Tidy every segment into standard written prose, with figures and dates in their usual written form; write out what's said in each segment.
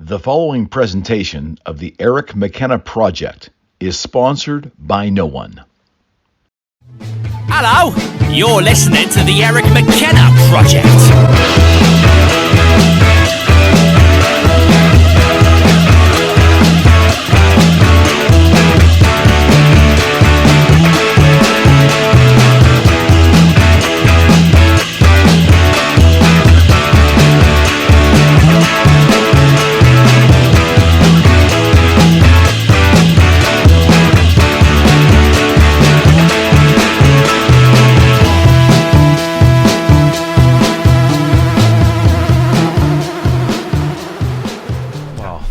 The following presentation of the Eric McKenna Project is sponsored by no one. Hello, you're listening to the Eric McKenna Project.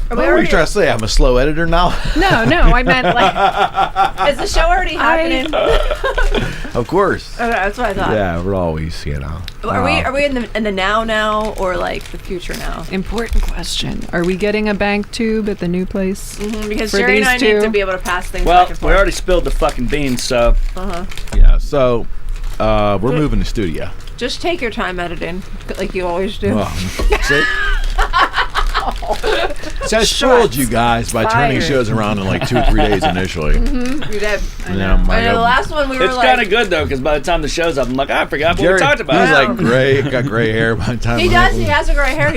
What are you trying to say? I'm a slow editor now? No, I meant like... Is the show already happening? Of course. Okay, that's what I thought. Yeah, we're always, Are we in the now or like the future now? Important question. Are we getting a bank tube at the new place? Mm-hmm, because for Jerry and I these two? need to be able to pass things Well, back and we forth. already spilled the fucking beans, so... Yeah, so we're moving the studio. Just take your time editing, like you always do. Well, see? So I spoiled you guys by turning shows around in like 2 or 3 days initially. Mm-hmm, you did. Yeah, I know the last one we were It's like... kind of good, though, because by the time the show's up, I'm like, I forgot what Jerry, we talked about. He's like gray, got gray hair by the time. He does. He has a gray hair.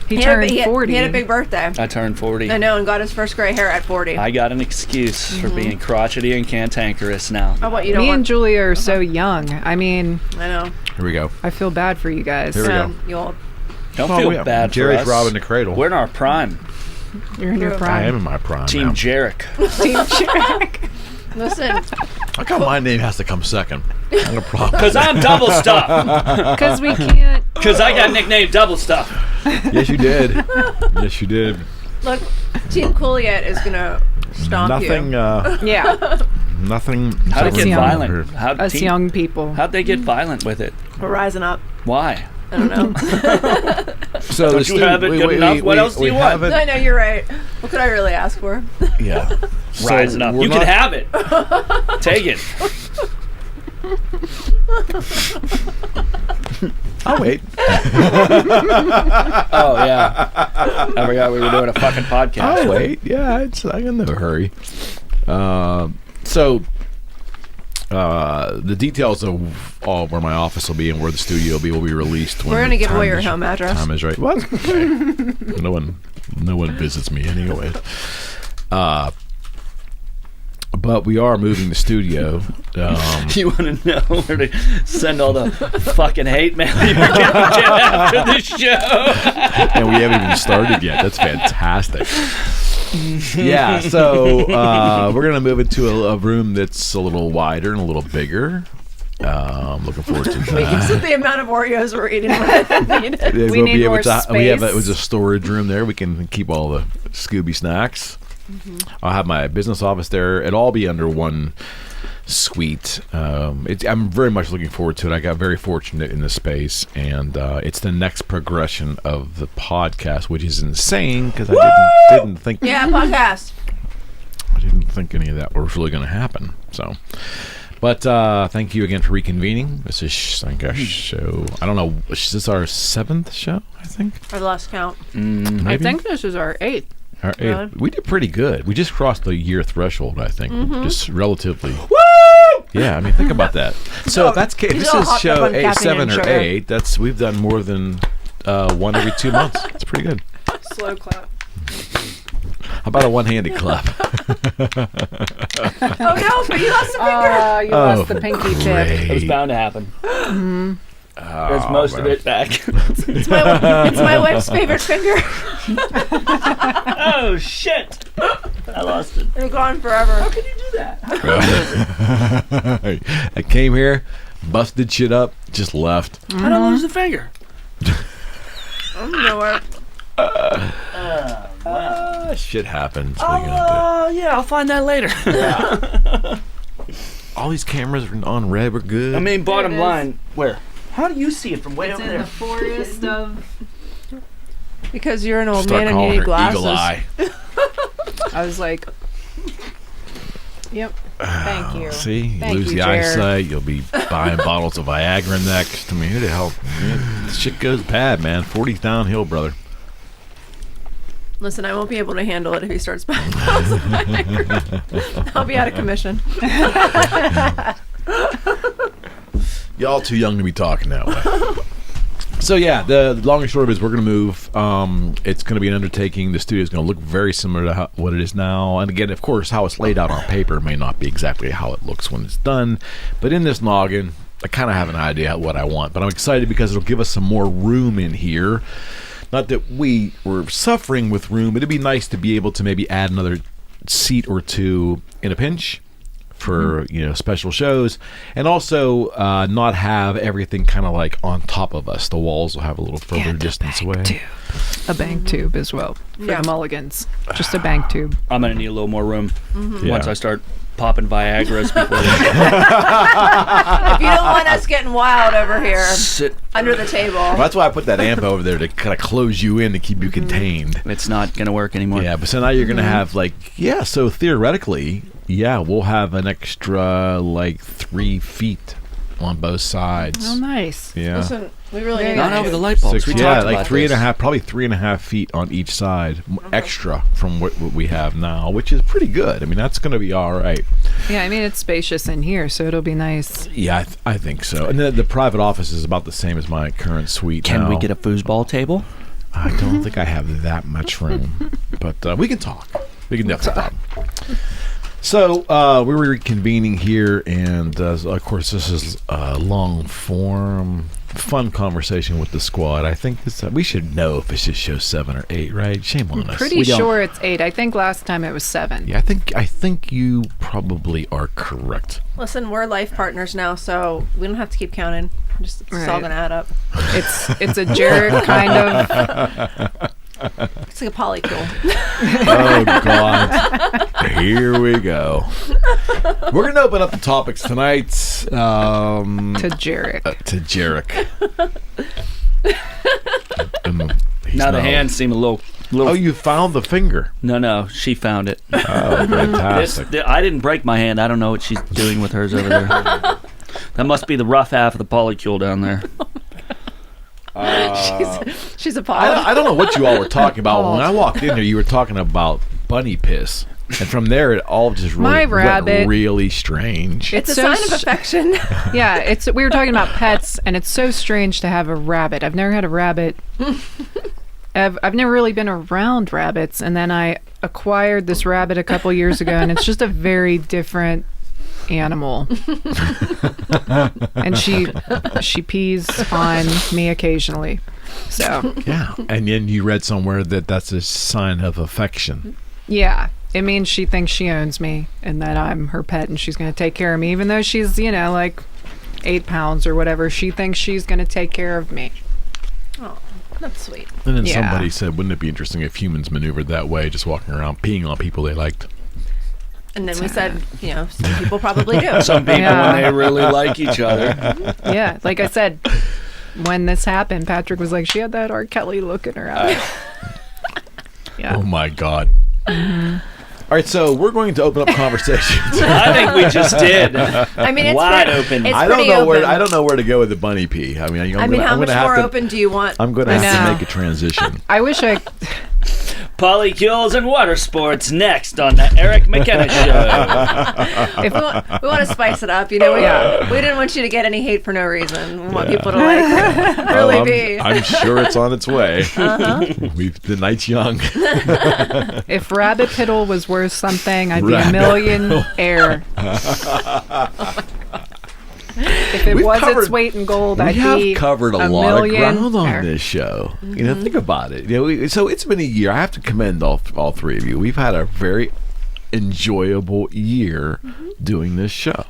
He turned 40. He had a big birthday. I turned 40. I know, and got his first gray hair at 40. I got an excuse for being crotchety and cantankerous now. Oh, what, you don't Me want... and Julia are so young. I mean, I know. Here we go. I feel bad for you guys. Here we go. You old. Don't Well, feel yeah, bad Jerry's for us. robbing the cradle. We're in our prime. You're in your I prime. am in my prime Team now. Jarek. Team Shrek. Listen, Look how my name has to come second. I'm a problem. Because I'm double stuff. Because we can't... Because I got nicknamed double stuff. Yes, you did. Yes, you did. look, Team Cooliet is gonna stomp Nothing. you. Yeah, Nothing. How'd it Us get young. violent? us young people. How'd they get violent with it? We're rising up. Why? I don't know. So Don't you have it good enough? What else do you want? I know, you're right. What could I really ask for? Yeah. Rising up. we're You not- can have it. Take it. I'll wait. Oh, yeah. I forgot we were doing a fucking podcast. I'll wait. Yeah, I'm in no hurry. So, the details of all where my office will be and where the studio will be released. When We're gonna give time away your is- home address. Time is right. What? Okay. No one visits me anyway. But we are moving the studio. You want to know where to send all the fucking hate mail you're going to get after the show? And we haven't even started yet. That's fantastic. Yeah, so we're going to move into a room that's a little wider and a little bigger. Looking forward to that. Because of the amount of Oreos we're eating, we're needed. Yeah, We need more We have space. it was a storage room there. We can keep all the Scooby snacks. I'll have my business office there. It'll all be under one suite. I'm very much looking forward to it. I got very fortunate in this space, and it's the next progression of the podcast, which is insane because I didn't think. Yeah, podcast. I didn't think any of that was really going to happen. So. But thank you again for reconvening. This is, I think, our show. I don't know. Is this our 7th show, I think? I lost count. Maybe? I think this is our 8th. Our 8th. Really? We did pretty good. We just crossed the year threshold, I think. Just relatively. Woo! Yeah, I mean, think about that. So if that's if he's this all is hopped up show on caffeine 7 and or sugar. 8, we've done more than one every 2 months. It's pretty good. Slow clap. How about a one-handed clap? Oh no, but you lost a finger. You lost the pinky tip. It was bound to happen. There's most of it back. It's my wife's favorite finger. Oh, shit. I lost it. They're gone forever. How can you do that? I came here, busted shit up, just left. I don't lose the finger. I'm nowhere. Shit happens. What are you gonna Yeah, I'll find that later. do? All these cameras are on red. We're good. I mean, bottom There it is. line, where? How do you see it from way over there? forest of... Because you're an old Start man and you calling need her glasses. Eagle Eye. I was like... Yep. Thank you. See, you Thank lose you, the Jared. eyesight. You'll be buying bottles of Viagra next. I mean, who the hell? This shit goes bad, man. 40's downhill, brother. Listen, I won't be able to handle it if he starts buying bottles of Viagra. I'll be out of commission. Y'all too young to be talking that way. So yeah, the long and short of it is we're going to move. It's going to be an undertaking. The studio is going to look very similar to what it is now. And again, of course, how it's laid out on paper may not be exactly how it looks when it's done. But in this noggin, I kind of have an idea of what I want. But I'm excited because it'll give us some more room in here. Not that we were suffering with room, but it'd be nice to be able to maybe add another seat or two in a pinch for special shows, and also not have everything kind of like on top of us. The walls will have a little further distance away. A bank tube as well for the Mulligans. Just a bank tube. I'm gonna need a little more room Yeah. once I start popping Viagra's before they If you don't want us getting wild over here sit. under the table. Well, that's why I put that amp over there to kind of close you in to keep you contained. It's not gonna work anymore. Yeah, but so now you're going to have so theoretically, we'll have an extra 3 feet on both sides. Oh, nice. Yeah. Listen, we really need Not that. over the light bulbs. We talked about three and this. a half, probably 3.5 feet on each side, extra from what we have now, which is pretty good. I mean, that's going to be all right. Yeah, I mean, it's spacious in here, so it'll be nice. Yeah, I think so. And then the private office is about the same as my current suite. Can now. we get a foosball table? I don't think I have that much room, but we can talk. We can definitely talk. So we're reconvening here, and of course, this is a long form, fun conversation with the squad. I think we should know if it's just show 7 or 8, right? Shame on us. Pretty sure it's 8. I think last time it was 7. Yeah, I think you probably are correct. Listen, we're life partners now, so we don't have to keep counting. It's all Right. gonna add up. It's a Jared kind of. It's like a polycule. Oh, God. Here we go. We're going to open up the topics tonight. To Jarek. To Jarek. Now the hands seem a little. Oh, you found the finger. No, she found it. Oh, fantastic. I didn't break my hand. I don't know what she's doing with hers over there. That must be the rough half of the polycule down there. She's a I don't know what you all were talking about. When I walked in there, you were talking about bunny piss. And from there, it all just My went rabbit. really strange. It's a so sign of affection. Yeah, we were talking about pets, and it's so strange to have a rabbit. I've never had a rabbit. I've never really been around rabbits, and then I acquired this rabbit a couple years ago, and it's just a very different animal. And she pees on me occasionally. So Yeah. And then you read somewhere that that's a sign of affection. yeah, it means she thinks she owns me and that I'm her pet and she's going to take care of me, even though she's 8 pounds or whatever. She thinks she's going to take care of me. Oh, that's sweet. And then Yeah. somebody said, wouldn't it be interesting if humans maneuvered that way, just walking around peeing on people they liked? And then we said, some people probably do. Some people, Yeah. when they really like each other. Yeah, like I said, when this happened, Patrick was like, she had that R. Kelly look in her eye. Yeah. Oh, my God. All right, so we're going to open up conversations. I think we just did. I mean, it's Wide pretty, open. It's I don't pretty know open. I don't know where to go with the bunny pee. I mean, how much more open do you want? I'm going to I have to know. make a transition. I wish I... Polycules and water sports next on the Eric McKenna Show. If, We want to spice it up. We didn't want you to get any hate for no reason. We want people to really be. I'm sure it's on its way. The night's young. if Rabbit Piddle was worth something, I'd be Rabbit a millionaire. If it We've was covered- its weight in gold, We I'd have be covered a lot of ground on millionaire. this show. Think about it. So it's been a year. I have to commend all three of you. We've had a very enjoyable year doing this show.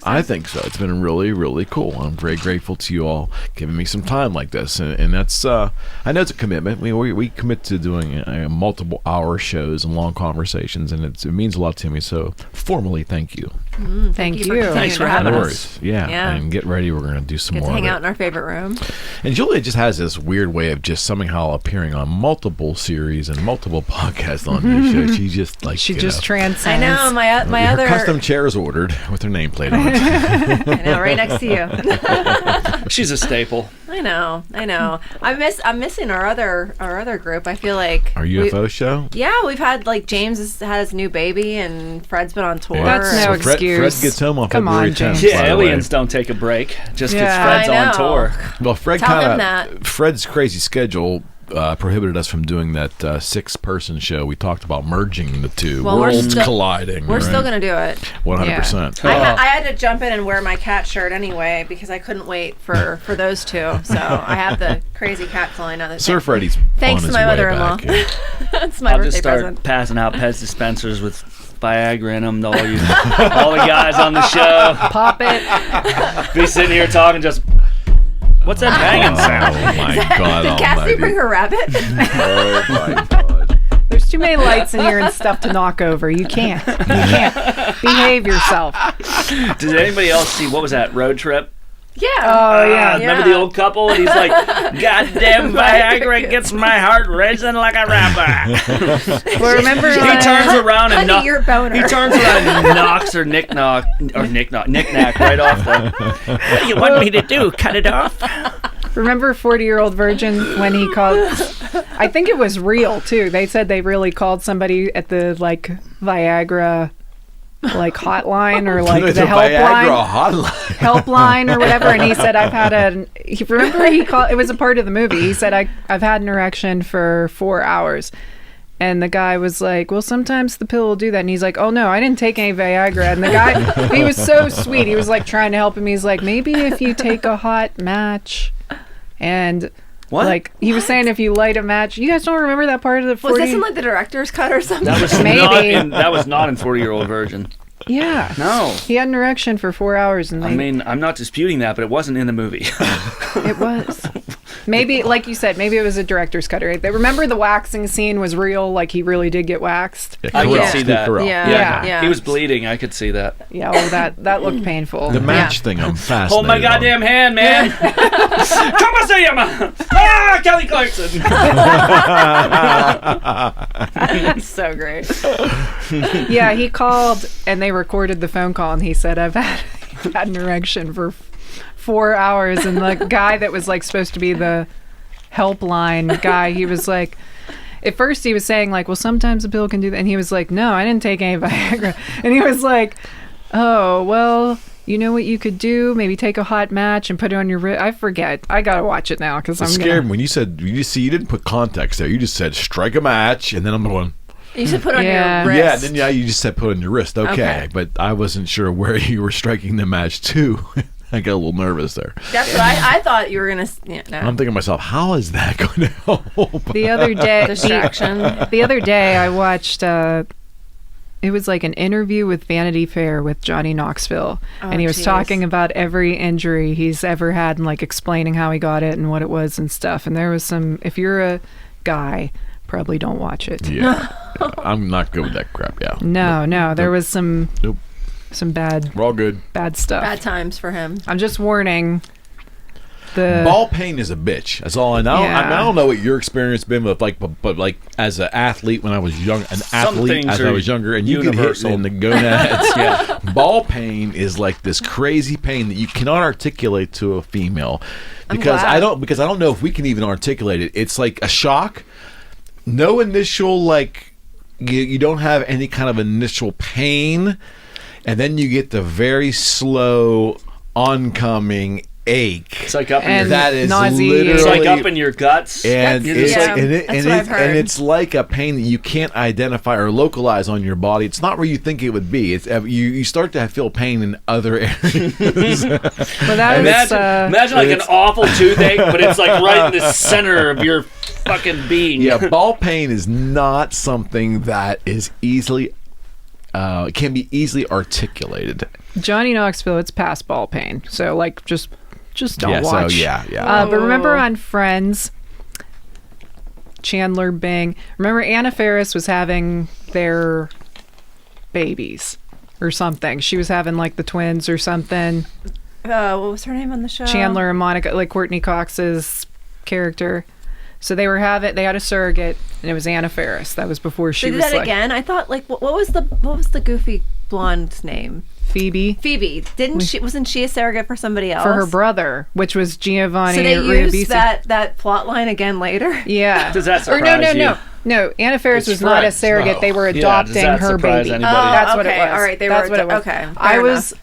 I think so. It's been really, really cool. I'm very grateful to you all giving me some time like this, and that's I know it's a commitment. We commit to doing multiple hour shows and long conversations, and it means a lot to me. So formally, thank you. Thank for you. continuing Thanks to for have having No us. worries. Yeah. Yeah. And get ready. We're going to do some Get to more hang of out it. in our favorite room. And Julia just has this weird way of just somehow appearing on multiple series and multiple podcasts on this show. She just like She just transcends. I know my her other. custom chair is ordered with her nameplate on it. I know, right next to you. She's a staple. I know. I'm missing our other group. I feel like Our UFO show. Yeah, we've had like James has had his new baby, and Fred's been on tour. That's no So Fred excuse. gets home on Come February on, 10th. James. Yeah, by the way. aliens don't take a break just because Yeah. Fred's I on know. tour. Well, Fred Tell him kind that. of Fred's crazy schedule prohibited us from doing that 6-person show. We talked about merging the two Well, we're worlds still- colliding. We're still gonna do it. 100%. I had to jump in and wear my cat shirt anyway because I couldn't wait for those two. So I have the crazy cat calling out. Sir Freddy's Thanks on to his my way mother-in-law. back. That's my I'll birthday just start present. passing out Pez dispensers with Viagra in them to all the guys on the show. Pop it. Be sitting here talking just, what's that banging sound? Oh my God Did Cassidy almighty. bring her rabbit? Oh my God. There's too many lights in here and stuff to knock over. You can't. Behave yourself. Did anybody else see, what was that, Road Trip? Yeah. Oh, yeah. Remember the old couple? And he's like, goddamn Viagra gets my heart racing like a rapper. Well, remember He turns around and Honey, you're a boner. he turns around and knocks her knick-knack right off the... What do you want me to do? Cut it off? Remember 40-Year-Old Virgin when he called? I think it was real too. They said they really called somebody at the like Viagra like hotline or like the Viagra helpline hotline. or whatever, and he said I've had he called, it was a part of the movie. He said I've had an erection for 4 hours. And the guy was like, well, sometimes the pill will do that. And he's like, oh, no, I didn't take any Viagra. And the guy, he was so sweet. He was like trying to help him. He's like, maybe if you take a hot match and What? like he was saying, if you light a match. You guys don't remember that part of the 40? Was this in like the director's cut or something? That was Maybe. that was not in 40-Year-Old Virgin. Yeah. No. He had an erection for 4 hours. And I mean, I'm not disputing that, but it wasn't in the movie. it was. Maybe, like you said, maybe it was a director's cut. Right? They remember the waxing scene was real, like he really did get waxed. I Correll, could see Steve that. Carell. Yeah. He was bleeding. I could see that. Yeah, well, that looked painful. The match thing, I'm fascinated. Hold my goddamn hand, man. Come on, see him. Ah, Kelly Clarkson. That's so great. Yeah, he called and they recorded the phone call and he said, I've had an erection for 4 hours. And the guy that was like supposed to be the helpline guy, he was like, at first he was saying like, well, sometimes a pill can do that. And he was like, no, I didn't take any Viagra. And he was like, oh, well, you know what you could do? Maybe take a hot match and put it on your wrist. I forget. I got to watch it now because It I'm scared gonna... me when you said, you didn't put context there. You just said strike a match, and then I'm going, You should put on Yeah. your yeah, wrist. then you just said put on your wrist. Okay. Okay. But I wasn't sure where you were striking the match to. I got a little nervous there. That's what I thought you were gonna. Yeah, no. I'm thinking to myself, how is that going to help? The other day, Distraction. the other day, I watched. It was like an interview with Vanity Fair with Johnny Knoxville, and he was geez. talking about every injury he's ever had and like explaining how he got it and what it was and stuff. And there was some. If you're a guy, probably don't watch it. Yeah. I'm not good with that crap, yeah. No, there was some. Nope. Some bad We're all good. stuff. Bad times for him. I'm just warning. The Ball pain is a bitch. That's all I know. Yeah. I don't know what your experience been with, like, but like as an athlete when I was young, things as I are was younger, and you get hit universal. in the gonads. Yeah. Ball pain is like this crazy pain that you cannot articulate to a female because glad. I don't know if we can even articulate it. It's like a shock. No initial like you don't have any kind of initial pain. And then you get the very slow oncoming ache. It's like up in your And that is nausea. literally It's like up in your guts. and You're it's, just Yeah, and, that's what I've heard. and it's like a pain that you can't identify or localize on your body. It's not where you think it would be. It's you start to feel pain in other areas. well, that was, Imagine like an awful toothache, but it's like right in the center of your fucking being. Yeah, ball pain is not something that is easily can be easily articulated. Johnny Knoxville. It's past ball pain. So like just don't Yeah, so watch. yeah. But remember on Friends, Chandler Bing. Remember Anna Faris was having their babies. or something. She was having like the twins or something. What was her name on the show? Chandler and Monica, like Courtney Cox's character. So they had a surrogate, and it was Anna Faris. That was before she They was did that like, again. I thought like what was the goofy blonde's name? Phoebe. Wasn't she a surrogate for somebody else? For her brother, which was Giovanni So they Ribisi. used that plot line again later? Yeah. Does that Or surprise you? No, Anna Faris It's was not a Friends, surrogate. no. They were Yeah, adopting does that her surprise baby. anybody? That's what it okay. was. All right, That's what it was. Okay,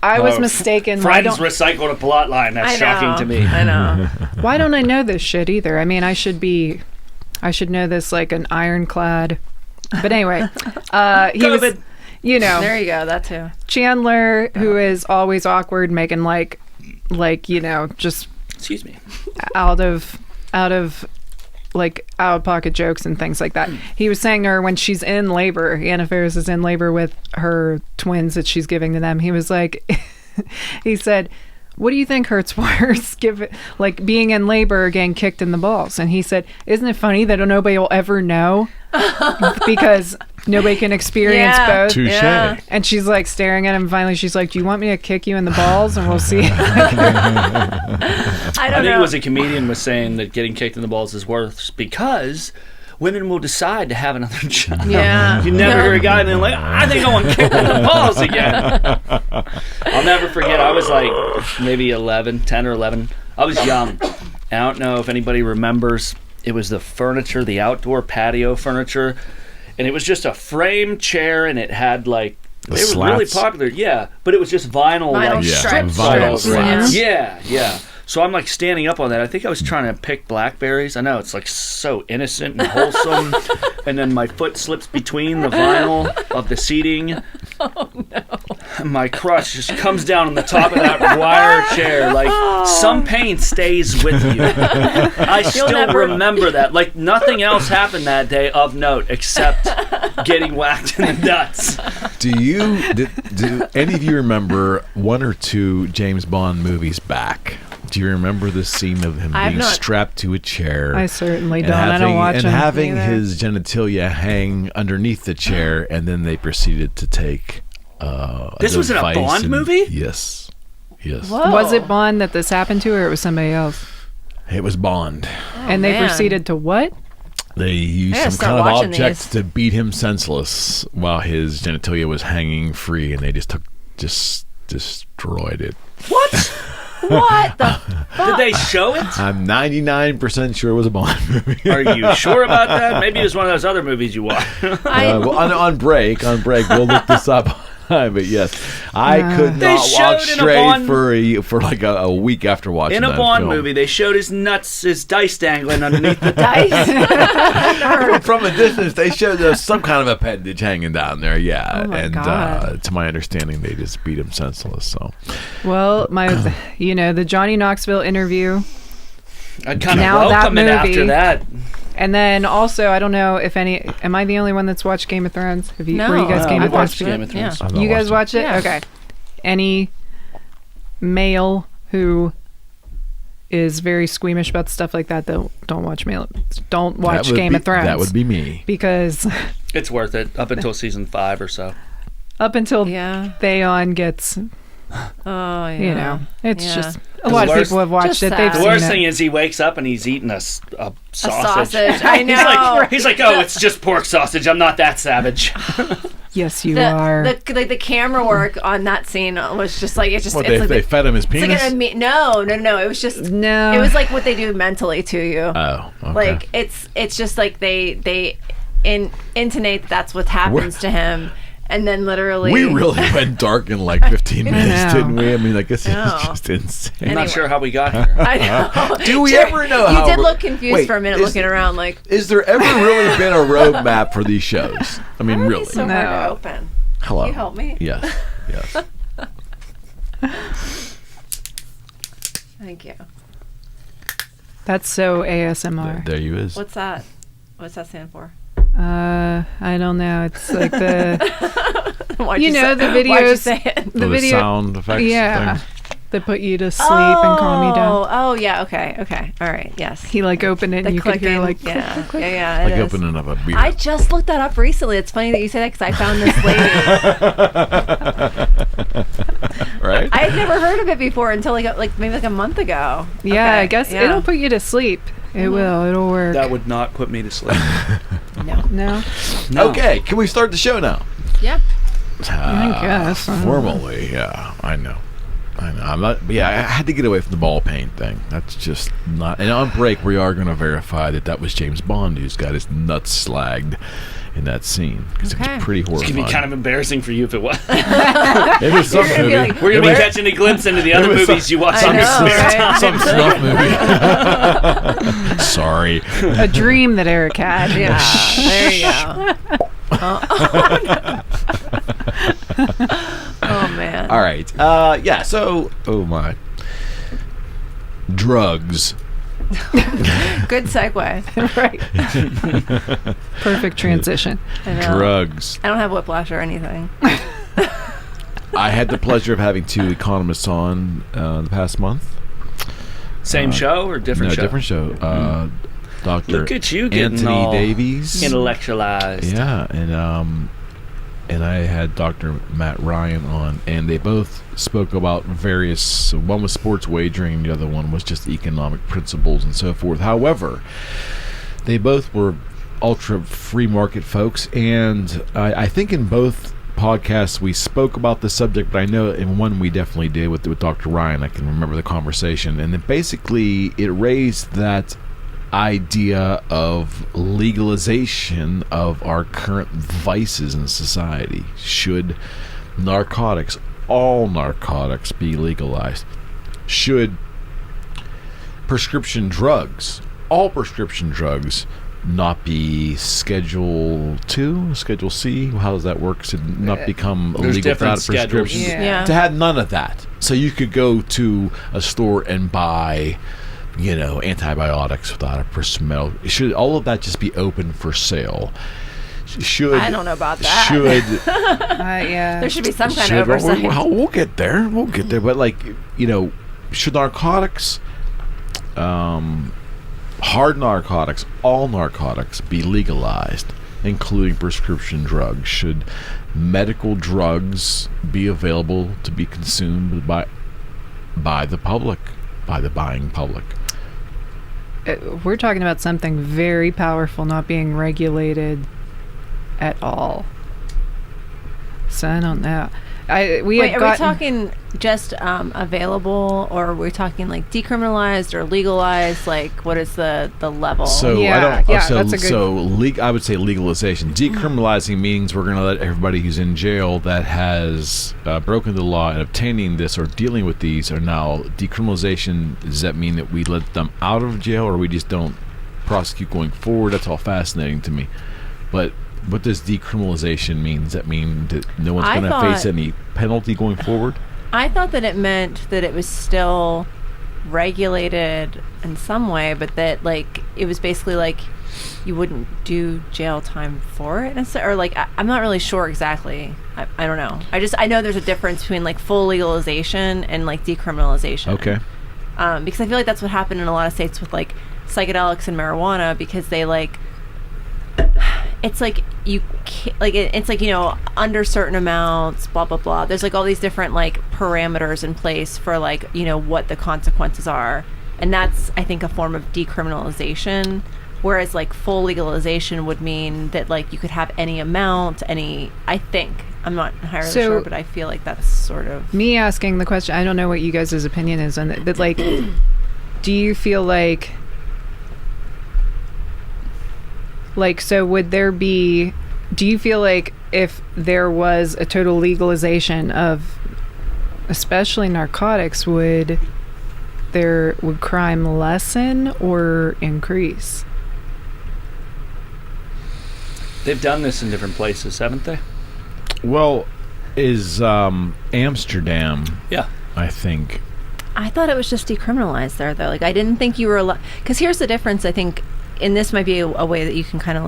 I was Oh, mistaken. Friends recycled a plot line. That's shocking to me. I know. Why don't I know this shit either? I mean, I should know this like an ironclad. But anyway, he was, you know, There you go. That too. Chandler, who is always awkward, making like you know, just Excuse me. out of pocket jokes and things like that. He was saying to her when she's in labor, Anna Faris is in labor with her twins that she's giving to them. He was like, he said, what do you think hurts worse, being in labor or getting kicked in the balls? And he said, isn't it funny that nobody will ever know because nobody can experience both? Touche. Yeah. And she's like staring at him. Finally, she's like, do you want me to kick you in the balls? And we'll see. I don't think know. it was a comedian was saying that getting kicked in the balls is worse because women will decide to have another child. Yeah. You never hear a guy and they're like, I think I want kicked in the balls again. I'll never forget. I was like maybe 10 or 11. I was young. I don't know if anybody remembers. It was the furniture, the outdoor patio furniture, and it was just a frame chair, and it had like they were really popular. Yeah, but it was just vinyl like strips. Vinyl slats. Yeah. So I'm like standing up on that. I think I was trying to pick blackberries. I know it's like so innocent and wholesome. And then my foot slips between the vinyl of the seating. Oh no. And my crotch just comes down on the top of that wire chair. Like some pain stays with you. I still remember that. Like nothing else happened that day of note except getting whacked in the nuts. Do any of you remember one or two James Bond movies back? Do you remember the scene of him being strapped to a chair? I certainly don't. I don't watch and him having either. his genitalia hang underneath the chair, and then they proceeded to take This was in a Bond movie? Yes. Whoa. Was it Bond that this happened to, or it was somebody else? It was Bond. And they proceeded to what? They used some kind of object to beat him senseless while his genitalia was hanging free, and they just destroyed it. What? What the fuck? Did they show it? I'm 99% sure it was a Bond movie. Are you sure about that? Maybe it was one of those other movies you watch. Well, on break, we'll look this up. But yes, I could They not showed walk in a straight Bond- for like a week after watching In a that Bond film. movie, they showed his nuts, his dice dangling underneath the Dice. From a distance, they showed some kind of appendage hanging down there. Yeah, Oh my and God. to my understanding, they just beat him senseless. So Well, the Johnny Knoxville interview. I kind of Now that welcome it after movie- that. And then also, I don't know if am I the only one that's watched Game of Thrones? Were you guys Game I of Thrones? watched Game of Thrones. I've not You guys watched watch it? Yeah. Okay. Any male who is very squeamish about stuff like that, don't watch Game of Thrones. That would be me. Because It's worth it up until season 5 or so. up until Yeah. Theon gets, Oh, yeah. you know, it's Yeah. just a lot of worst- people have watched just it. sad. They've The seen worst it. thing is he wakes up and he's eating a sausage. I know. He's like, oh, it's just pork sausage. I'm not that savage. Yes, you are. The camera work on that scene was just like it's What, like they fed him his it's penis? like no. It was just No. It was like what they do mentally to you. Oh, okay. Like it's just like they intonate that's what happens to him, and then literally we really went dark in like 15 minutes, know. didn't we? I mean, like this No. is just insane. I'm Anyway. not sure how we got here. I know. Do we Jerry, ever know you how did we're- look confused Wait, for a minute, is- looking around like. Is there ever really been a roadmap for these shows? I mean, Why are really. these so hard to No. open? Hello. Can you help me? Yes. Thank you. That's so ASMR. There you is. What's that? What's that stand for? I don't know. It's like the Why'd You know, say- the Why'd you videos- say it? the the video. sound effects. Yeah. things. The that put you to sleep and calm you down. Oh, yeah. Okay. All right. Yes. He opened it and you could hear yeah, click, click, click. yeah. Like it is. opening up a beer. I just looked that up recently. It's funny that you say that because I found this lady. Right? I had never heard of it before until maybe a month ago. Yeah, Okay, I guess it'll put you to sleep. It will. It'll work. That would not put me to sleep. No. No. Okay, can we start the show now? Yeah. I guess. Formally, yeah, I know. I'm not. Yeah, I had to get away from the ball paint thing. That's just not. And on break, we are going to verify that was James Bond who's got his nuts slagged in that scene because it was pretty It's horrifying. going to be kind of embarrassing for you if it was. It was some You're gonna be movie. like, We're going to be catching a glimpse into the other movies you watch on your spare time. Some snuff movie. Sorry. A dream that Eric had. Yeah. There you go. Oh man. All right. Yeah. So, oh my. Drugs. Good segue. Right. Perfect transition. I know. Drugs. I don't have whiplash or anything. I had the pleasure of having two economists on the past month. Same show or different show? Different show. Dr. Look at you getting Anthony all Davies. intellectualized. Yeah, and I had Dr. Matt Ryan on, and they both spoke about various. One was sports wagering, the other one was just economic principles and so forth. However, they both were ultra free market folks, and I think in both podcasts we spoke about the subject, but I know in one we definitely did with Dr. Ryan. I can remember the conversation, and then basically it raised that idea of legalization of our current vices in society. Should narcotics, all narcotics, be legalized? Should prescription drugs, all prescription drugs, not be Schedule 2, Schedule C? How does that work? Should not become There's illegal different without a prescription? schedules. Yeah. To have none of that. So you could go to a store and buy, antibiotics without a prescription. Should all of that just be open for sale? I don't know about that. Should Yeah. There should be some kind of oversight. we'll get there. We'll get there. But should narcotics, hard narcotics, all narcotics, be legalized, including prescription drugs? Should medical drugs be available to be consumed by the public, by the buying public? We're talking about something very powerful not being regulated at all. So I don't know. Wait, are we talking just available, or are we talking like decriminalized or legalized? Like, what is the level? So Yeah, that's a good- I would say legalization. Decriminalizing means we're going to let everybody who's in jail that has broken the law and obtaining this or dealing with these are now decriminalization. Does that mean that we let them out of jail, or we just don't prosecute going forward? That's all fascinating to me. But what does decriminalization mean? Does that mean that no one's going to face any penalty going forward? I thought that it meant that it was still regulated in some way, but that it was basically you wouldn't do jail time for it necessarily, or I'm not really sure exactly. I don't know. I know there's a difference between full legalization and decriminalization. Okay. Because I feel like that's what happened in a lot of states with psychedelics and marijuana, because they it's you can't, it's under certain amounts, blah blah blah. There's all these different parameters in place for what the consequences are, and that's, I think, a form of decriminalization. Whereas full legalization would mean that you could have any amount, I think. I'm not entirely sure, but I feel like that's sort of me asking the question. I don't know what you guys' opinion is on it, but do you feel so would there be, do you feel if there was a total legalization of especially narcotics, would crime lessen or increase? They've done this in different places, haven't they? Well, is Amsterdam, Yeah. I think. I thought it was just decriminalized there, though. I didn't think you were allowed. Because here's the difference, I think, and this might be a way that you can kind of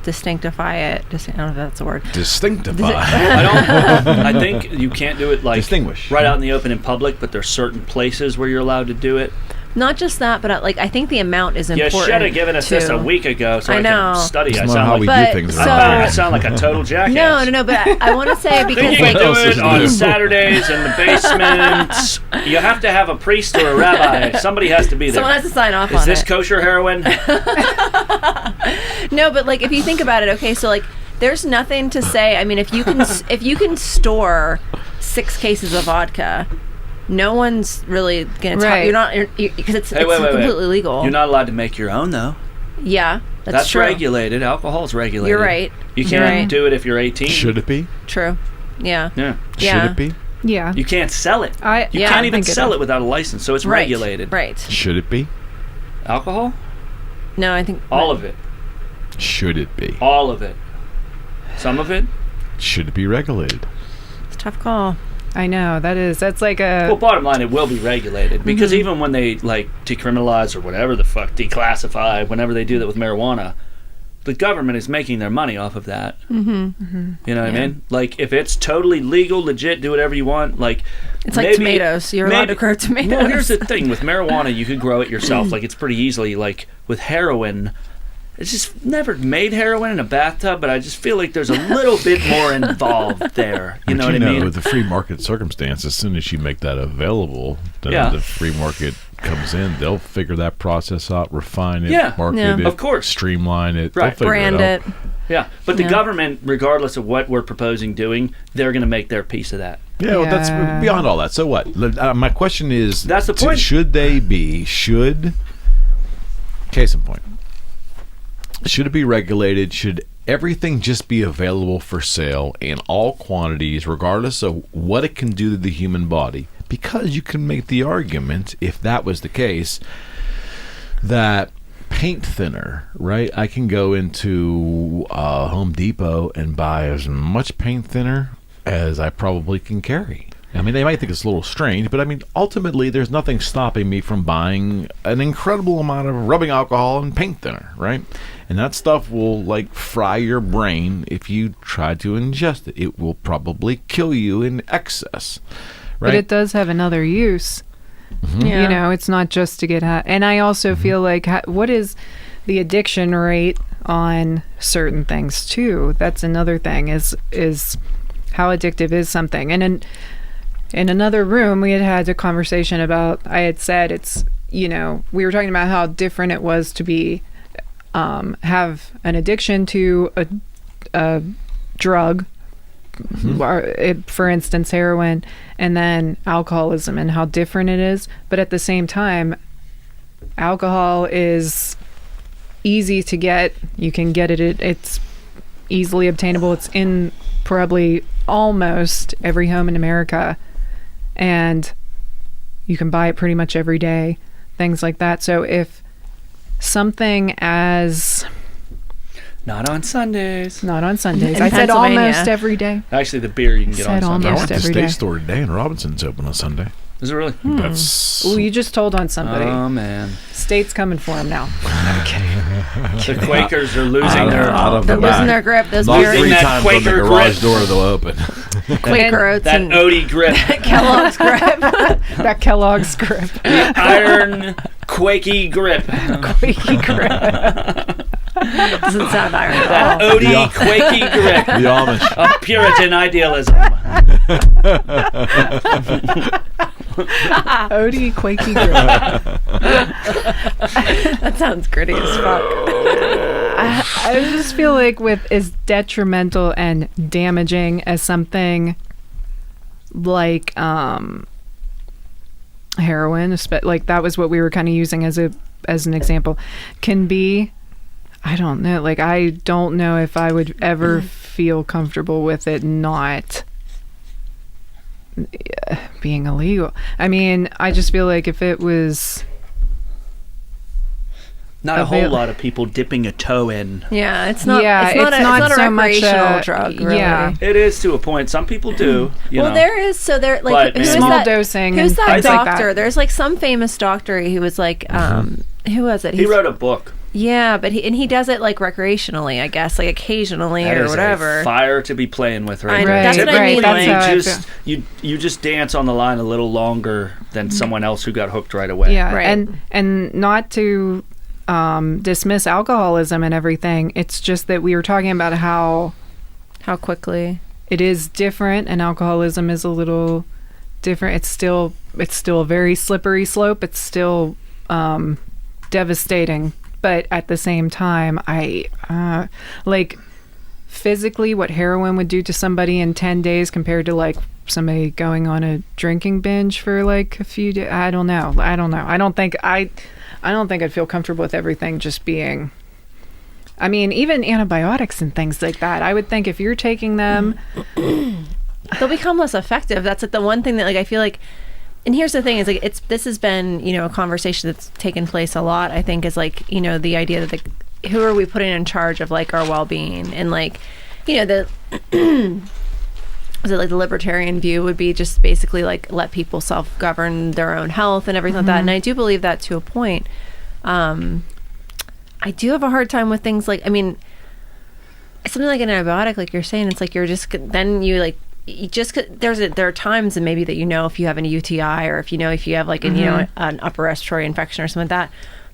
distinctify it. I don't know if that's a word. Distinctify. I think you can't do it like Distinguish. right out in the open in public, but there's certain places where you're allowed to do it. Not just that, but I think the amount is You important. should have given us this a week ago so I know. can study. I That's not sound how like we But- do things so- around I here. sound like a total jackass. No, but I want to say because You like can else do is it to on do? Saturdays in the basement. You have to have a priest or a rabbi. Somebody has to be there. someone has to sign off Is on this it. kosher heroin? No, but like if you think about it, okay, so like there's nothing to say. I mean, if you can store 6 cases of vodka, no one's really gonna tell Right. you're not because it's Hey, wait. completely legal. You're not allowed to make your own though. Yeah, that's true. regulated. Alcohol's regulated. You're right. You You're can't right. do it if you're 18. Should it be? True. Yeah. Yeah. Yeah. Should it be? Yeah. You can't sell it. You Yeah, can't I even think it sell is. it without a license, so it's Right. regulated. Right. Should it be? Alcohol? No, I think All of it. Should it be? All of it. Some of it? Should it be regulated? it's a tough call. I know. That's like a. Well, bottom line, it will be regulated because even when they like decriminalize or whatever the fuck, declassify, whenever they do that with marijuana, the government is making their money off of that. Mm-hmm. You know what I mean? Like if it's totally legal, legit, do whatever you want. Like It's like tomatoes. You're allowed to grow tomatoes. Well, here's the thing: with marijuana, you could grow it yourself. Like it's pretty easily. Like with heroin. It's just never made heroin in a bathtub, but I just feel like there's a little bit more involved there. You know what I mean? With the free market circumstance, as soon as you make that available, then the free market comes in. They'll figure that process out, refine it, market it, of course, streamline it, right. They'll figure brand it. it. Yeah, but the government, regardless of what we're proposing doing, they're going to make their piece of that. Yeah, well, that's beyond all that. So what? My question is, That's the point. Should they be? Case in point. Should it be regulated? Should everything just be available for sale in all quantities, regardless of what it can do to the human body? Because you can make the argument, if that was the case, that paint thinner, right? I can go into Home Depot and buy as much paint thinner as I probably can carry. I mean, they might think it's a little strange, but I mean, ultimately, there's nothing stopping me from buying an incredible amount of rubbing alcohol and paint thinner, right? And that stuff will, like, fry your brain if you try to ingest it. It will probably kill you in excess, right? But it does have another use. Yeah. You know, it's not just to get high. And I also feel like, what is the addiction rate on certain things, too? That's another thing, is how addictive is something. And in another room, we had a conversation about, I had said it's, you know, we were talking about how different it was to be, have an addiction to a drug, for instance, heroin, and then alcoholism, and how different it is. But at the same time, alcohol is easy to get. You can get it. It's easily obtainable. It's in probably almost every home in America. And you can buy it pretty much every day, things like that. So if something as... Not on Sundays. Not on Sundays. In I said Pennsylvania. almost every day. Actually, the beer you can get on Said Sundays. I almost went to the every State day. Store today, and Robinson's open on Sunday. Is it really? That's Well, you just told on somebody. Oh, man. State's coming for him now. The Quakers are losing their... They're losing their grip. Those Not beer three that times on the Quaker garage grip. door they'll open. Quaker oats That and Odie grip. Kellogg's grip. That Kellogg's grip. Iron Quakey grip. Quakey grip. Doesn't sound iron at That all. Odie Quakey grip. The Amish. Of Puritan idealism. Odie Quakey grip. That sounds gritty as fuck. I just feel like with as detrimental and damaging as something like heroin, like that was what we were kind of using as an example, can be. I don't know. Like, I don't know if I would ever feel comfortable with it not being illegal. I mean, I just feel like if it was... Not a whole lot of people dipping a toe in. Yeah, it's not. Yeah, it's not a so much recreational drug. Really. yeah. It is to a point. Some people do. You Well, know. there is. So there, But, like, man. who is Small that? dosing Who's and that things like doctor? that. There's like some famous doctor who was like, who was it? He wrote a book. Yeah, but he does it like recreationally, I guess, like occasionally That or is a whatever. fire to be playing with, right? I know. there. That's what I Typically, mean, That's like- how I you feel. just you just dance on the line a little longer than someone else who got hooked right away. Yeah, Right. and not to dismiss alcoholism and everything. It's just that we were talking about how quickly. it is different, and alcoholism is a little different. It's still a very slippery slope. It's still devastating, but at the same time, I like physically what heroin would do to somebody in 10 days compared to like somebody going on a drinking binge for like a few days. I don't know. I don't think I'd feel comfortable with everything just being. I mean, even antibiotics and things like that. I would think if you're taking them, They'll become less effective. That's like the one thing that like I feel like. And here's the thing: is like this has been a conversation that's taken place a lot. I think is like the idea that who are we putting in charge of like our well-being, and like the is it like the libertarian view would be just basically like let people self-govern their own health and everything like that. And I do believe that to a point. I do have a hard time with things like, I mean, something like an antibiotic, like you're saying, it's like you're just, then you like, you just, there are times and maybe that if you have an UTI or if you have like an upper respiratory infection or something like that.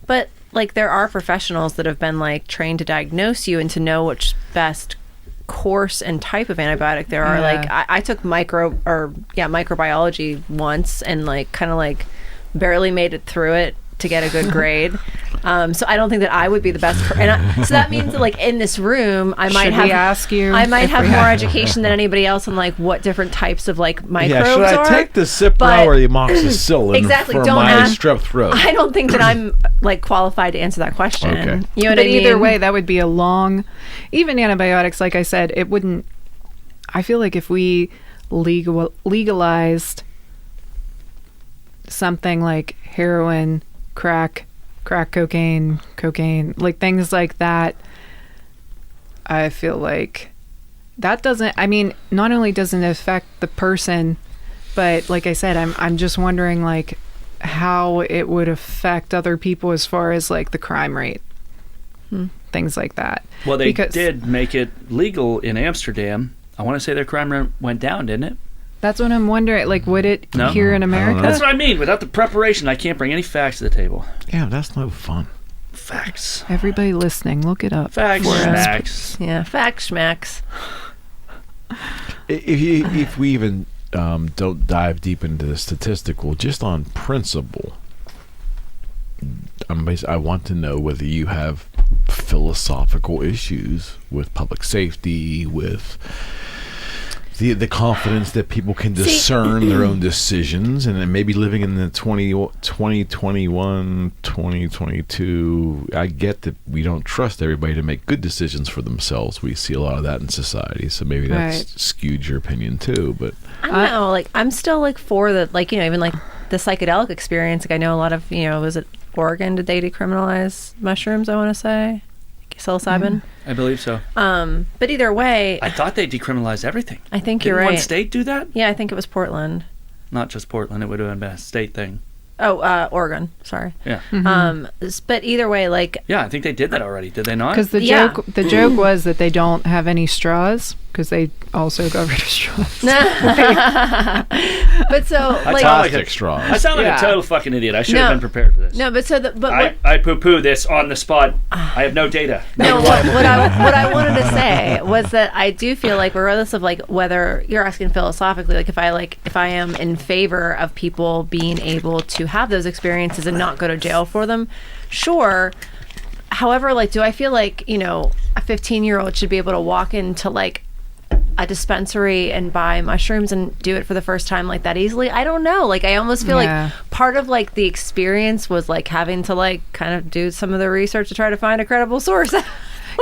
But like there are professionals that have been like trained to diagnose you and to know which best course and type of antibiotic there are. Like I took microbiology once and like kind of like barely made it through it to get a good grade. So I don't think that I would be the best. So that means that like in this room, I might have more education than anybody else on like what different types of like microbes should I are. take the Cipro or the amoxicillin Exactly, for don't my ask- strep throat? I don't think that I'm like qualified to answer that question. Okay. You know what but I mean? either way, that would be a long. Even antibiotics, like I said, it wouldn't. I feel like if we legalized something like heroin, crack cocaine, like things like that, I feel like that doesn't, I mean, not only doesn't it affect the person, but like I said, I'm just wondering like how it would affect other people as far as like the crime rate, things like that. Well, they did make it legal in Amsterdam. I want to say their crime rate went down, didn't it? That's what I'm wondering. Like, would it No? here in America? That's what I mean. Without the preparation, I can't bring any facts to the table. Yeah, that's no fun. Facts. Everybody listening, look it up. Facts. for us. Facts. Yeah, facts, schmacks. If we even don't dive deep into the statistical, just on principle, I want to know whether you have philosophical issues with public safety, with the confidence that people can discern their own decisions, and then maybe living in the 2021, 2022, I get that we don't trust everybody to make good decisions for themselves. We see a lot of that in society, so maybe that's skewed your opinion too. But I don't know. Like, I'm still like for the even like the psychedelic experience. Like, I know a lot of was it Oregon? Did they decriminalize mushrooms? I want to say psilocybin. I believe so. But either way, I thought they decriminalized everything. I think Didn't you're right. one state do that? Yeah, I think it was Portland. Not just Portland. It would have been a state thing. Oh, Oregon. Sorry. Yeah. But either way, like, Yeah, I think they did that already. Did they not? Because the Yeah. joke was that they don't have any straws because they also got rid of straws. but so like, plastic straws. I sound like Yeah. a total fucking idiot. I should have No. been prepared for this. no, but so but what, I poo-poo this on the spot. I have no data. no, what I wanted to say was that I do feel like, regardless of like whether you're asking philosophically, like if I am in favor of people being able to have those experiences and not go to jail for them, sure. However, like, do I feel like a 15-year-old should be able to walk into like a dispensary and buy mushrooms and do it for the first time like that easily? I don't know. Like, I almost feel like part of like the experience was like having to like kind of do some of the research to try to find a credible source.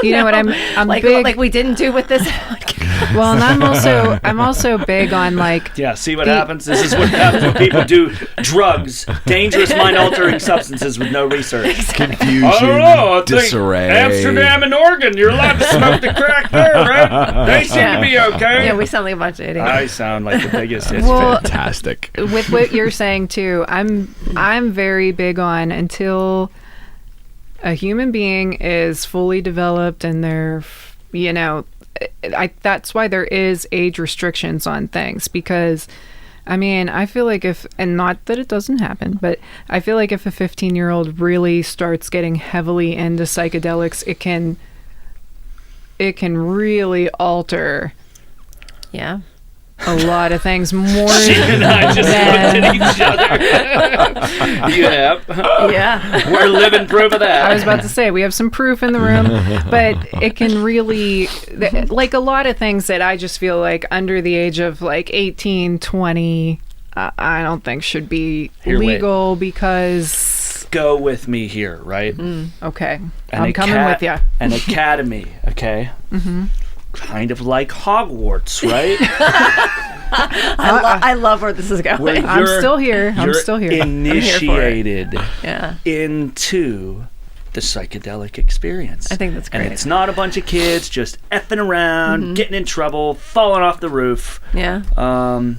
You know what? I'm like big. like we didn't do with this. Well, and I'm also big on like. Yeah, see what happens? This is what happens when people do drugs, dangerous mind-altering substances with no research. Confusion, I don't know. I think disarray. Amsterdam and Oregon, you're allowed to smoke the crack there, right? They seem to be okay. Yeah, we sound like a bunch of idiots. I sound like the biggest. It's Well, Fantastic. with what you're saying too, I'm very big on until a human being is fully developed and they're, that's why there is age restrictions on things, because I mean, I feel like and not that it doesn't happen, but I feel like if a 15-year-old really starts getting heavily into psychedelics, it can really alter a lot of things more. She and I just looked at each other. Yeah. We're living proof of that. I was about to say, we have some proof in the room, but it can really, like a lot of things that I just feel like under the age of like 18, 20, I don't think should be legal because... Go with me here, right? Okay. I'm coming with you. An academy, okay? Mm-hmm. Kind of like Hogwarts, right? I love where this is going. I'm still here. Initiated into the psychedelic experience. I think that's great. And it's not a bunch of kids just effing around, getting in trouble, falling off the roof. Yeah.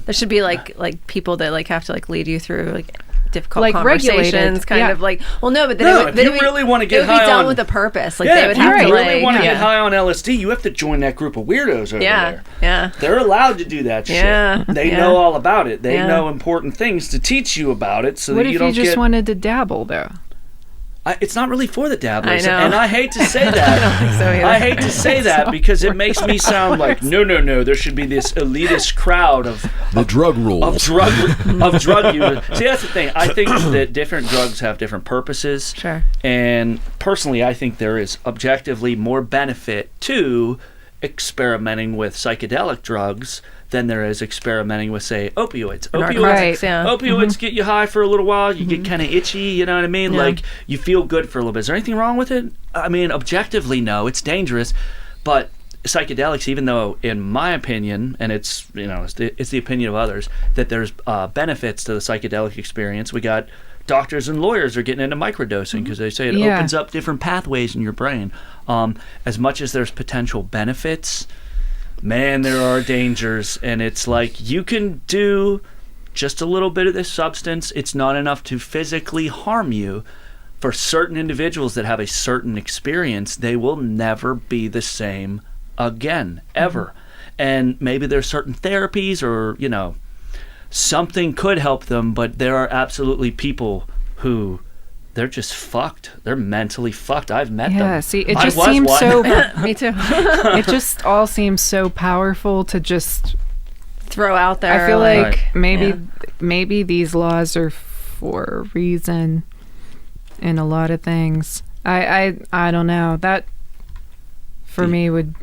There should be like people that like have to like lead you through like difficult like conversations, kind of like. Well, no, but then if you really want to get high on, it would be done with a purpose. Like they would have to. If you really want to get high on LSD, you have to join that group of weirdos over there. Yeah. They're allowed to do that shit. Yeah. They know all about it. They know important things to teach you about it, so what that you if don't you just wanted to dabble though? It's not really for the dabblers, I know. and I hate to say that. I don't think so either. I hate to say that because it makes me sound like no. There should be this elitist crowd of drug rules of drug users. See, that's the thing. I think that different drugs have different purposes. Sure. And personally, I think there is objectively more benefit to experimenting with psychedelic drugs than there is experimenting with, say, opioids. Opioids get you high for a little while. You get kind of itchy, you know what I mean? Yeah. Like, you feel good for a little bit. Is there anything wrong with it? I mean, objectively, no. It's dangerous. But psychedelics, even though, in my opinion, and it's the opinion of others, that there's benefits to the psychedelic experience. We got doctors and lawyers are getting into microdosing because they say it opens up different pathways in your brain. As much as there's potential benefits, man, there are dangers, and it's like you can do just a little bit of this substance. It's not enough to physically harm you. For certain individuals that have a certain experience, they will never be the same again, ever. And maybe there's certain therapies or, something could help them, but there are absolutely people who they're just fucked. They're mentally fucked. I've met them. Yeah, see, it just seems so... Me too. It just all seems so powerful to just... throw out there. I feel like maybe these laws are for a reason in a lot of things. I don't know. That, for me, would...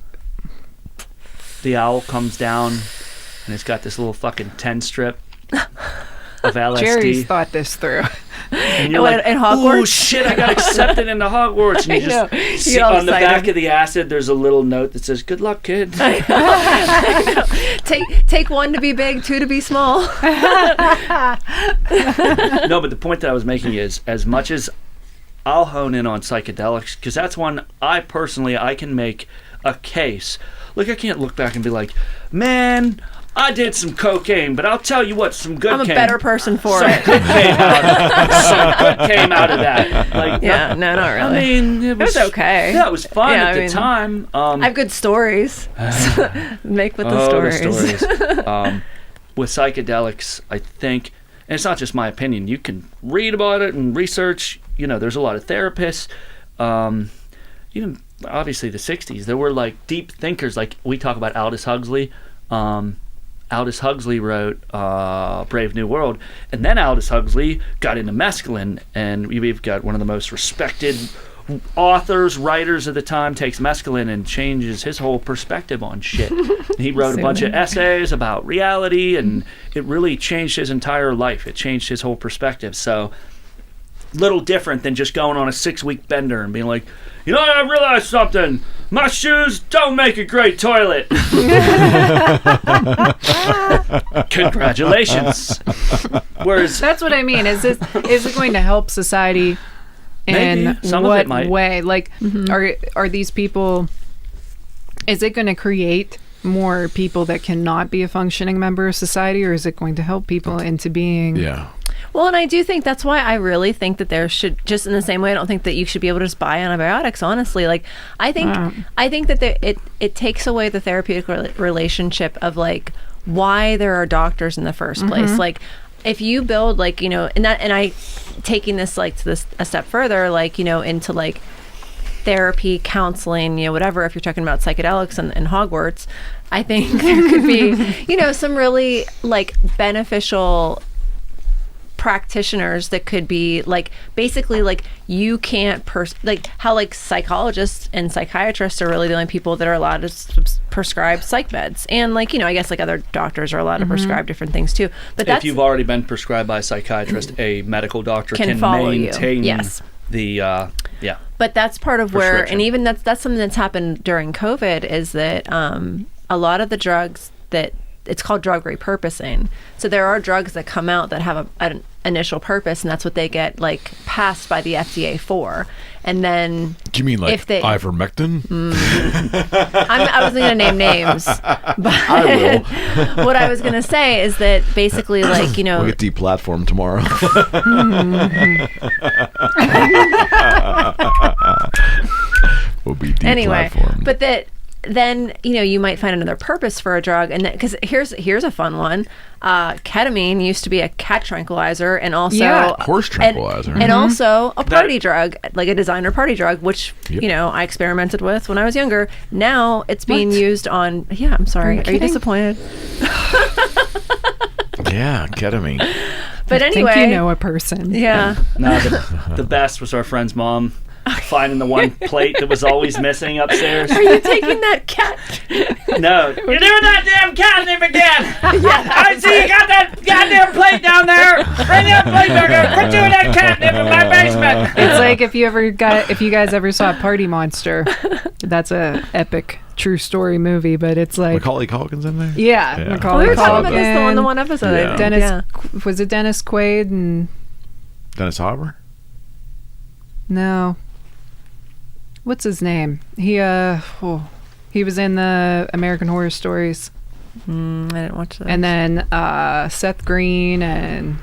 The owl comes down, and it's got this little fucking 10 strip of LSD. Jerry's thought this through. And you're like, in Hogwarts? "Ooh, shit, I got accepted into Hogwarts." And you just see on the back of the acid, there's a little note that says, "Good luck, kid." Take one to be big, two to be small. No, but the point that I was making is, as much as I'll hone in on psychedelics, because that's one I can make a case. Look, I can't look back and be like, "Man, I did some cocaine, but I'll tell you what, some good I'm a better person for it." Some good came out of that. Like, no, not really. I mean, it was okay. Yeah, it was fun at the time. I have good stories. Make with the stories. The stories. With psychedelics, I think, and it's not just my opinion, you can read about it and research. There's a lot of therapists. Even, obviously, the 60s, there were, like, deep thinkers. Like, we talk about Aldous Huxley. Aldous Huxley wrote Brave New World, and then Aldous Huxley got into mescaline, and we've got one of the most respected authors, writers of the time, takes mescaline and changes his whole perspective on shit. He wrote a bunch of essays about reality, and it really changed his entire life. It changed his whole perspective. So, little different than just going on a 6-week bender and being like, I realized something. My shoes don't make a great toilet. Congratulations. Whereas that's what I mean. Is it going to help society in what way? Like, are these people? Is it going to create more people that cannot be a functioning member of society, or is it going to help people into being? Yeah. Well, and I do think that's why I really think that there should, just in the same way, I don't think that you should be able to just buy antibiotics. Honestly, like I think that it takes away the therapeutic relationship of like why there are doctors in the first place. Like if you build like, you know, and I taking this like to this a step further, like, you know, into like therapy, counseling, you know, whatever, if you're talking about psychedelics and Hogwarts, I think there could be, you know, some really like beneficial practitioners that could be like basically like you can't like how like psychologists and psychiatrists are really the only people that are allowed to prescribe psych meds, and like, you know, I guess like other doctors are allowed to prescribe different things too, but if you've already been prescribed by a psychiatrist, a medical doctor can maintain the but that's part of where, and even that's something that's happened during COVID, is that a lot of the drugs that it's called drug repurposing. So there are drugs that come out that have an initial purpose, and that's what they get like passed by the FDA for. And then, do you mean like ivermectin? I wasn't going to name names, but I will. What I was going to say is that basically, like, you know, we'll get deplatformed tomorrow. We'll be deplatformed. Anyway, but that. Then, you know, you might find another purpose for a drug, and because here's a fun one. Ketamine used to be a cat tranquilizer, and also horse tranquilizer, and also a party drug, like a designer party drug, which you know I experimented with when I was younger. Now it's being used on. Yeah, I'm sorry. Are you disappointed? Yeah, ketamine. But anyway, I think you know a person. Yeah. No, the best was our friend's mom finding the one plate that was always missing upstairs. Are you taking that cat? No. You're doing that damn catnip again! I see you got that goddamn plate down there! Bring that plate back up! Quit doing that catnip in my basement! It's like if you guys ever saw Party Monster, that's a epic true story movie, but it's like Macaulay Culkin's in there. Yeah. Macaulay We were talking Culkin. about this on the one episode. Yeah. Dennis was it Dennis Quaid and Dennis Hopper? no. What's his name? He was in the American Horror Stories. I didn't watch that. And then Seth Green,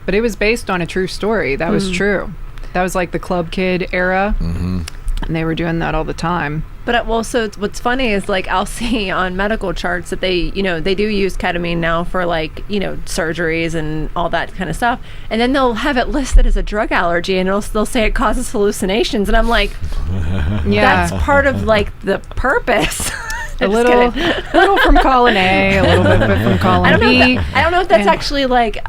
but it was based on a true story. That was true. That was like the Club Kid era, and they were doing that all the time. But so what's funny is like I'll see on medical charts that they do use ketamine now for like, you know, surgeries and all that kind of stuff, and then they'll have it listed as a drug allergy, and they'll say it causes hallucinations, and I'm like, that's part of like the purpose. A little from column A, a little bit from column B. I don't know if that's actually like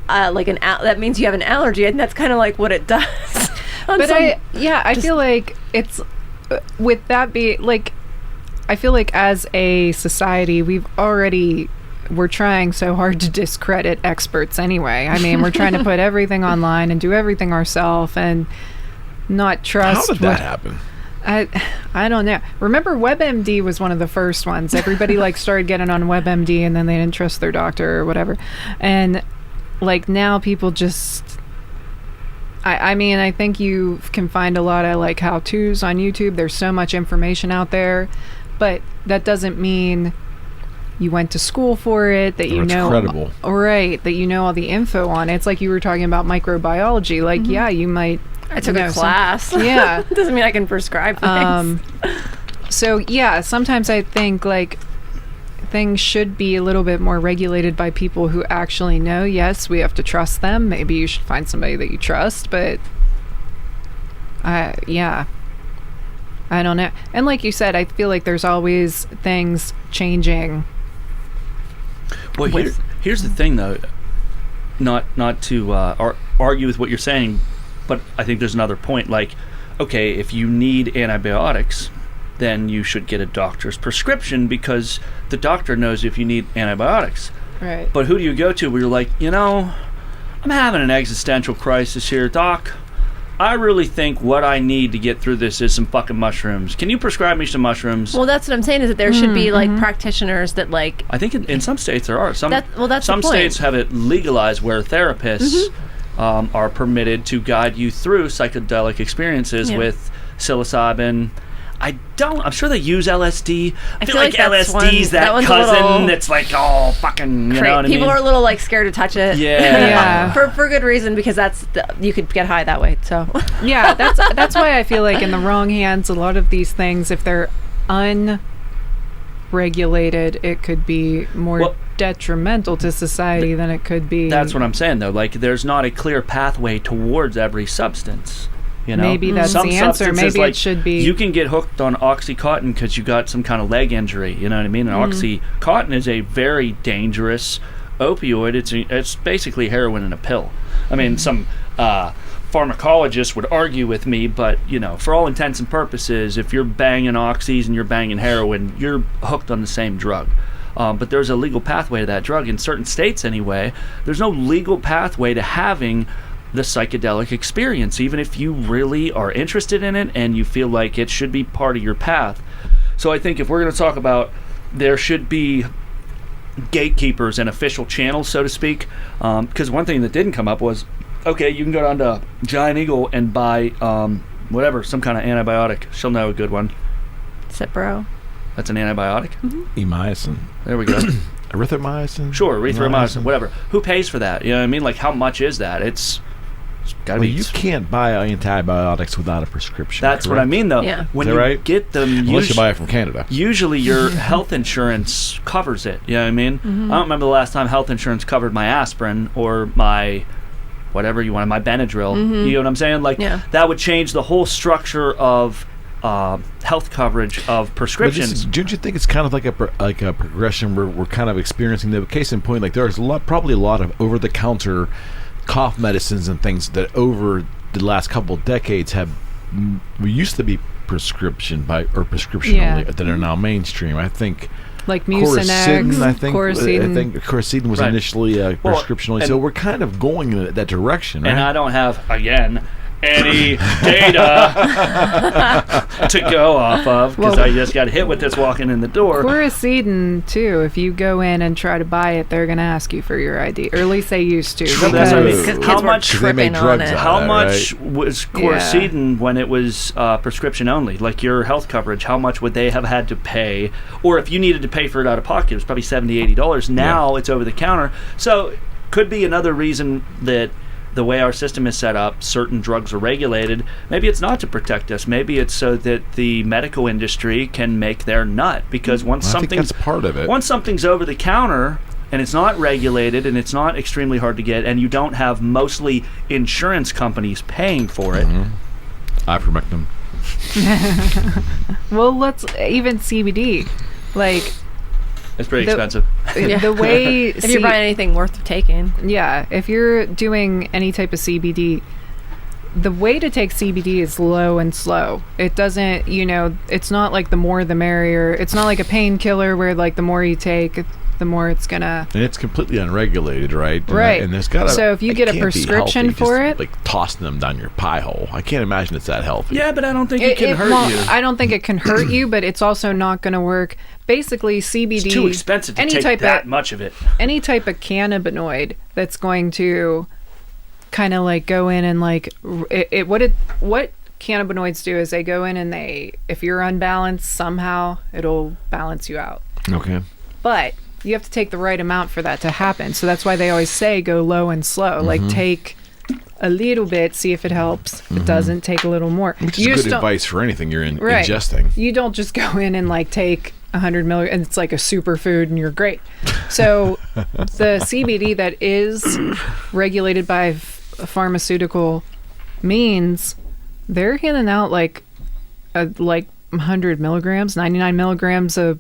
that means you have an allergy, and that's kind of like what it does. But I feel like it's with that be like, I feel like as a society we're trying so hard to discredit experts anyway. I mean, we're trying to put everything online and do everything ourselves and not trust. How did that happen? I don't know. Remember, WebMD was one of the first ones. Everybody like started getting on WebMD, and then they didn't trust their doctor or whatever. And like now people just, I mean, I think you can find a lot of like how-tos on YouTube. There's so much information out there, but that doesn't mean you went to school for it, that you know, credible. Right, that you know all the info on it. It's like you were talking about microbiology. Like, yeah, you might. I took a class. Yeah. Doesn't mean I can prescribe things. So yeah, sometimes I think like things should be a little bit more regulated by people who actually know. Yes, we have to trust them. Maybe you should find somebody that you trust, but yeah, I don't know. And like you said, I feel like there's always things changing. Well, here's the thing, though. Not to argue with what you're saying, but I think there's another point. Like, okay, if you need antibiotics, then you should get a doctor's prescription because the doctor knows if you need antibiotics. Right. But who do you go to where you're like, you know, I'm having an existential crisis here, doc. I really think what I need to get through this is some fucking mushrooms. Can you prescribe me some mushrooms? Well, that's what I'm saying, is that there should be like practitioners that like. I think in some states there are. Some that's some the point. states have it legalized where therapists are permitted to guide you through psychedelic experiences with psilocybin. I'm sure they use LSD. I feel like that's LSD's that one's cousin that's like, oh, fucking, you know what I mean? People are a little like scared to touch it. Yeah. For good reason, because you could get high that way. So Yeah, that's why I feel like in the wrong hands, a lot of these things, if they're unregulated, it could be more detrimental to society than it could be. That's what I'm saying, though. Like, there's not a clear pathway towards every substance. You know? Maybe that's Some the answer. substances, Maybe it should be. You can get hooked on Oxycontin because you got some kind of leg injury. You know what I mean? And Oxycontin is a very dangerous opioid. It's basically heroin in a pill. I mean, some pharmacologists would argue with me, but, you know, for all intents and purposes, if you're banging oxys and you're banging heroin, you're hooked on the same drug. But there's a legal pathway to that drug. In certain states, anyway, there's no legal pathway to having the psychedelic experience, even if you really are interested in it and you feel like it should be part of your path. So I think if we're going to talk about, there should be gatekeepers and official channels, so to speak, because one thing that didn't come up was, okay, you can go down to Giant Eagle and buy whatever, some kind of antibiotic. She'll know a good one. Cipro. That's an antibiotic? Emycin. There we go. Erythromycin? Sure, erythromycin, whatever. Who pays for that? You know what I mean? Like, how much is that? It's gotta be. You can't buy antibiotics without a prescription. That's correct? what I mean, though. Yeah. When Is you that right? get them, Unless you buy it from Canada. usually your health insurance covers it. You know what I mean? I don't remember the last time health insurance covered my aspirin or my whatever you want, my Benadryl. You know what I'm saying? Like, that would change the whole structure of health coverage of prescriptions. Don't you think it's kind of like a progression where we're kind of experiencing the case in point? Like, there's probably a lot of over-the-counter cough medicines and things that over the last couple of decades we used to be prescription only that are now mainstream. I think like Mucinex, I think Coracidin was Right. initially prescription only. So we're kind of going in that direction, right? And I don't have, again, any data to go off of because I just got hit with this walking in the door. Coracidin, too, if you go in and try to buy it, they're going to ask you for your ID. Or at least they used to. True, that's what I mean. Because How kids were much- 'cause they made tripping on drugs it. out of How that, much right? was Coracidin when it was prescription only? Like your health coverage, how much would they have had to pay? Or if you needed to pay for it out of pocket, it was probably $70, $80. Now it's over the counter. So could be another reason that the way our system is set up, certain drugs are regulated. Maybe it's not to protect us. Maybe it's so that the medical industry can make their nut. Because I think that's part of it. Once something's over the counter and it's not regulated and it's not extremely hard to get, and you don't have mostly insurance companies paying for it. Ivermectin. Well, let's even CBD. Like, It's pretty The- expensive. the way If you're buying anything worth taking. Yeah, if you're doing any type of CBD, the way to take CBD is low and slow. It doesn't, it's not like the more the merrier. It's not like a painkiller where like the more you take, the more it's gonna. And it's completely unregulated, right? Right. And there's got So if you get a can't be prescription healthy for just, it- like tossing them down your pie hole. I can't imagine it's that healthy. Yeah, but I don't think it can hurt won't- you. I don't think it can hurt you, but it's also not going to work. Basically, CBD. It's too expensive to any take type that of, much of it. Any type of cannabinoid that's going to kind of like go in and like what cannabinoids do is they go in and if you're unbalanced somehow it'll balance you out. Okay. But you have to take the right amount for that to happen. So that's why they always say go low and slow. Like take a little bit, see if it helps. If it doesn't, take a little more. Which is good advice for anything you're Right. ingesting. You don't just go in and like take 100 milligrams and it's like a superfood and you're great. So the CBD that is regulated by pharmaceutical means, they're handing out like 100 milligrams, 99 milligrams a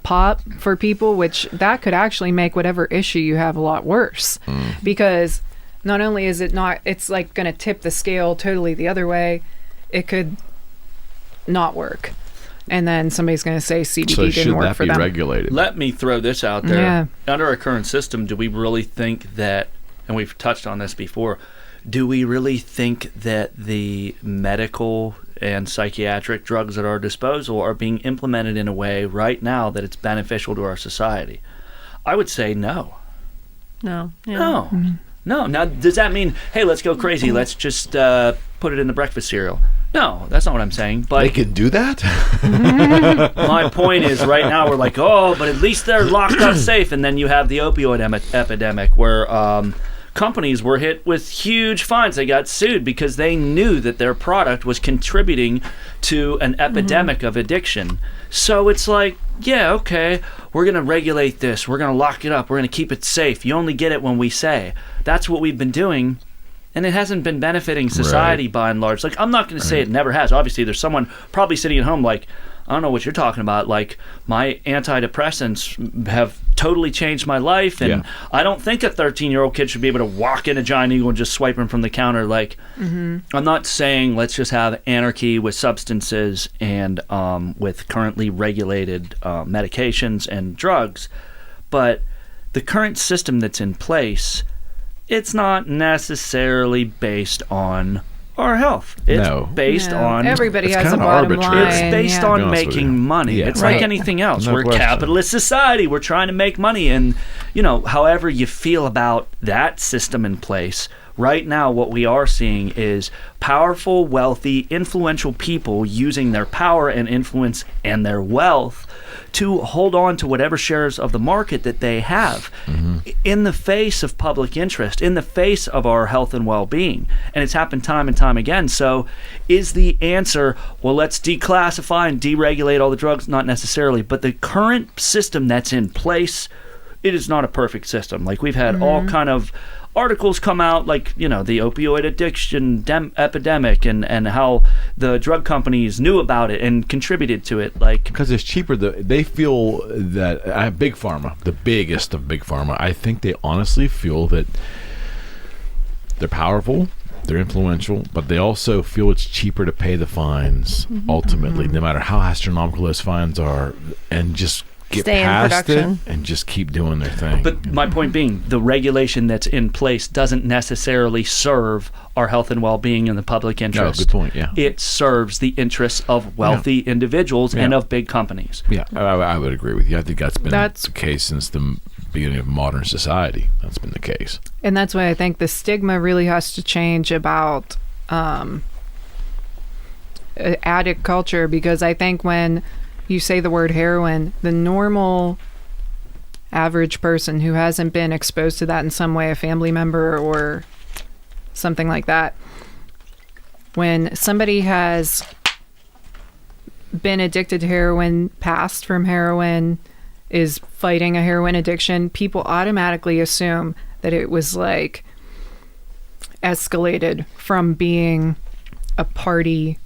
pop for people, which that could actually make whatever issue you have a lot worse. Because not only is it not, it's like going to tip the scale totally the other way, it could not work. And then somebody's going to say CBD So didn't should work that for be them. regulated? Let me throw this out there. Yeah. Under our current system, do we really think that, and we've touched on this before, do we really think that the medical and psychiatric drugs at our disposal are being implemented in a way right now that it's beneficial to our society? I would say no. No. Yeah. No. No. Now, does that mean, hey, let's go crazy. Let's just put it in the breakfast cereal? No, that's not what I'm saying. But They can do that? my point is, right now we're like, oh, but at least they're locked up safe. And then you have the opioid epidemic where companies were hit with huge fines. They got sued because they knew that their product was contributing to an epidemic of addiction. So it's like, yeah, okay, we're going to regulate this. We're going to lock it up. We're going to keep it safe. You only get it when we say. That's what we've been doing. And it hasn't been benefiting society by and large. Like, I'm not going to say it never has. Obviously, there's someone probably sitting at home like, I don't know what you're talking about. Like, my antidepressants have totally changed my life. And I don't think a 13-year-old kid should be able to walk in a Giant Eagle and just swipe them from the counter. Like, I'm not saying let's just have anarchy with substances and with currently regulated medications and drugs. But the current system that's in place, it's not necessarily based on our health. It's based on... Everybody It's has a kinda bottom arbitrary. line. It's based To be on honest with you. making money. Yeah. It's Right. like anything else. No We're a question. capitalist society. We're trying to make money. And, you know, however you feel about that system in place, right now what we are seeing is powerful, wealthy, influential people using their power and influence and their wealth to hold on to whatever shares of the market that they have in the face of public interest, in the face of our health and well-being. And it's happened time and time again. So is the answer, well, let's declassify and deregulate all the drugs? Not necessarily. But the current system that's in place, it is not a perfect system. Like, we've had all kind of articles come out, like, you know, the opioid addiction epidemic and how the drug companies knew about it and contributed to it. Like, Because it's cheaper. They feel that Big Pharma, the biggest of Big Pharma, I think they honestly feel that they're powerful, they're influential, but they also feel it's cheaper to pay the fines ultimately, no matter how astronomical those fines are, and just get Stay in past it production. and just keep doing their thing. but my point being, the regulation that's in place doesn't necessarily serve our health and well-being in the public no, interest. good point. Yeah, It serves the interests of wealthy individuals and of big companies. yeah, I would agree with you. I think that's been That's- the case since the beginning of modern society. That's been the case. And that's why I think the stigma really has to change about addict culture, because I think when you say the word heroin, the normal average person who hasn't been exposed to that in some way, a family member or something like that, when somebody has been addicted to heroin, passed from heroin, is fighting a heroin addiction, people automatically assume that it was like escalated from being a party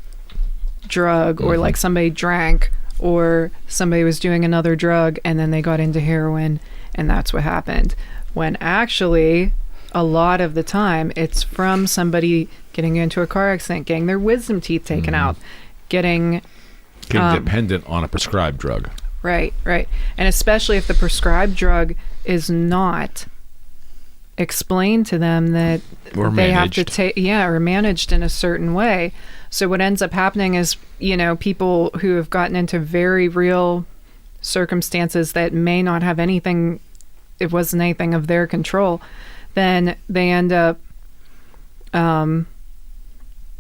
drug, or like somebody drank, or somebody was doing another drug and then they got into heroin and that's what happened. When actually, a lot of the time, it's from somebody getting into a car accident, getting their wisdom teeth taken out, getting Dependent on a prescribed drug. Right. And especially if the prescribed drug is not explained to them that Or they have to managed. take, or managed in a certain way. So what ends up happening is, you know, people who have gotten into very real circumstances that may not have anything, it wasn't anything of their control, then they end up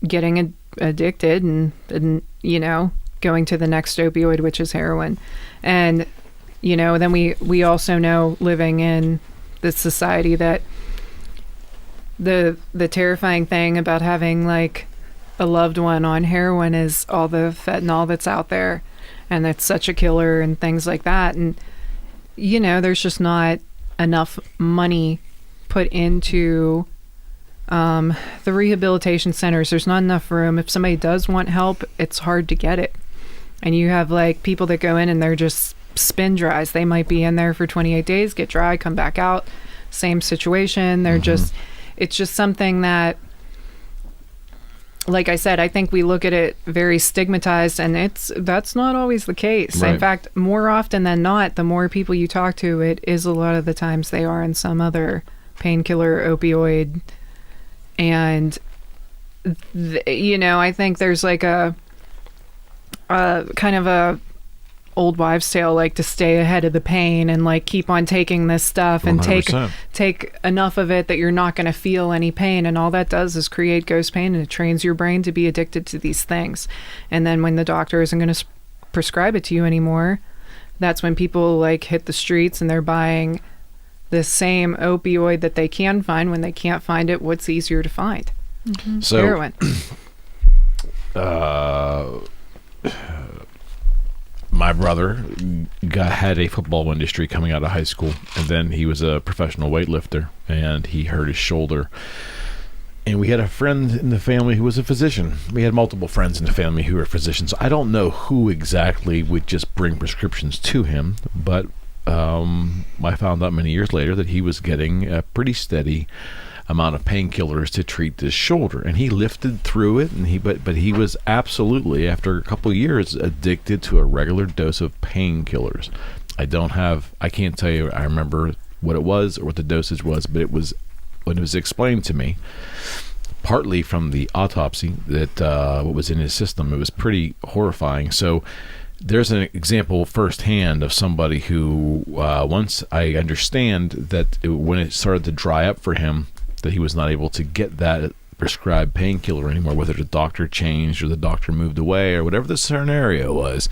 getting addicted and, you know, going to the next opioid, which is heroin. And, you know, then we also know, living in this society, that the terrifying thing about having like a loved one on heroin is all the fentanyl that's out there, and it's such a killer and things like that. And, you know, there's just not enough money put into the rehabilitation centers. There's not enough room. If somebody does want help, it's hard to get it. And you have like people that go in and they're just spin dries. They might be in there for 28 days, get dry, come back out. Same situation. They're just, it's just something that, like I said, I think we look at it very stigmatized, and that's not always the case. Right. In fact, more often than not, the more people you talk to, it is a lot of the times they are in some other painkiller, opioid. And, you know, I think there's like a kind of a old wives' tale, like to stay ahead of the pain and like keep on taking this stuff and 100%. take enough of it that you're not going to feel any pain, and all that does is create ghost pain, and it trains your brain to be addicted to these things. And then when the doctor isn't going to prescribe it to you anymore, that's when people like hit the streets and they're buying the same opioid that they can find. When they can't find it, what's easier to find? So Heroin. My brother had a football industry coming out of high school, and then he was a professional weightlifter, and he hurt his shoulder. And we had a friend in the family who was a physician. We had multiple friends in the family who were physicians. I don't know who exactly would just bring prescriptions to him, but I found out many years later that he was getting a pretty steady amount of painkillers to treat this shoulder, and he lifted through it, and but he was absolutely, after a couple of years, addicted to a regular dose of painkillers. I can't tell you I remember what it was or what the dosage was, but it was, when it was explained to me, partly from the autopsy, that what was in his system, it was pretty horrifying. So there's an example firsthand of somebody who, once I understand that when it started to dry up for him, that he was not able to get that prescribed painkiller anymore, whether the doctor changed or the doctor moved away or whatever the scenario was.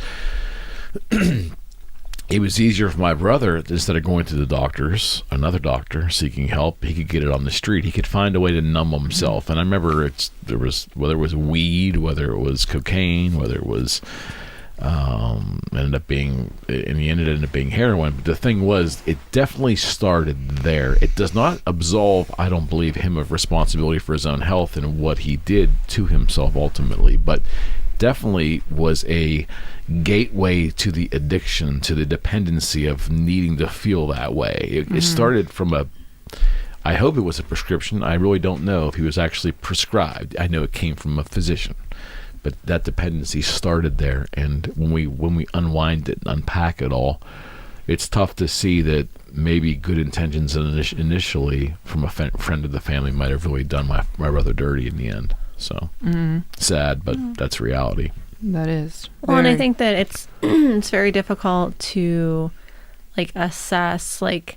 It was easier for my brother, instead of going to the doctors, another doctor seeking help, he could get it on the street. He could find a way to numb himself. And I remember whether it was weed, whether it was cocaine, whether it was ended up being heroin. But the thing was, it definitely started there. It does not absolve, I don't believe, him of responsibility for his own health and what he did to himself ultimately, but definitely was a gateway to the addiction, to the dependency of needing to feel that way. It started from I hope it was a prescription. I really don't know if he was actually prescribed. I know it came from a physician. But that dependency started there, and when we unwind it and unpack it all, it's tough to see that maybe good intentions initially from a friend of the family might have really done my brother dirty in the end. So sad, but that's reality. That is. Well, and I think that it's very difficult to like assess like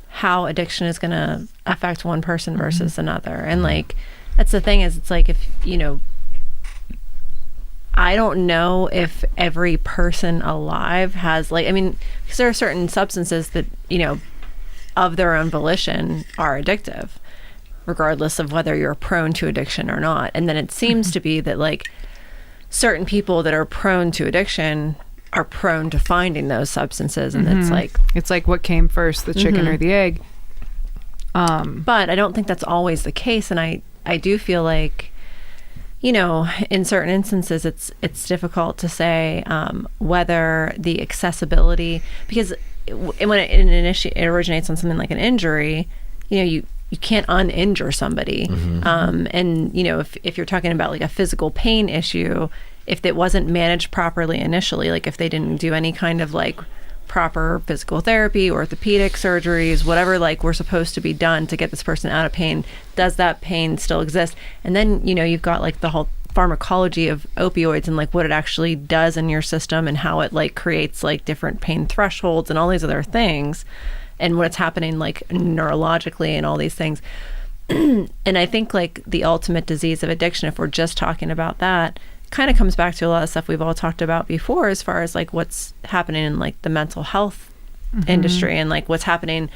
how addiction is going to affect one person versus another, and like that's the thing is, it's like, if I don't know if every person alive has, like, I mean, because there are certain substances that, of their own volition are addictive, regardless of whether you're prone to addiction or not. And then it seems to be that, like, certain people that are prone to addiction are prone to finding those substances. And it's like what came first, the chicken or the egg. But I don't think that's always the case. And I do feel like, in certain instances, it's difficult to say whether the accessibility, because when it originates on something like an injury, you can't uninjure somebody. And if you're talking about like a physical pain issue, if it wasn't managed properly initially, like if they didn't do any kind of like proper physical therapy, orthopedic surgeries, whatever like were supposed to be done to get this person out of pain, does that pain still exist? And then you've got like the whole pharmacology of opioids and like what it actually does in your system and how it like creates like different pain thresholds and all these other things, and what's happening like neurologically and all these things. And I think like the ultimate disease of addiction, if we're just talking about that, kind of comes back to a lot of stuff we've all talked about before, as far as like what's happening in like the mental health industry, and like what's happening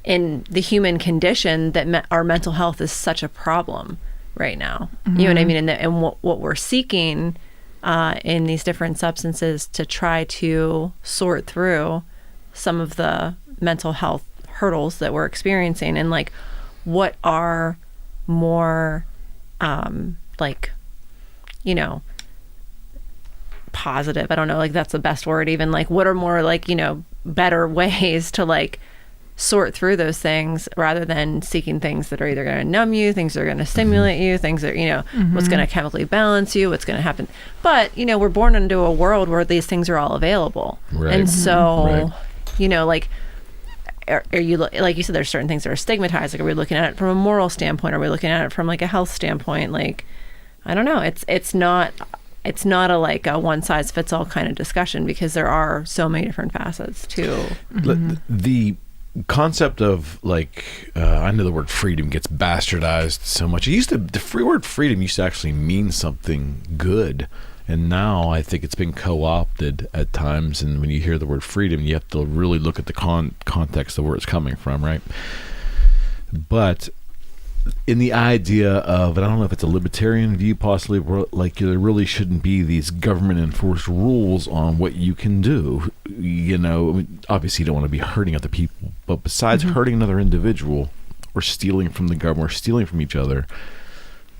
in the human condition, that our mental health is such a problem right now. You know what I mean? And what we're seeking in these different substances to try to sort through some of the mental health hurdles that we're experiencing, and like what are more like positive, I don't know, like that's the best word, even like what are more like better ways to like sort through those things, rather than seeking things that are either going to numb you, things that are going to stimulate you, things that what's going to chemically balance you, what's going to happen. But we're born into a world where these things are all available, and so like, are you, like you said, there's certain things that are stigmatized. Like, are we looking at it from a moral standpoint? Are we looking at it from like a health standpoint? Like, I don't know. It's not it's not a like a one size fits all kind of discussion, because there are so many different facets to the concept of like I know the word freedom gets bastardized so much. The word freedom used to actually mean something good, and now I think it's been co-opted at times. And when you hear the word freedom, you have to really look at the context of where it's coming from, right? But in the idea of, and I don't know if it's a libertarian view possibly, where like there really shouldn't be these government enforced rules on what you can do. You know, I mean, obviously you don't want to be hurting other people, but besides hurting another individual or stealing from the government or stealing from each other,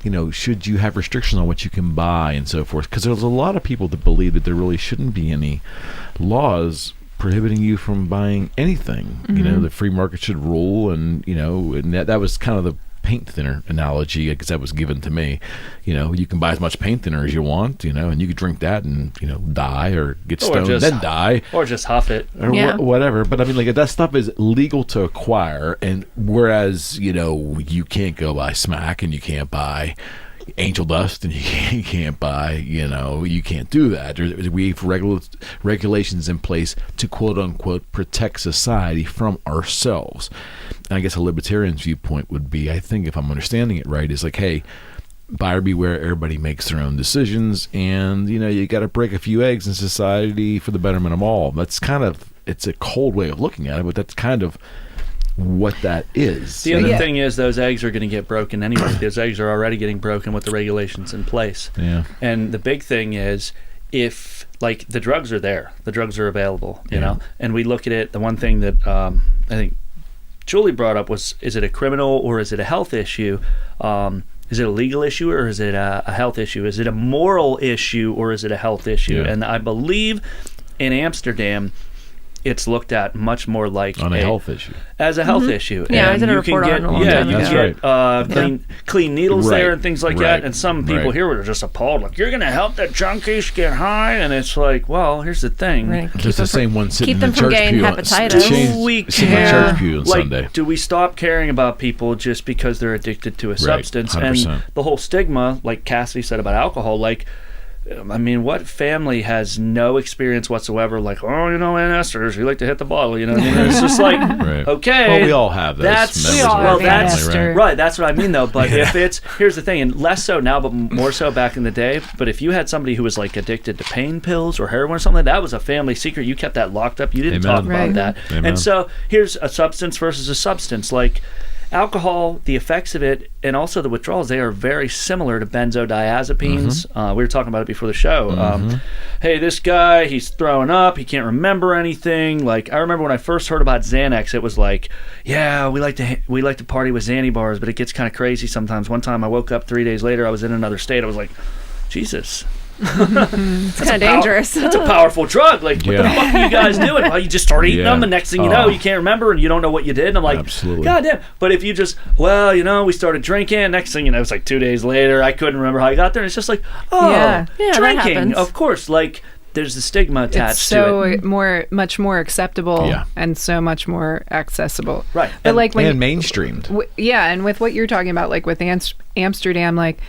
you know, should you have restrictions on what you can buy and so forth? Because there's a lot of people that believe that there really shouldn't be any laws prohibiting you from buying anything. You know, the free market should rule, and you know, and that was kind of the paint thinner analogy, because that was given to me. You know, you can buy as much paint thinner as you want, you know, and you could drink that and, you know, die or get stoned and then die. Or just huff it. Or whatever. But I mean, like, that stuff is legal to acquire, and whereas, you know, you can't go buy smack and you can't buy angel dust and you can't buy, you know, you can't do that. We have regulations in place to quote unquote protect society from ourselves. And I guess a libertarian's viewpoint would be, I think if I'm understanding it right, is like, hey, buyer beware, everybody makes their own decisions, and you know, you got to break a few eggs in society for the betterment of all. That's kind of, it's a cold way of looking at it, but that's kind of what that is. The other thing is those eggs are going to get broken anyway. Those eggs are already getting broken with the regulations in place. Yeah. And the big thing is, if like the drugs are there, the drugs are available, you know, and we look at it, the one thing that I think Julie brought up was, is it a criminal or is it a health issue? Is it a legal issue or is it a health issue? Is it a moral issue or is it a health issue? Yeah. And I believe in Amsterdam, it's looked at much more like on a health issue, as a health issue. Yeah, and I did a report on it a long time ago. You can get clean needles there and things like that. And some people here were just appalled, like, you're going to help the junkies get high? And it's like, well, here's the thing. Just the same one sitting in the church pew. Do we care? Like, Sunday. Do we stop caring about people just because they're addicted to a substance? 100%. And the whole stigma, like Cassidy said about alcohol, like, I mean, what family has no experience whatsoever? Like, oh, you know, ancestors, we like to hit the bottle. You know, what I mean? It's just like, okay, well, we all have those. Right. That's what I mean, though. But if it's, here's the thing, and less so now, but more so back in the day. But if you had somebody who was like addicted to pain pills or heroin or something, that was a family secret. You kept that locked up. You didn't talk about that. Amen. And so here's a substance versus a substance, like. Alcohol, the effects of it, and also the withdrawals, they are very similar to benzodiazepines. We were talking about it before the show. Hey, this guy, he's throwing up. He can't remember anything. Like, I remember when I first heard about Xanax, it was like, yeah, we like to party with Xanny bars, but it gets kind of crazy sometimes. One time I woke up 3 days later, I was in another state. I was like, Jesus. It's kind of dangerous. It's a powerful drug. Like, what the fuck are you guys doing? Well, you just start eating them, and next thing you know, you can't remember, and you don't know what you did. And I'm like, God damn. But if you just, well, you know, we started drinking. Next thing you know, it's like 2 days later. I couldn't remember how I got there. And it's just like, drinking. Of course, like, there's the stigma attached to it. It's much more acceptable and so much more accessible. Right. But and, like, when, mainstreamed. And with what you're talking about, like with Amsterdam, like,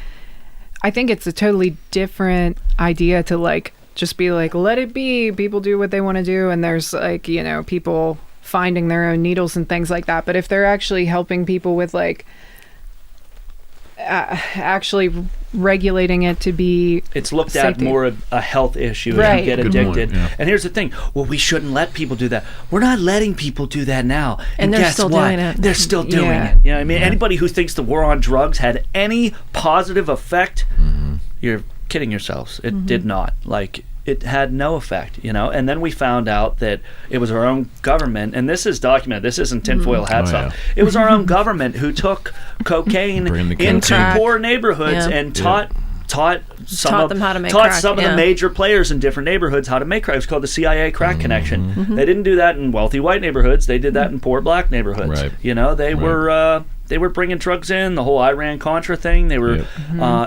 I think it's a totally different idea to like just be like, let it be, people do what they want to do, and there's like, you know, people finding their own needles and things like that. But if they're actually helping people with like actually regulating it to be it's looked at more of a health issue if you get addicted. And here's the thing, well, we shouldn't let people do that. We're not letting people do that now, and they're guess still what? doing it. They're still doing it. You know what I mean? Anybody who thinks the war on drugs had any positive effect, you're kidding yourselves. It did not. Like, it had no effect, you know. And then we found out that it was our own government, and this is documented. This isn't tinfoil hat stuff. It was our own government who took cocaine into poor neighborhoods and taught them how to make crack. Some of the major players in different neighborhoods how to make crack. It's called the CIA crack connection. They didn't do that in wealthy white neighborhoods. They did that in poor black neighborhoods. You know, they were bringing drugs in, the whole Iran-Contra thing. They were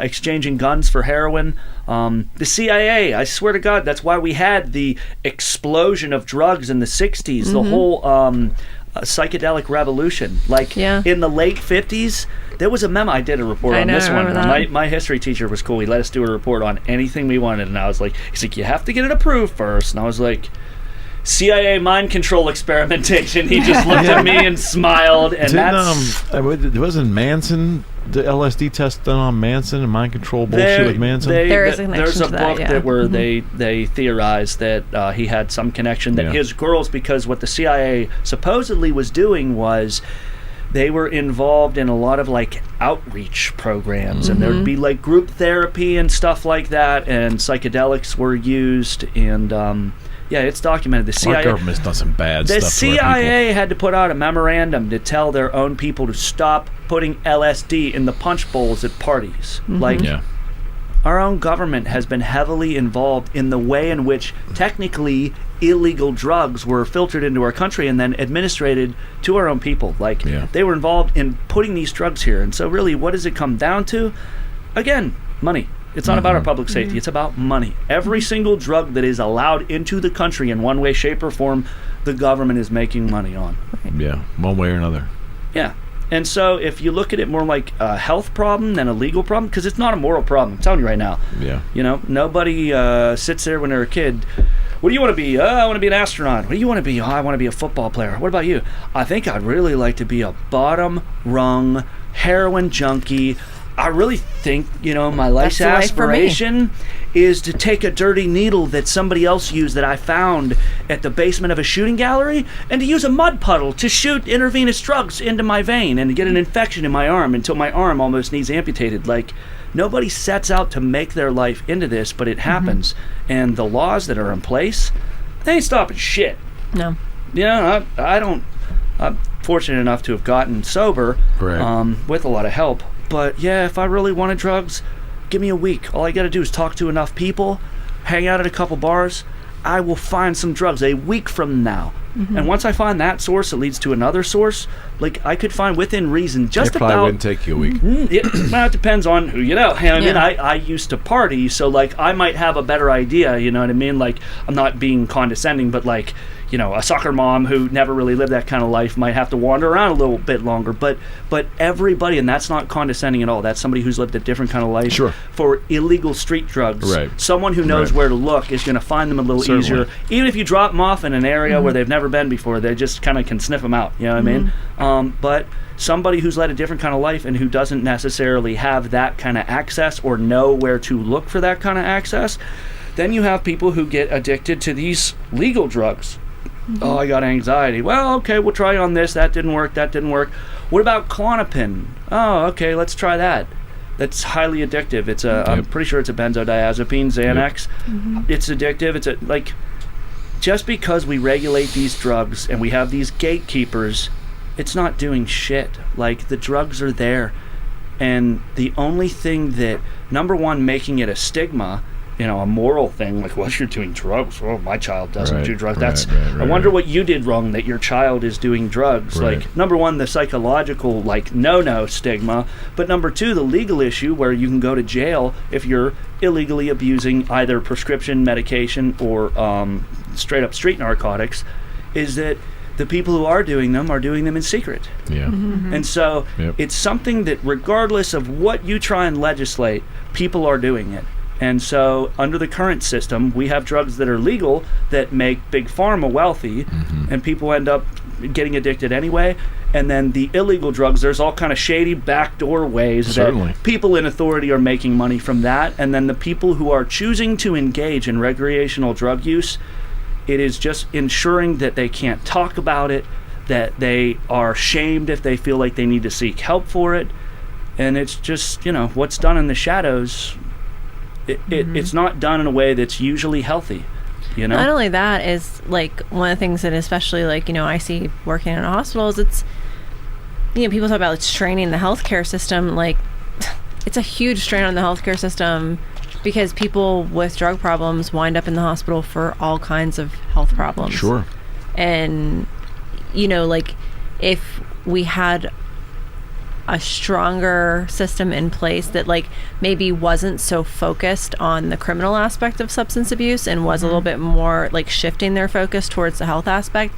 exchanging guns for heroin. The CIA, I swear to God, that's why we had the explosion of drugs in the 60s. The whole psychedelic revolution. Like Yeah. in the late 50s, there was a memo. I did a report I on know, this I one. remember that. My history teacher was cool. He let us do a report on anything we wanted, and I was like, he's like, you have to get it approved first. And I was like, CIA mind control experimentation. He just looked at me and smiled, and wasn't Manson, the LSD test done on Manson and mind control bullshit with Manson? There is a connection there's a to that, book yeah. that where they theorized that he had some connection, that his girls, because what the CIA supposedly was doing was they were involved in a lot of like outreach programs, and there'd be like group therapy and stuff like that, and psychedelics were used, and yeah, it's documented. The CIA, Our government's done some bad the stuff to our people. CIA had to put out a memorandum to tell their own people to stop putting LSD in the punch bowls at parties. Like, our own government has been heavily involved in the way in which technically illegal drugs were filtered into our country and then administrated to our own people. Like, they were involved in putting these drugs here. And so really, what does it come down to? Again, money. It's not about our public safety. It's about money. Every single drug that is allowed into the country in one way, shape, or form, the government is making money on. Yeah, one way or another. Yeah. And so if you look at it more like a health problem than a legal problem, because it's not a moral problem, I'm telling you right now. Yeah. You know, nobody sits there when they're a kid. What do you want to be? I want to be an astronaut. What do you want to be? Oh, I want to be a football player. What about you? I think I'd really like to be a bottom-rung heroin junkie. I really think, you know, my life's That's the life for me. aspiration is to take a dirty needle that somebody else used that I found at the basement of a shooting gallery and to use a mud puddle to shoot intravenous drugs into my vein and get an infection in my arm until my arm almost needs amputated. Like, nobody sets out to make their life into this, but it happens. And the laws that are in place, they ain't stopping shit. No. You know, I'm fortunate enough to have gotten sober with a lot of help. But yeah, if I really wanted drugs, give me a week. All I got to do is talk to enough people, hang out at a couple bars. I will find some drugs a week from now. And once I find that source, it leads to another source. Like, I could find within reason just It probably about. wouldn't take you a week. Well, it depends on who you know. You know what I mean? I used to party, so like I might have a better idea. You know what I mean? Like, I'm not being condescending, but like, you know, a soccer mom who never really lived that kind of life might have to wander around a little bit longer. But everybody, and that's not condescending at all. That's somebody who's lived a different kind of life. Sure. For illegal street drugs, someone who knows where to look is going to find them a little easier. Even if you drop them off in an area where they've never been before, they just kind of can sniff them out. You know what I mean? But somebody who's led a different kind of life and who doesn't necessarily have that kind of access or know where to look for that kind of access, then you have people who get addicted to these legal drugs. Oh, I got anxiety. Well, okay, we'll try on this. That didn't work. What about Klonopin? Oh, okay, let's try that. That's highly addictive. It's a, I'm pretty sure it's a benzodiazepine, Xanax. It's addictive. It's like, just because we regulate these drugs and we have these gatekeepers, it's not doing shit. Like, the drugs are there. And the only thing that, number one, making it a stigma, you know, a moral thing, like, well, you're doing drugs. Oh, my child doesn't do drugs. I wonder what you did wrong that your child is doing drugs. Like, number one, the psychological, like, no stigma. But number two, the legal issue where you can go to jail if you're illegally abusing either prescription medication or straight up street narcotics, is that the people who are doing them in secret. And so it's something that regardless of what you try and legislate, people are doing it. And so under the current system, we have drugs that are legal that make Big Pharma wealthy, and people end up getting addicted anyway. And then the illegal drugs, there's all kind of shady backdoor ways that people in authority are making money from that. And then the people who are choosing to engage in recreational drug use, it is just ensuring that they can't talk about it, that they are shamed if they feel like they need to seek help for it. And it's just, you know, what's done in the shadows, it's not done in a way that's usually healthy, you know? Not only that, is like one of the things that especially, like, you know, I see working in hospitals, it's, you know, people talk about straining the healthcare system. Like, it's a huge strain on the healthcare system because people with drug problems wind up in the hospital for all kinds of health problems. Sure. And, you know, like, if we had a stronger system in place that, like, maybe wasn't so focused on the criminal aspect of substance abuse and was a little bit more, like, shifting their focus towards the health aspect,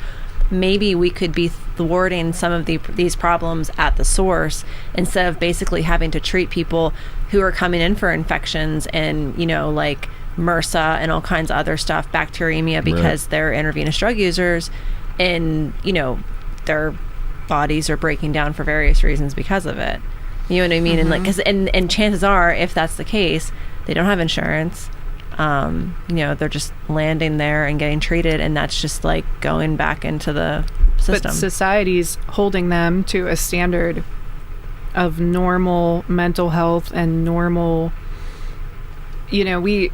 maybe we could be thwarting some of these problems at the source instead of basically having to treat people who are coming in for infections and, you know, like MRSA and all kinds of other stuff, bacteremia, because they're intravenous drug users and, you know, their bodies are breaking down for various reasons because of it. You know what I mean? And like, and chances are, if that's the case, they don't have insurance. You know, they're just landing there and getting treated, and that's just like going back into the system. But society's holding them to a standard of normal mental health and normal, you know, we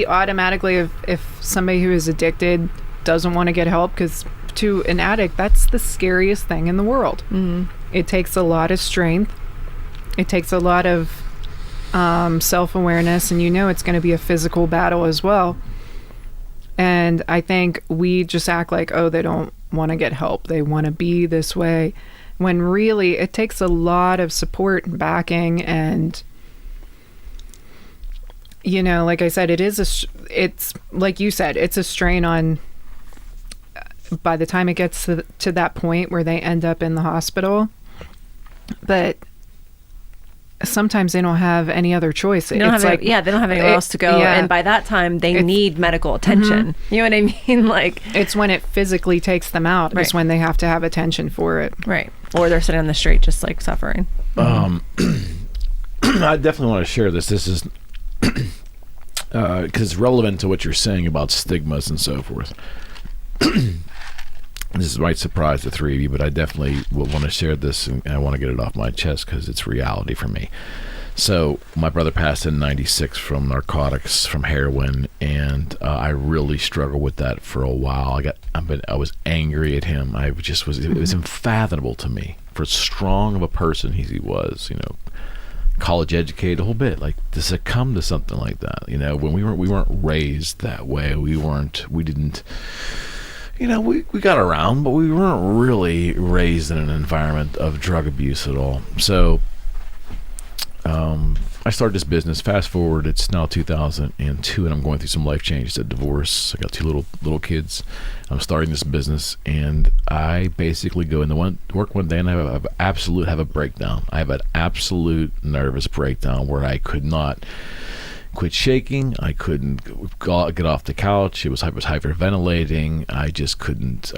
automatically, if somebody who is addicted doesn't want to get help, because to an addict, that's the scariest thing in the world. It takes a lot of strength. It takes a lot of self-awareness, and you know it's going to be a physical battle as well. And I think we just act like, oh, they don't want to get help, they want to be this way, when really it takes a lot of support and backing. And you know, like I said, it's like you said, it's a strain on, by the time it gets to that point where they end up in the hospital. But sometimes they don't have any other choice. They don't have anywhere else to go. And by that time, they need medical attention. You know what I mean? Like, it's when it physically takes them out. It's when they have to have attention for it. Right. Or they're sitting on the street just like suffering. I definitely want to share this. This is because it's relevant to what you're saying about stigmas and so forth. This might surprise the three of you, but I definitely will want to share this, and I want to get it off my chest because it's reality for me. So my brother passed in '96 from narcotics, from heroin, and I really struggled with that for a while. I was angry at him. I just was. It was unfathomable to me, for as strong of a person he was. You know, college educated, a whole bit, like to succumb to something like that. You know, when we weren't raised that way. We didn't. You know, we got around, but we weren't really raised in an environment of drug abuse at all. So I started this business. Fast forward, it's now 2002, and I'm going through some life changes, a divorce. I got two little kids. I'm starting this business, and I basically go into work one day, and I have a breakdown. I have an absolute nervous breakdown where I could not quit shaking. I couldn't get off the couch. I was hyperventilating. I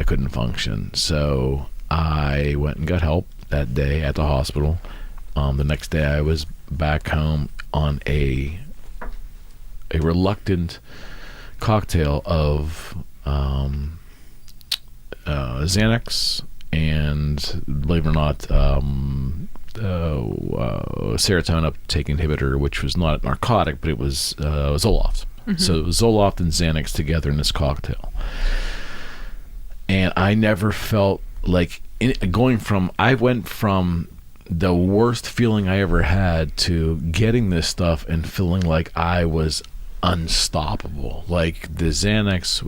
couldn't function. So I went and got help that day at the hospital. The next day I was back home on a reluctant cocktail of Xanax and, believe it or not, serotonin uptake inhibitor, which was not a narcotic, but it was Zoloft. So it was Zoloft and Xanax together in this cocktail. And I never felt like I went from the worst feeling I ever had to getting this stuff and feeling like I was unstoppable. Like the Xanax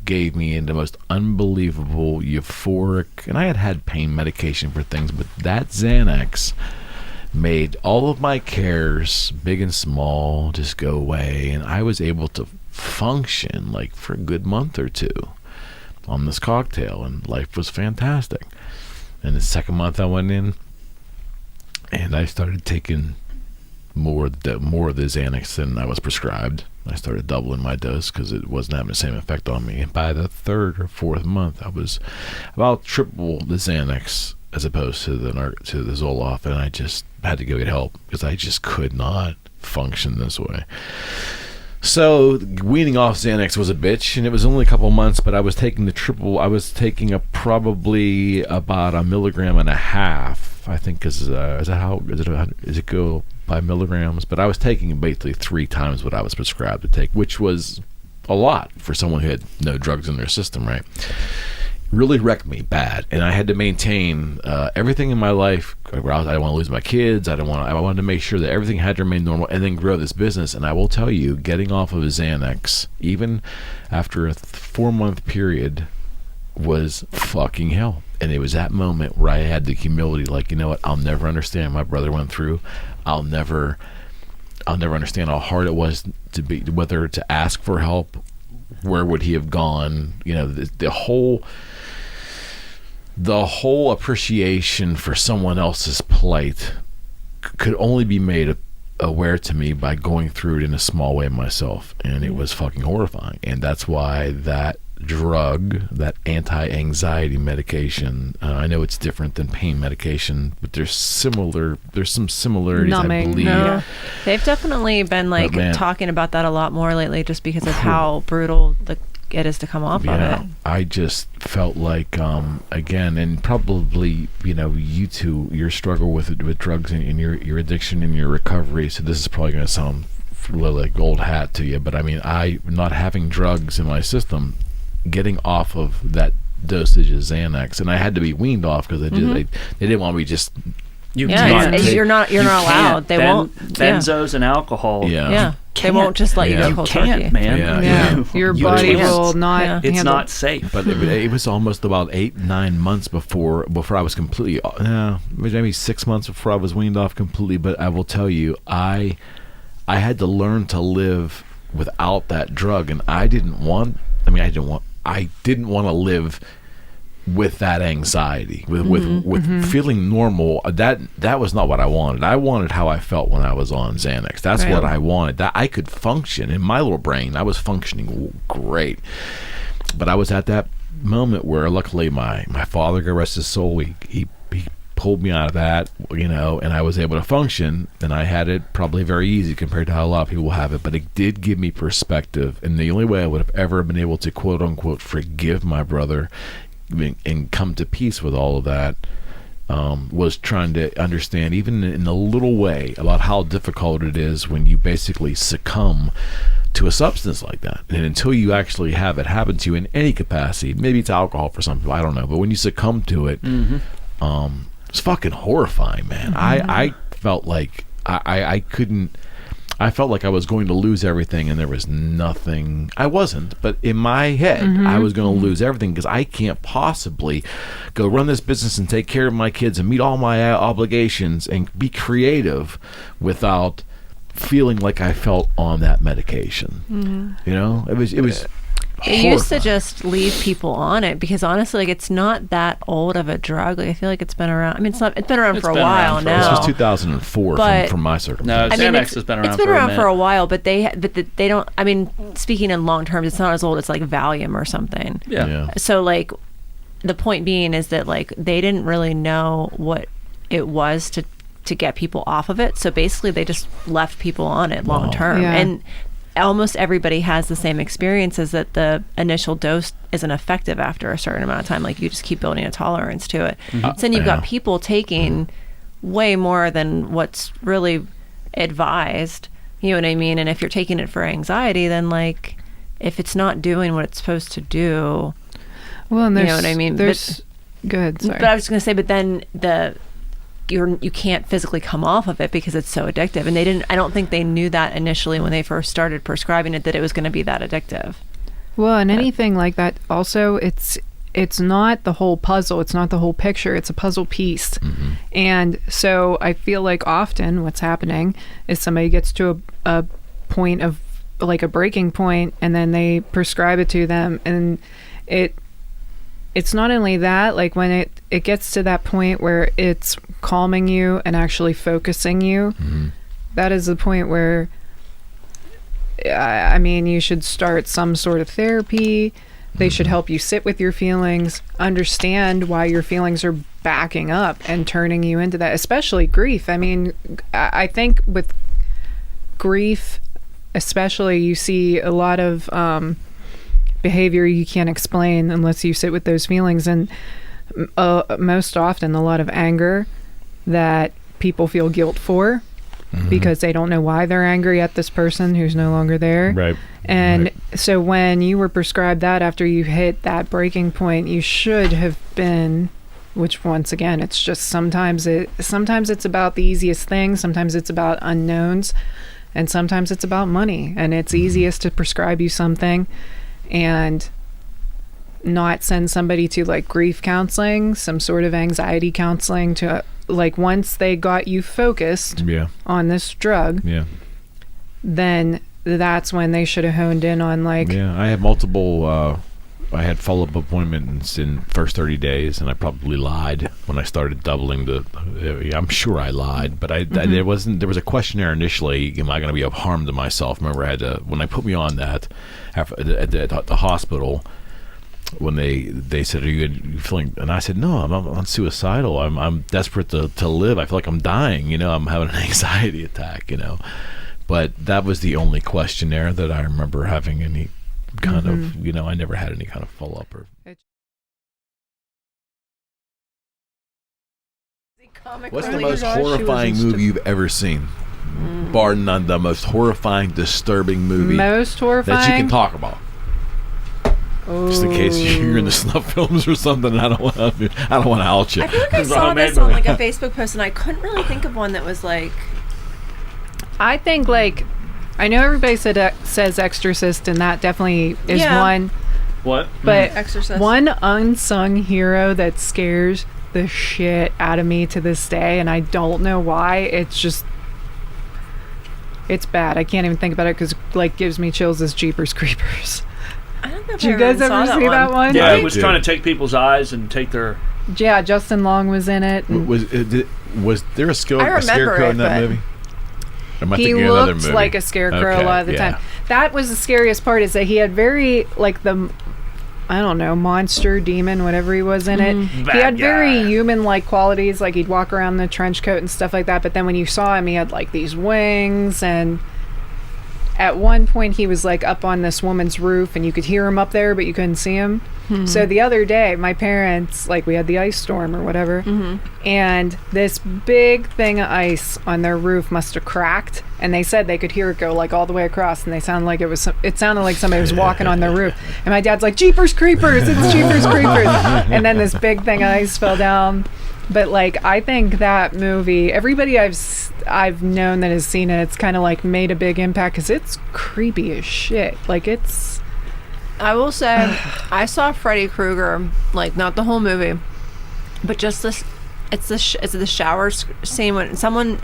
gave me the most unbelievable euphoric, and I had pain medication for things, but that Xanax made all of my cares, big and small, just go away, and I was able to function like for a good month or two on this cocktail, and life was fantastic. And the second month I went in, and I started taking more of the Xanax than I was prescribed. I started doubling my dose because it wasn't having the same effect on me. And by the third or fourth month, I was about triple the Xanax as opposed to the Zoloft, and I just had to go get help because I just could not function this way. So weaning off Xanax was a bitch, and it was only a couple months, but I was taking the triple. I was taking probably about 1.5 milligrams, I think, is it go by milligrams? But I was taking basically 3 times what I was prescribed to take, which was a lot for someone who had no drugs in their system, right? Really wrecked me bad, and I had to maintain everything in my life. I didn't want to lose my kids. I wanted to make sure that everything had to remain normal, and then grow this business. And I will tell you, getting off of Xanax, even after a 4-month period, was fucking hell. And it was that moment where I had the humility, like, you know what? I'll never understand what my brother went through. I'll never understand how hard it was to be, whether to ask for help. Where would he have gone? You know, the whole the whole appreciation for someone else's plight could only be made aware to me by going through it in a small way myself, and it was fucking horrifying. And that's why that drug, that anti-anxiety medication, I know it's different than pain medication, but there's some similarities. Numbing. I believe. Yeah. They've definitely been like talking about that a lot more lately, just because of how brutal it is to come off of it. I just felt like, again, and probably, you two, your struggle with drugs and your addiction and your recovery. So this is probably going to sound like old hat to you, but I mean, not having drugs in my system, getting off of that dosage of Xanax, and I had to be weaned off because they didn't want me just. You're not allowed. They won't. Benzos and alcohol. Yeah. They won't just let you go cold turkey. Man. Yeah. Your body will not. Yeah. It's handle. not safe. But it was almost about 8-9 months before I was completely. Maybe 6 months before I was weaned off completely. But I will tell you, I had to learn to live without that drug, and I didn't want to live with that anxiety, with feeling normal. That was not what I wanted. I wanted how I felt when I was on Xanax. That's what I wanted. That I could function in my little brain. I was functioning great, but I was at that moment where, luckily, my father, God rest his soul, he pulled me out of that, and I was able to function. And I had it probably very easy compared to how a lot of people have it, but it did give me perspective. And the only way I would have ever been able to, quote unquote, forgive my brother and come to peace with all of that was trying to understand, even in a little way, about how difficult it is when you basically succumb to a substance like that. And until you actually have it happen to you in any capacity, maybe it's alcohol for some people, I don't know, but when you succumb to it, it's fucking horrifying, man. I felt like I couldn't. I felt like I was going to lose everything, and there was nothing. I wasn't, but in my head, I was going to lose everything, because I can't possibly go run this business and take care of my kids and meet all my obligations and be creative without feeling like I felt on that medication. It was. They used to just leave people on it, because honestly, it's not that old of a drug. I feel like it's been around. I mean, it's been around for a while now. This was 2004 from my circumstances. No, Xanax has been around. It's been for around a for a while, but they don't. I mean, speaking in long terms, it's not as old as like Valium or something. Yeah. So like, the point being is that like they didn't really know what it was to get people off of it. So basically, they just left people on it long term, and almost everybody has the same experiences, that the initial dose isn't effective after a certain amount of time. Like, you just keep building a tolerance to it. So then you've got people taking way more than what's really advised. You know what I mean? And if you're taking it for anxiety, then like, if it's not doing what it's supposed to do, well, and you know what I mean? Go ahead, sorry. But I was going to say, but then you can't physically come off of it because it's so addictive. And I don't think they knew that initially when they first started prescribing it, that it was going to be that addictive. Well, and anything like that, also, it's not the whole puzzle. It's not the whole picture. It's a puzzle piece. And so I feel like often what's happening is somebody gets to a point of like a breaking point, and then they prescribe it to them, and it's not only that, like when it gets to that point where it's calming you and actually focusing you, that is the point where, I mean, you should start some sort of therapy. They should help you sit with your feelings, understand why your feelings are backing up and turning you into that, especially grief. I mean, I think with grief, especially, you see a lot of behavior you can't explain unless you sit with those feelings, and most often a lot of anger that people feel guilt for because they don't know why they're angry at this person who's no longer there. Right. And so when you were prescribed that after you hit that breaking point, you should have been, which once again, it's just sometimes it's about the easiest thing, sometimes it's about unknowns, and sometimes it's about money, and it's easiest to prescribe you something and not send somebody to like grief counseling, some sort of anxiety counseling, to like, once they got you focused on this drug, then that's when they should have honed in on like. I have multiple I had follow-up appointments in first 30 days, and I probably lied when I started doubling the. I'm sure I lied, but there wasn't. There was a questionnaire initially. Am I going to be of harm to myself? Remember, I had to when I put me on that at the hospital. When they said, "Are you feeling?" and I said, "No, I'm suicidal. I'm desperate to live. I feel like I'm dying. I'm having an anxiety attack. But that was the only questionnaire that I remember having any kind of. I never had any kind of follow up or. What's the most horrifying movie you've ever seen? Bar none, the most horrifying, disturbing movie. Most horrifying that you can talk about. Just in case you're in the snuff films or something, I don't want to out you. I feel like I saw this on like a Facebook post, and I couldn't really think of one that was like. I think I know everybody says Exorcist, and that definitely is one. What? But Exorcist. One unsung hero that scares the shit out of me to this day, and I don't know why. It's bad. I can't even think about it because gives me chills. Is Jeepers Creepers. I don't know if Did you guys ever see that one? Yeah, it was trying to take people's eyes and take their. Yeah, Justin Long was in it. Was there a scarecrow in that movie? He looked like a scarecrow a lot of the time. That was the scariest part, is that he had very monster, demon, whatever he was in it. He had very human-like qualities, like he'd walk around in the trench coat and stuff like that, but then when you saw him, he had these wings, and at one point he was up on this woman's roof, and you could hear him up there, but you couldn't see him. So the other day, my parents, we had the ice storm or whatever, and this big thing of ice on their roof must have cracked, and they said they could hear it go all the way across, and it sounded like somebody was walking on their roof. And my dad's like, Jeepers Creepers, it's Jeepers Creepers. And then this big thing of ice fell down. But I think that movie, everybody I've known that has seen it, it's kind of made a big impact because it's creepy as shit. It's. I will say, I saw Freddy Krueger, not the whole movie, but just this. It's the shower scene when did someone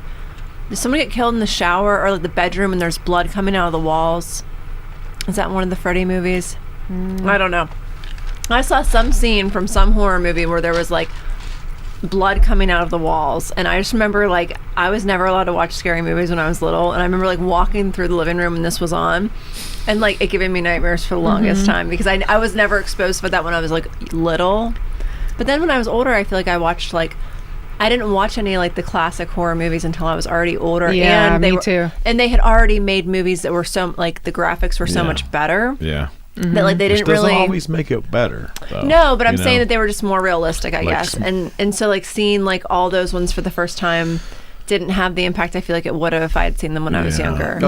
get killed in the shower or the bedroom and there's blood coming out of the walls? Is that one of the Freddy movies? I don't know. I saw some scene from some horror movie where there was blood coming out of the walls, and I just remember I was never allowed to watch scary movies when I was little, and I remember walking through the living room and this was on, and it giving me nightmares for the longest time because I was never exposed to that when I was little. But then when I was older, I feel I watched I didn't watch any the classic horror movies until I was already older. Yeah, and me too. And they had already made movies that were so the graphics were so much better. Yeah. That they didn't doesn't really always make it better though, no, but I'm saying that they were just more realistic, I guess, and so seeing all those ones for the first time didn't have the impact I feel it would have if I had seen them when I was younger.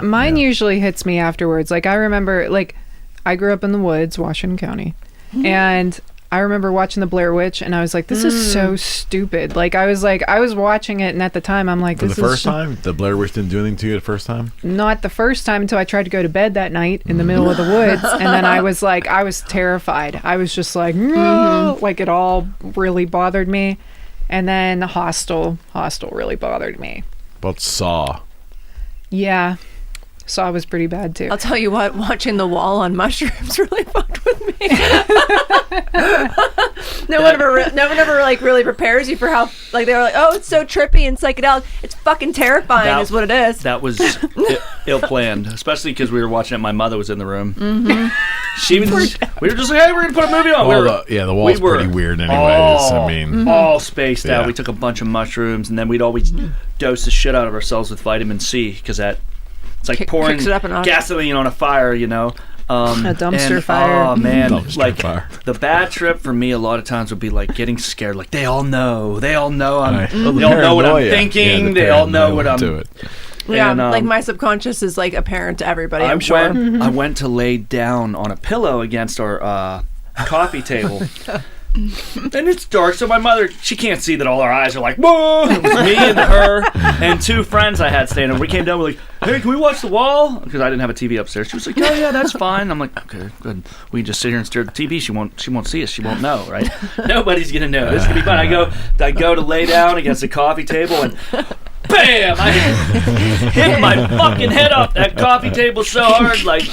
Mine usually hits me afterwards. I remember I grew up in the woods, Washington County, and I remember watching the Blair Witch, and I was this is so stupid. I was watching it, and at the time, I'm for the first time, the Blair Witch didn't do anything to you the first time? Not the first time until I tried to go to bed that night in the middle of the woods, and then I was I was terrified. I was just no! It all really bothered me. And then Hostel really bothered me. But Saw. Yeah. Saw was pretty bad too. I'll tell you what, watching The Wall on mushrooms really fucked with me. No one ever really prepares you for how they were oh, it's so trippy and psychedelic. It's fucking terrifying is what it is. That was ill planned, especially because we were watching it. My mother was in the room. We were just hey, we're gonna put a movie on. The Wall's pretty weird anyways. All spaced out. We took a bunch of mushrooms, and then we'd always dose the shit out of ourselves with vitamin C because that. It's pouring gasoline on a fire, a dumpster fire. Oh man, fire. The bad trip for me a lot of times would be getting scared. They all know. They all know what I'm thinking. Yeah, they all know what I'm doing. Yeah, and, my subconscious is apparent to everybody. I'm sure. I went to lay down on a pillow against our coffee table. And it's dark, so my mother, she can't see that all our eyes are whoa! It was me and her and two friends I had staying over. We came down, we're hey, can we watch The Wall? Because I didn't have a TV upstairs. She was oh yeah, that's fine. I'm okay, good. We can just sit here and stare at the TV. She won't see us. She won't know, right? Nobody's gonna know. This is gonna be fun. I go to lay down against the coffee table and bam! bam! I hit my fucking head off that coffee table so hard, like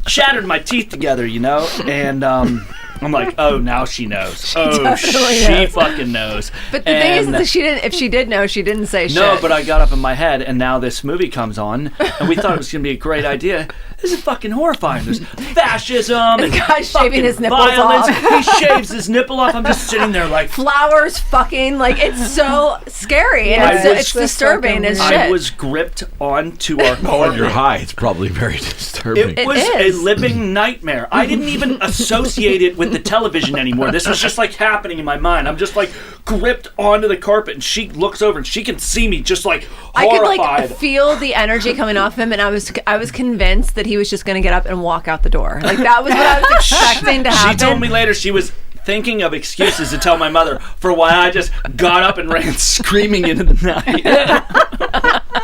shattered my teeth together, you know? And I'm like, oh, now she knows. She fucking knows. But the thing is that she didn't. If she did know, she didn't say shit. No, but I got up in my head, and now this movie comes on, and we thought it was going to be a great idea. This is fucking horrifying. There's fascism and guy's shaving his nipples violence. off. He shaves his nipple off. I'm just sitting there like flowers, fucking like it's so scary and it's disturbing as shit. I was gripped onto our car. When you're high, it's probably very disturbing. It was a living nightmare. I didn't even associate it with the television anymore. This was just like happening in my mind. I'm just like gripped onto the carpet, and she looks over and she can see me just like horrified. I could like feel the energy coming off him, and I was convinced that he was just going to get up and walk out the door. Like that was what I was expecting to happen. She told me later she was thinking of excuses to tell my mother for why I just got up and ran screaming into the night.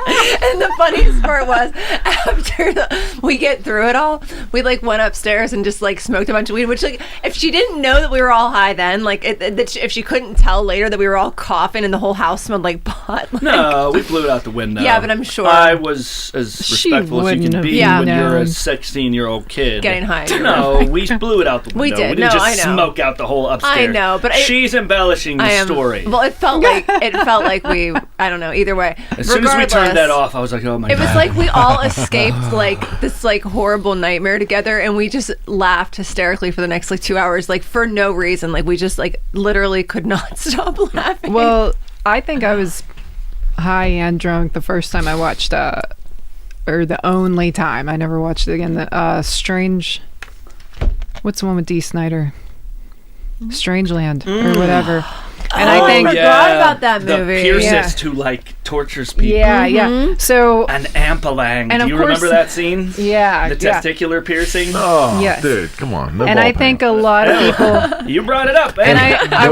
And the funniest part was after we get through it all, we like went upstairs and just like smoked a bunch of weed. Which like if she didn't know that we were all high then, like if she couldn't tell later that we were all coughing and the whole house smelled like pot. Like, no, we blew it out the window. Yeah, but I'm sure I was as respectful as you can be when you're a 16-year-old kid getting high. No, we blew it out the window. We did. We didn't just smoke out the whole upstairs. I know, but she's embellishing the story. Well, it felt like we. I don't know. Either way, as soon as we turned that off, I was like, oh my god. It was like we all escaped like this like horrible nightmare together, and we just laughed hysterically for the next like 2 hours, like for no reason. Like we just like literally could not stop laughing. Well, I think I was high and drunk the first time I watched, or the only time I never watched it again. The Strange. What's the one with Dee Snider? Strangeland or whatever. And I think I forgot about that movie. The Piercist who like tortures people. Yeah, yeah. So an ampelang. And do you remember that scene? Yeah, the testicular piercing. Oh, yes. Dude, come on. No and ball I think pain. a lot of people. You brought it up, and I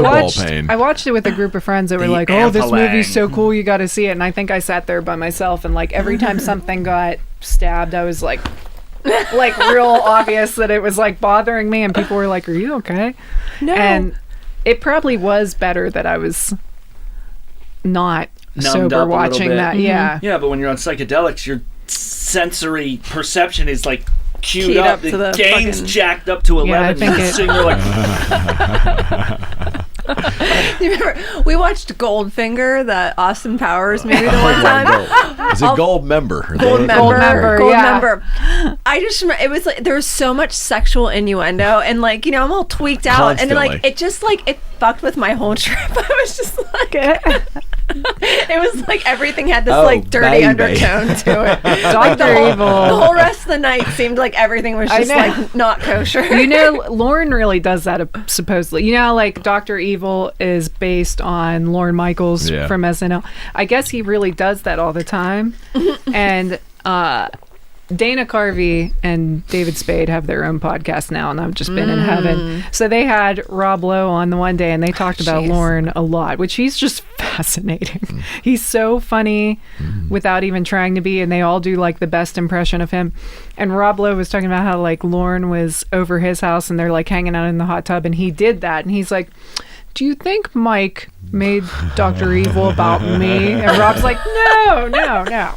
watched it with a group of friends that were like, "Oh, this movie's so cool, you got to see it." And I think I sat there by myself, and like every time something got stabbed, I was like real obvious that it was like bothering me, and people were like, "Are you okay?" No. And it probably was better that I was not numbed sober up watching that. Yeah. Yeah, but when you're on psychedelics, your sensory perception is like queued up. to The the gain's fucking... jacked up to 11. Yeah, I think You're sitting there like... You remember we watched Goldfinger, that Austin Powers movie, the one time. Is it Gold Member? Gold Member. Yeah. I just remember it was like there was so much sexual innuendo, and like I'm all tweaked out, Constantly. and like it just like it fucked with my whole trip. I was just like, it was like everything had this like dirty baby. undertone to it. Like, Dr. Evil. The whole rest of the night seemed like everything was just like not kosher. You know, Lauren really does that supposedly. You know how like Dr. Evil is based on Lorne Michaels from SNL? I guess he really does that all the time. And Dana Carvey and David Spade have their own podcast now, and I've just been in heaven. So they had Rob Lowe on the one day, and they talked about Lauren a lot, which he's just fascinating. He's so funny without even trying to be, and they all do like the best impression of him. And Rob Lowe was talking about how like Lauren was over his house, and they're like hanging out in the hot tub, and he did that, and he's like, "Do you think Mike made Dr. Evil about me?" And Rob's like, no.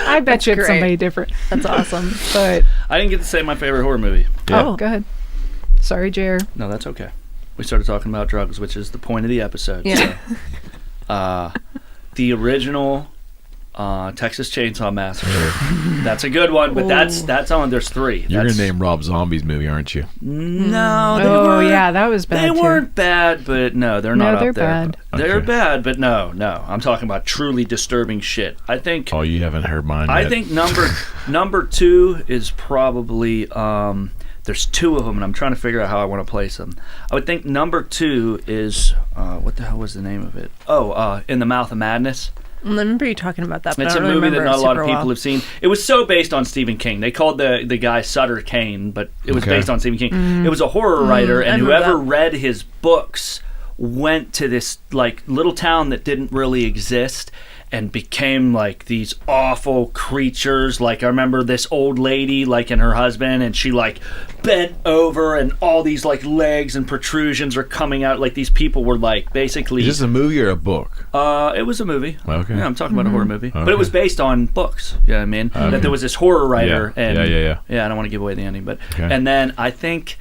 I bet you it's somebody different. That's awesome. But I didn't get to say my favorite horror movie. Oh, go ahead. Sorry, Jer. No, that's okay. We started talking about drugs, which is the point of the episode. Yeah. So, the original Texas Chainsaw Massacre. That's a good one, but that's on. There's 3. You're gonna name Rob Zombie's movie, aren't you? No. That was bad. They weren't bad, but no, they're not up there. Bad. They're Okay. bad, but no. I'm talking about truly disturbing shit. I think. Oh, you haven't heard mine I yet. think number 2 is probably. There's 2 of them, and I'm trying to figure out how I want to place them. I would think number 2 is what the hell was the name of it? In the Mouth of Madness. I remember you talking about that. But It's I a don't movie remember that not a lot of people well. have seen. It was so based on Stephen King. They called the guy Sutter Kane, but it was based on Stephen King. It was a horror writer, and whoever read his books went to this like little town that didn't really exist, and became like these awful creatures. Like I remember this old lady, like, and her husband, and she like bent over, and all these like legs and protrusions are coming out. Like these people were like basically. Is this a movie or a book? It was a movie. Okay. Yeah, I'm talking about a horror movie, but Okay. it was based on books. Yeah, I mean that there was this horror writer, and yeah. I don't want to give away the ending, but and then I think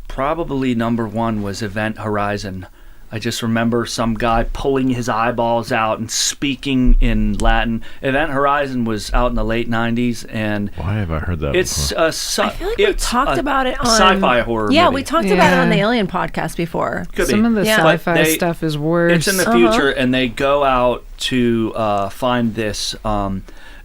probably number one was Event Horizon. I just remember some guy pulling his eyeballs out and speaking in Latin. Event Horizon was out in the late 90s, and why have I heard that it's before? I feel like we talked about it on sci-fi horror Yeah, movie. we talked about it on the Alien podcast before. Could be. Some of the Yeah. sci-fi But they- stuff is worse. It's in the future, and they go out to find this.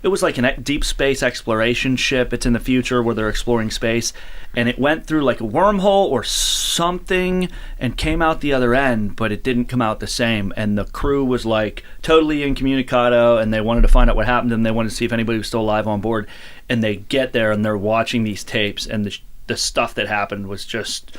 It was like a deep space exploration ship. It's in the future where they're exploring space, and it went through like a wormhole or something and came out the other end, but it didn't come out the same. And the crew was like totally incommunicado, and they wanted to find out what happened, and they wanted to see if anybody was still alive on board. And they get there, and they're watching these tapes, and the stuff that happened was just.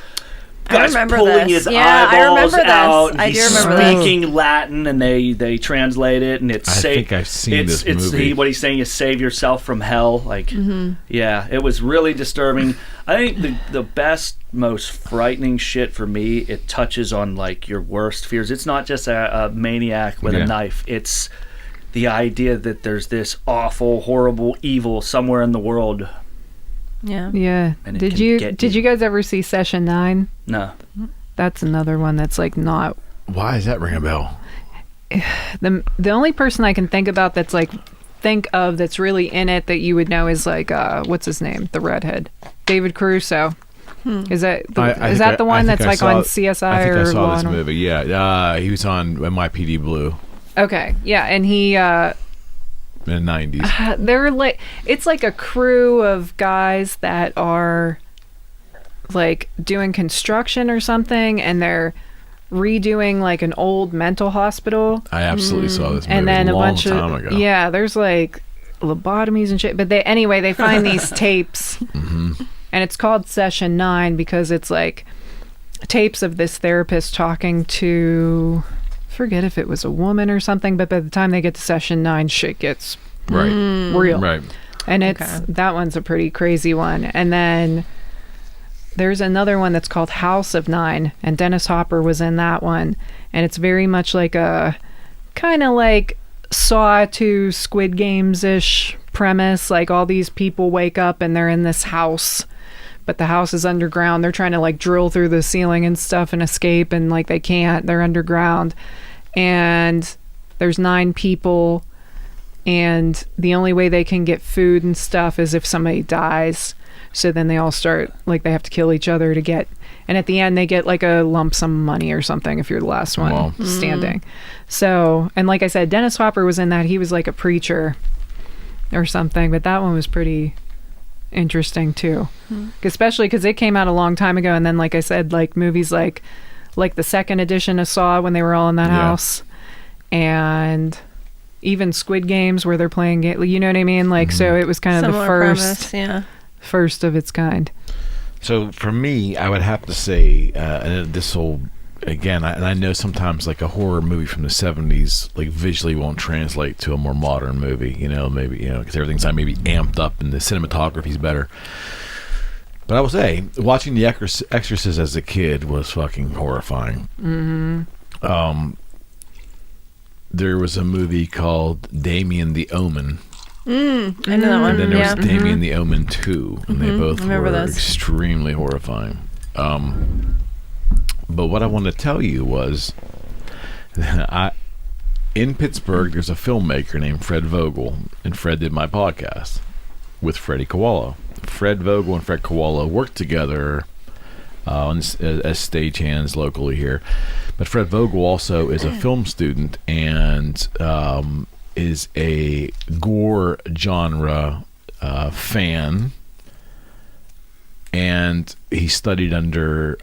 I Guys remember pulling this. his Yeah, I eyeballs remember this. out. And I he's do remember this. speaking Latin, and they translate it, and it's. I think I've seen this movie. What he's saying is save yourself from hell. Like, yeah, it was really disturbing. I think the best, most frightening shit for me. It touches on like your worst fears. It's not just a maniac with a knife. It's the idea that there's this awful, horrible evil somewhere in the world. Yeah. Yeah. And it Did can you get did you. you guys ever see Session 9? No. That's another one that's like not Why does that ring a bell? the only person I can think about that's like that's really in it that you would know is like what's his name, the redhead, David Caruso. Is that the one that's like on CSI I think or I saw Law this and- movie. Yeah, he was on NYPD Blue Okay, yeah, and he in the 90s. they're like, it's like a crew of guys that are like doing construction or something, and they're redoing like an old mental hospital, I absolutely saw this movie and then a a long bunch time of ago. yeah, there's like lobotomies and shit. But they find these tapes, and it's called Session 9 because it's like tapes of this therapist talking to. Forget if it was a woman or something, but by the time they get to Session 9, shit gets Right. real. Right. And that one's a pretty crazy one. And then there's another one that's called House of 9, and Dennis Hopper was in that one. And it's very much like a kind of like Saw 2 Squid Games-ish premise. Like all these people wake up and they're in this house, but the house is underground. They're trying to like drill through the ceiling and stuff and escape, and like they can't. They're underground. And there's 9 people, and the only way they can get food and stuff is if somebody dies. So then they all start, like, they have to kill each other to get, and at the end they get like a lump sum of money or something if you're the last one Wow. standing. So, and like I said, Dennis Hopper was in that. He was like a preacher or something, but that one was pretty interesting too, especially because it came out a long time ago. And then, like I said, like movies like the second edition of Saw when they were all in that house, and even Squid Games where they're playing you know what I mean, like so it was kind of Similar the premise, first of its kind. So for me, I would have to say, and this will, again, and I know sometimes like a horror movie from the 70s, like visually won't translate to a more modern movie, maybe, because everything's maybe amped up and the cinematography's better. But I will say, watching The Exorcist as a kid was fucking horrifying. There was a movie called Damien the Omen. I know that one. And then there was Damien the Omen 2, and they both remember were those. extremely horrifying. But what I wanted to tell you was, in Pittsburgh, there's a filmmaker named Fred Vogel, and Fred did my podcast with Freddy Krueger. Fred Vogel and Fred Krueger worked together as stagehands locally here. But Fred Vogel also is a film student and is a gore genre fan, and he studied under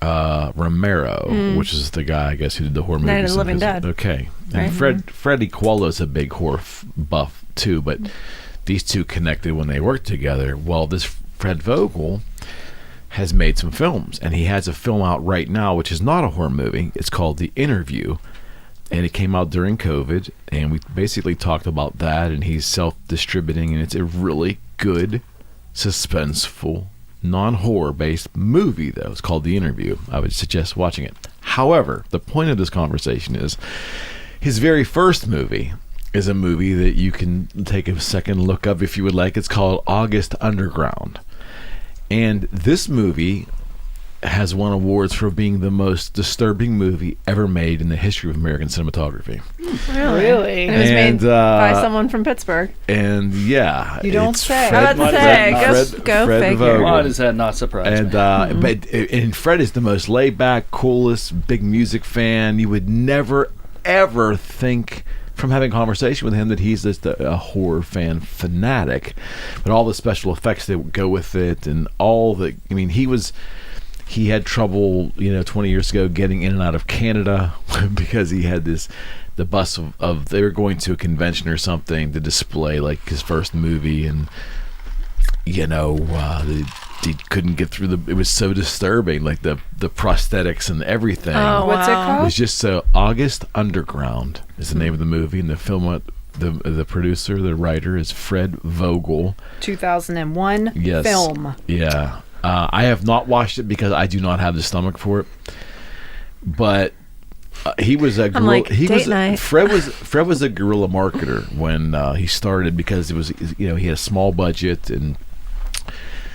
Romero, which is the guy, I guess, who did the horror movies. Night of the Living Dead. Okay, and Freddy Krueger is a big horror buff too, but these two connected when they worked together. Well, this Fred Vogel has made some films, and he has a film out right now which is not a horror movie. It's called The Interview, and it came out during COVID, and we basically talked about that, and he's self-distributing, and it's a really good, suspenseful, non-horror based movie, though. It's called The Interview. I would suggest watching it. However, the point of this conversation is his very first movie is a movie that you can take a second look up if you would like. It's called August Underground. And this movie has won awards for being the most disturbing movie ever made in the history of American cinematography. Really? And it was made And, by someone from Pittsburgh. And yeah, You don't it's say. Fred, I was about to say, go Fred figure. Vogel. Why does that not surprise And me? and Fred is the most laid back, coolest, big music fan. You would never ever think from having a conversation with him that he's just a horror fan fanatic. But all the special effects that go with it, and all the, I mean, he had trouble, 20 years ago getting in and out of Canada because he had the bus of they were going to a convention or something to display like his first movie, and he couldn't get through it was so disturbing, like the prosthetics and everything. Oh, What's it wow. It called? was just so August Underground is the name of the movie, and the film, the producer, the writer is Fred Vogel. 2001 Yes. film. Yeah. I have not watched it because I do not have the stomach for it. But he was a I'm like, date night. Fred was a guerrilla marketer when he started, because it was he had a small budget, and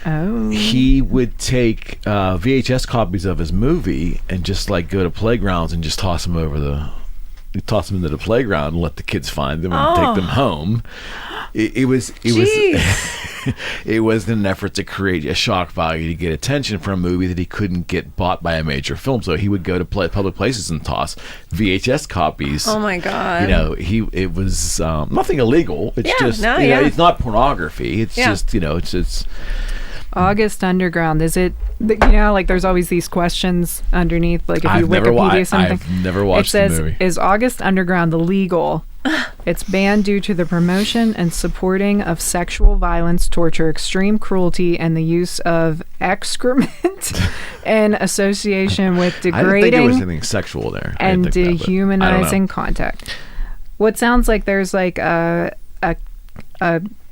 Oh. he would take VHS copies of his movie and just like go to playgrounds and just toss them into the playground and let the kids find them and take them home. It was it was an effort to create a shock value to get attention for a movie that he couldn't get bought by a major film. So he would go to public places and toss VHS copies. Oh my God. It was nothing illegal. It's Yeah, just no, yeah. it's not pornography. It's Yeah. just it's August Underground. Is it, like there's always these questions underneath, like if you Wikipedia something. I've never watched it says, the movie. is August Underground illegal? It's banned due to the promotion and supporting of sexual violence, torture, extreme cruelty, and the use of excrement in association with I didn't think there was degrading anything sexual there. I and didn't think that, but I don't know. dehumanizing contact. What sounds like there's like a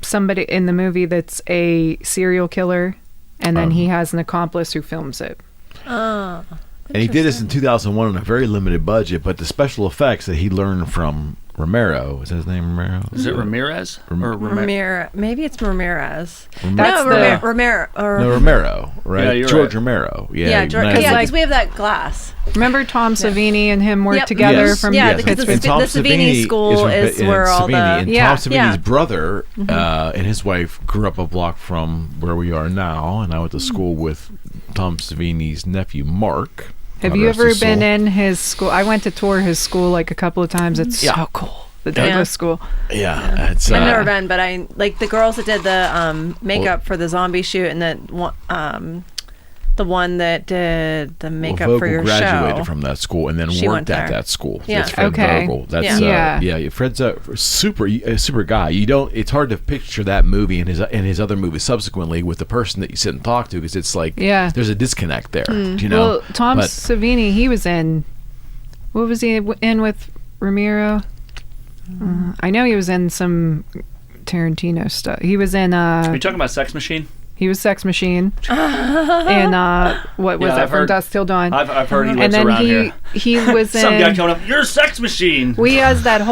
somebody in the movie that's a serial killer, and then he has an accomplice who films it. Oh. And he did this in 2001 on a very limited budget, but the special effects that he learned from Romero, is that his name, Romero? Is it Ramirez? Or Maybe it's Ramirez. That's Romero. No, Romero, right? Yeah, you're George right. Romero. Yeah, Yeah, United because States. we have that glass. Remember Tom Savini and him worked Yep. together Yes. from Yeah, Yes. because And the Tom Savini school from is Pitt- where all Savini, the... and Yeah. Tom Savini's Yeah. brother and his wife grew up a block from where we are now, and I went to school with Tom Savini's nephew, Mark. Have God you rest ever his been soul. in his school? I went to tour his school like a couple of times. It's so cool. The Douglas School. Yeah, it's I've never been, but I like the girls that did the makeup for the zombie shoot, and the one that did the makeup Vogel for your graduated show. from that school and then She worked went at there. that school. Yeah. That's Fred Okay. Vogel. That's Yeah. Fred's a super guy. You don't. It's hard to picture that movie and his other movies subsequently with the person that you sit and talk to, because it's like there's a disconnect there. Do you know? Well, Tom But- Savini, he was in. What was he in with Ramiro? I know he was in some Tarantino stuff. He was in. Are you talking about Sex Machine? He was Sex Machine. And what was Yeah, it? I've From heard- Dusk Till Dawn. I've heard he and lives then around here. he was in. Some guy coming up, you're a Sex Machine. He has a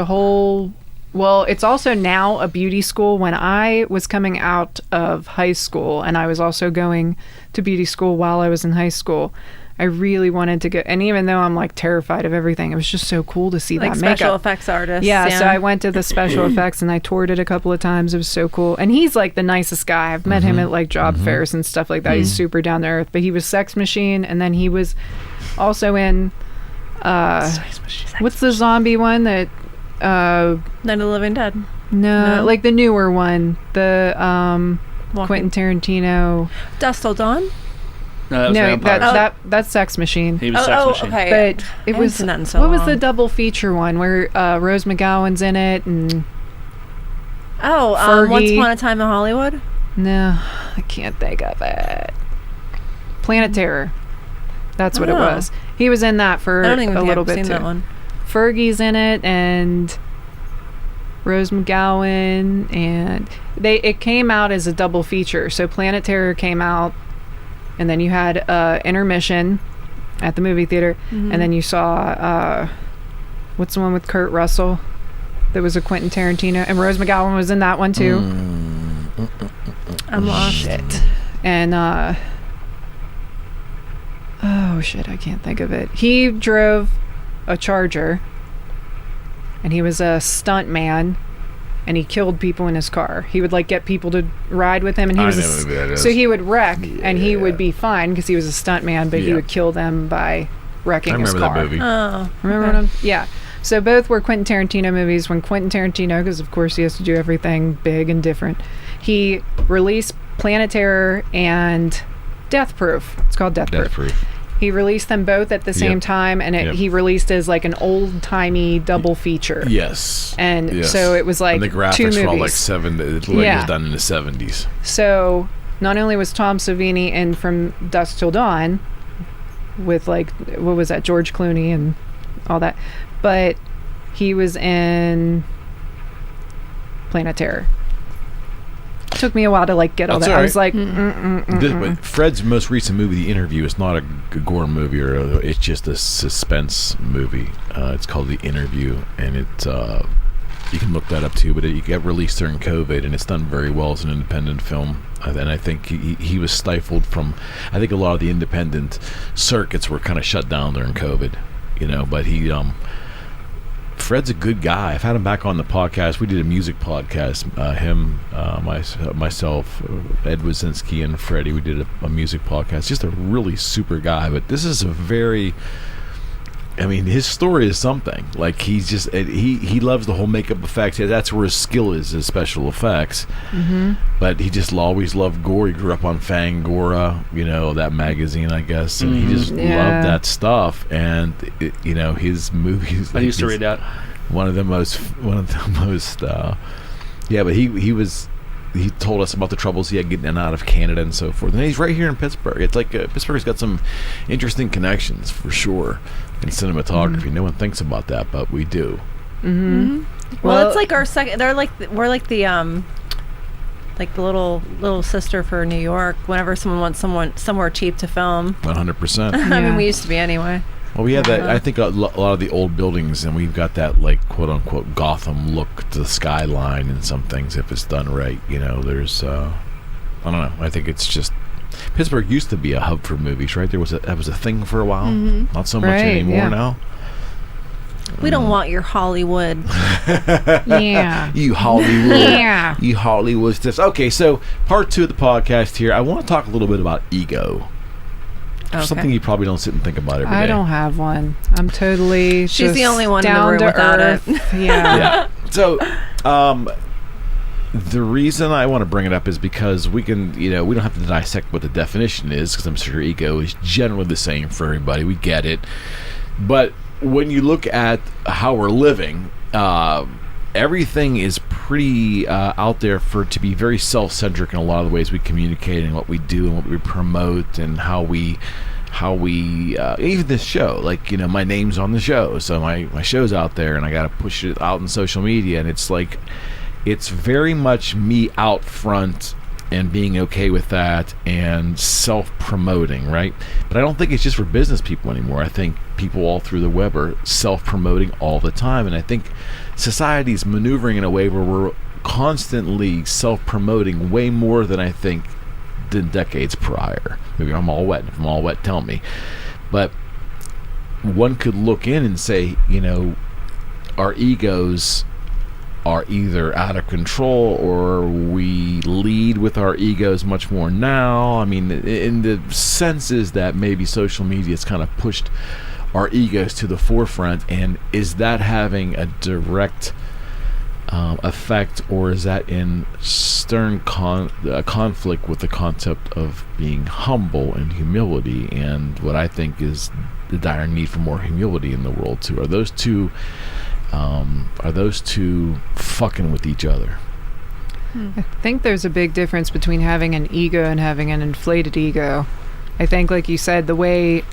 whole. Well, it's also now a beauty school. When I was coming out of high school, and I was also going to beauty school while I was in high school, I really wanted to go. And even though I'm like terrified of everything, it was just so cool to see Like that special makeup. effects artists. Yeah, so I went to the special effects and I toured it a couple of times. It was so cool. And he's like the nicest guy. I've met him at like job fairs and stuff like that. He's super down to earth. But he was Sex Machine, and then he was also in what's the zombie one that Night of the Living Dead. no, like the newer one, the Walking- Quentin Tarantino. Dusk Till Dawn. No, that was No, Vampires. that's Sex Machine. He was Sex Machine. Okay. But I it haven't was seen that in so what was the long. double feature one where Rose McGowan's in it and Once Fergie. Upon a Time in Hollywood. no, I can't think of it. Planet Terror. That's what it Oh. was. He was in that for I don't even a think little I've bit seen too. that one. Fergie's in it, and Rose McGowan, and it came out as a double feature. So Planet Terror came out, and then you had intermission at the movie theater, and then you saw what's the one with Kurt Russell? That was a Quentin Tarantino, and Rose McGowan was in that one too. I'm lost. Shit. And oh shit, I can't think of it. He drove a Charger, and he was a stunt man, and he killed people in his car. He would like get people to ride with him, and he I was know who that is. so he would wreck, and he Yeah. would be fine because he was a stunt man, but he Yeah. would kill them by wrecking I his remember car. that movie. Oh. Remember okay. them? Yeah. So both were Quentin Tarantino movies. When Quentin Tarantino, because of course he has to do everything big and different, he released Planet Terror and Death Proof. It's called Death Proof. Death Proof. He released them both at the same Yep. time, and Yep. he released as like an old-timey double feature. Yes. And Yes. so it was like and the graphics two were all like movies. it looked like it Yeah. was done in the 70s. So not only was Tom Savini in From Dusk Till Dawn with like, what was that, George Clooney and all that, but he was in Planet Terror. Took me a while to like get all That's that. all I was right. like, But Fred's most recent movie, The Interview, is not a gore movie, it's just a suspense movie. It's called The Interview, and it you can look that up too. But it got released during COVID, and it's done very well as an independent film. And I think he was stifled from. I think a lot of the independent circuits were kind of shut down during COVID, But he. Fred's a good guy. I've had him back on the podcast. We did a music podcast. Myself, Ed Wazinski, and Freddie. We did a music podcast. Just a really super guy. But this is a very. I mean, his story is something. Like he's just he loves the whole makeup effects. That's where his skill is his special effects. But he just always loved gore. He grew up on Fangora, that magazine, I guess, and he just loved that stuff. And his movies. I used to read that. One of the most. Yeah, but he told us about the troubles he had getting in and out of Canada and so forth. And he's right here in Pittsburgh. It's like Pittsburgh's got some interesting connections for sure in cinematography. No one thinks about that, but we do. Well, it's like our second. We're like the little sister for New York. Whenever someone wants somewhere cheap to film, 100%. I mean, Yeah. we used to be anyway. Well, we have that. I think a lot of the old buildings, and we've got that like quote unquote Gotham look to the skyline and some things if it's done right. There's I don't know. I think it's just Pittsburgh used to be a hub for movies, right? That was a thing for a while. Not so much Right, anymore yeah. now. We don't want your Hollywood. yeah. You Hollywood. Yeah. You Hollywood stuff. Okay, so part 2 of the podcast here. I want to talk a little bit about ego. Okay. Something you probably don't sit and think about every day. I don't have one. I'm totally She's the just only one in the down room to without it. earth. Yeah. Yeah. So, the reason I want to bring it up is because we can, we don't have to dissect what the definition is, because I'm sure ego is generally the same for everybody. We get it. But when you look at how we're living, everything is pretty out there for it to be very self-centric in a lot of the ways we communicate and what we do and what we promote and how we even this show, like, my name's on the show, so my show's out there and I gotta push it out in social media, and it's like it's very much me out front and being okay with that and self-promoting, right? But I don't think it's just for business people anymore. I think people all through the web are self-promoting all the time, and I think society's maneuvering in a way where we're constantly self-promoting way more than I think than decades prior. Maybe I'm all wet. If I'm all wet, tell me. But one could look in and say, our egos are either out of control or we lead with our egos much more now. I mean, in the sense is that maybe social media has kind of pushed our egos to the forefront, and is that having a direct effect, or is that in stern conflict with the concept of being humble and humility, and what I think is the dire need for more humility in the world too? Are those two fucking with each other? I think there's a big difference between having an ego and having an inflated ego. I think, like you said, the way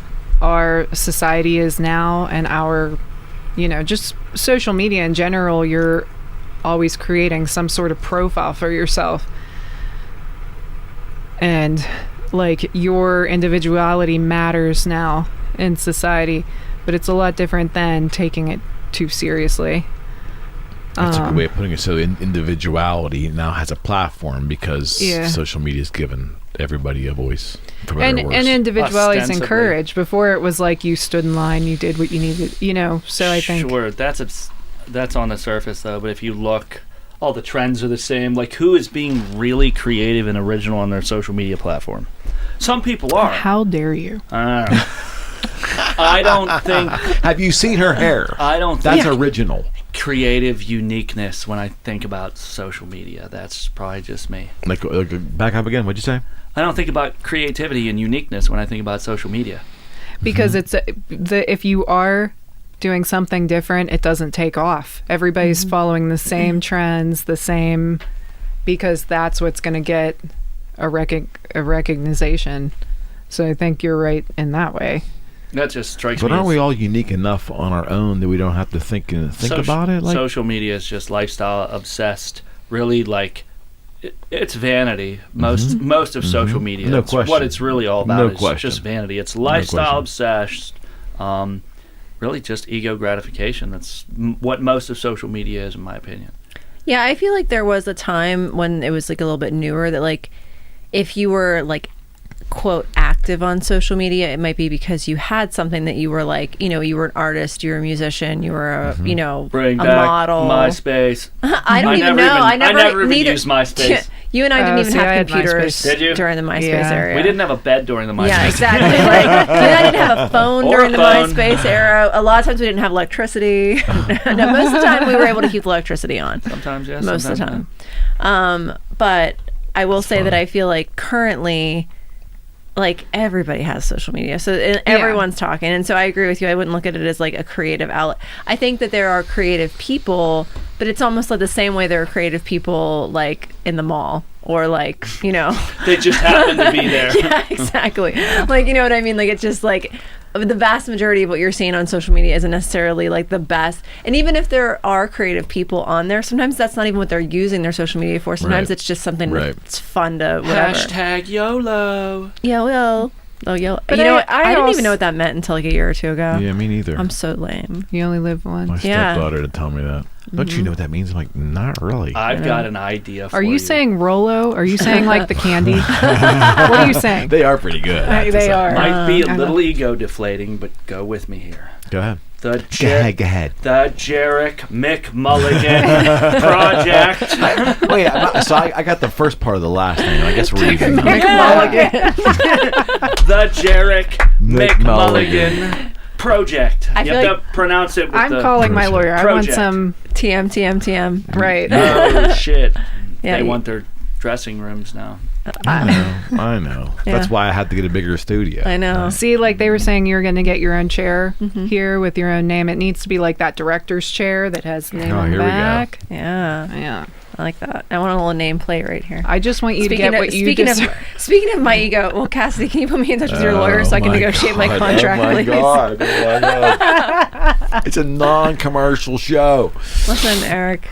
our society is now and our, just social media in general, you're always creating some sort of profile for yourself. And like your individuality matters now in society, but it's a lot different than taking it too seriously. That's a good way of putting it. So individuality now has a platform because social media has given everybody a voice. And individuality is encouraged. Before it was like you stood in line, you did what you needed, so I think... Sure, that's on the surface though, but if you look, all the trends are the same. Like, who is being really creative and original on their social media platform? Some people are. How dare you? I don't think... Have you seen her hair? I don't think... That's original. Creative uniqueness when I think about social media. That's probably just me. Like back up again, what'd you say? I don't think about creativity and uniqueness when I think about social media. Because if you are doing something different, it doesn't take off. Everybody's following the same trends, because that's what's going to get a recognition. So I think you're right in that way. That just strikes me. But aren't we all unique enough on our own that we don't have to think about it? Like, social media is just lifestyle obsessed. Really, like it's vanity. Most of social media. No question. What it's really all about is question. just vanity. It's lifestyle obsessed. Really, just ego gratification. That's what most of social media is, in my opinion. Yeah, I feel like there was a time when it was like a little bit newer that like if you were like quote active on social media, it might be because you had something that you were like, you were an artist, you were a musician, you were a Bring a back model. MySpace. I never even used MySpace. You and I didn't even have computers during the MySpace era. We didn't have a bed during the MySpace. Yeah, exactly. Like, you and I didn't have a phone during the MySpace era. A lot of times we didn't have electricity. No, most of the time we were able to keep the electricity on. Sometimes, yes. Most of the time. But I will say that I feel like currently, like everybody has social media, so everyone's talking, and so I agree with you. I wouldn't look at it as like a creative outlet. I think that there are creative people, but it's almost like the same way there are creative people like in the mall or like they just happen to be there. Yeah, exactly. Like, you know what I mean? Like, it's just like the vast majority of what you're seeing on social media isn't necessarily like the best. And even if there are creative people on there, sometimes that's not even what they're using their social media for. Sometimes it's just something that's fun to whatever. Hashtag YOLO. YOLO. Oh, YOLO. But you know what? I didn't even know what that meant until like a year or two ago. Yeah, me neither. I'm so lame. You only live once. My stepdaughter to tell me that. Don't you know what that means? I'm like, not really. I've got an idea for you. Are you saying Rolo? Are you saying like the candy? What are you saying? They are pretty good. They are. Might be a little ego deflating, but go with me here. Go ahead. Go ahead. The Jarek McMulligan Project. Wait, I got the first part of the last name. I guess we're even. McMulligan. The Jarek McMulligan Project. You have to pronounce it with I'm calling my lawyer. Project. I want some TM. Right. Oh, shit. Yeah, they want their dressing rooms now. I know. Yeah. That's why I had to get a bigger studio. I know. See, like they were saying, you're going to get your own chair here with your own name. It needs to be like that director's chair that has the name on the back. Yeah. I like that. I want a little nameplate right here. I just want you to get what you deserve. Speaking of my ego, well, Cassidy, can you put me in touch with your lawyer so I can negotiate my contract, please? Oh my God. It's a non-commercial show. Listen, Eric.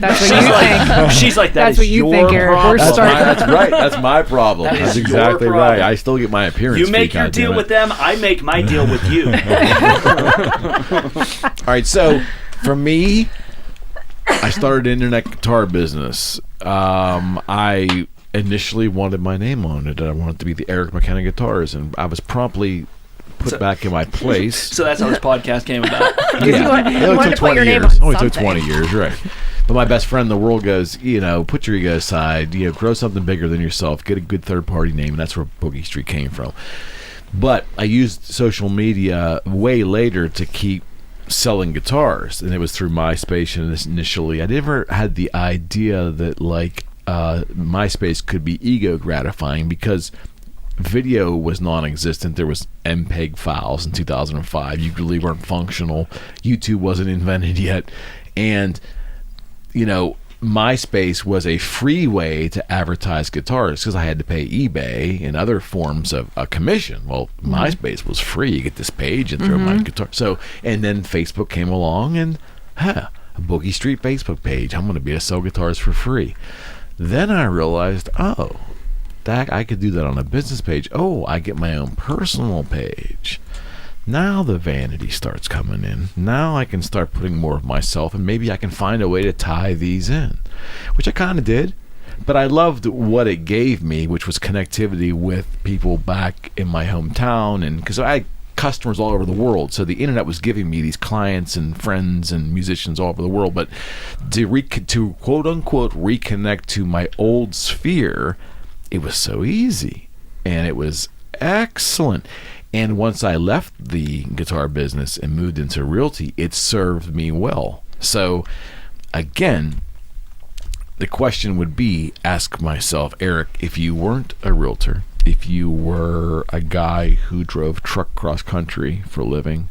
That's what you think. She's like, that's what you think, Eric. We're starting. That's right. That's my problem. That's exactly right. I still get my appearance. You make your deal with them. I make my deal with you. All right. So, for me, I started an internet guitar business. I initially wanted my name on it. I wanted to be the Eric McKenna Guitars, and I was promptly put back in my place. So that's how this podcast came about. Yeah, it only took 20 years. Only took 20 years, right? But my best friend in the world goes, put your ego aside. Grow something bigger than yourself. Get a good third-party name, and that's where Boogie Street came from. But I used social media way later to keep selling guitars, and it was through MySpace initially. I never had the idea that MySpace could be ego gratifying because video was non-existent. There was MPEG files in 2005. You really weren't functional. YouTube wasn't invented yet, and MySpace was a free way to advertise guitars because I had to pay eBay and other forms of a commission. Well, MySpace was free. You get this page and throw my guitar. So, and then Facebook came along and, a Boogie Street Facebook page. I'm going to be able to sell guitars for free. Then I realized, that I could do that on a business page. I get my own personal page. Now the vanity starts coming in. Now I can start putting more of myself, and maybe I can find a way to tie these in, which I kind of did. But I loved what it gave me, which was connectivity with people back in my hometown, and because I had customers all over the world, so the internet was giving me these clients and friends and musicians all over the world. But to quote unquote reconnect to my old sphere, it was so easy, and it was excellent. And once I left the guitar business and moved into realty, it served me well. So, again, the question would be, ask myself, Eric, if you weren't a realtor, if you were a guy who drove truck cross country for a living,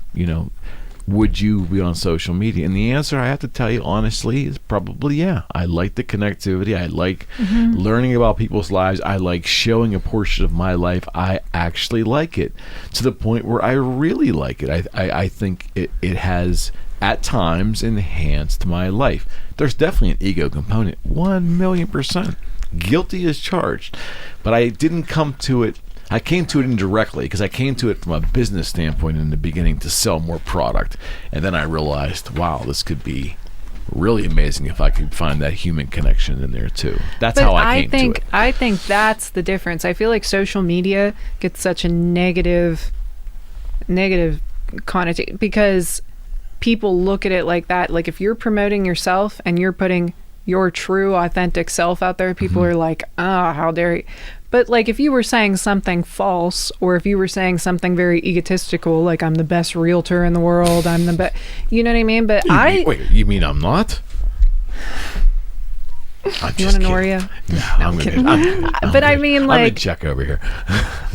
would you be on social media? And the answer, I have to tell you honestly, is probably yeah. I like the connectivity. I like learning about people's lives. I like showing a portion of my life. I actually like it to the point where I really like it. I think it has at times enhanced my life. There's definitely an ego component, 1,000,000%. Guilty as charged. But I didn't come to it. I came to it indirectly because I came to it from a business standpoint in the beginning to sell more product. And then I realized, wow, this could be really amazing if I could find that human connection in there too. That's how I came to it. I think that's the difference. I feel like social media gets such a negative connotation because people look at it like that. Like if you're promoting yourself and you're putting your true authentic self out there, people are like, how dare you. But like if you were saying something false, or if you were saying something very egotistical, like I'm the best realtor in the world, I'm the best, you know what I mean? But you mean I'm not? You want an Oreo? No, I'm kidding. But I mean, like, I'm in check over here.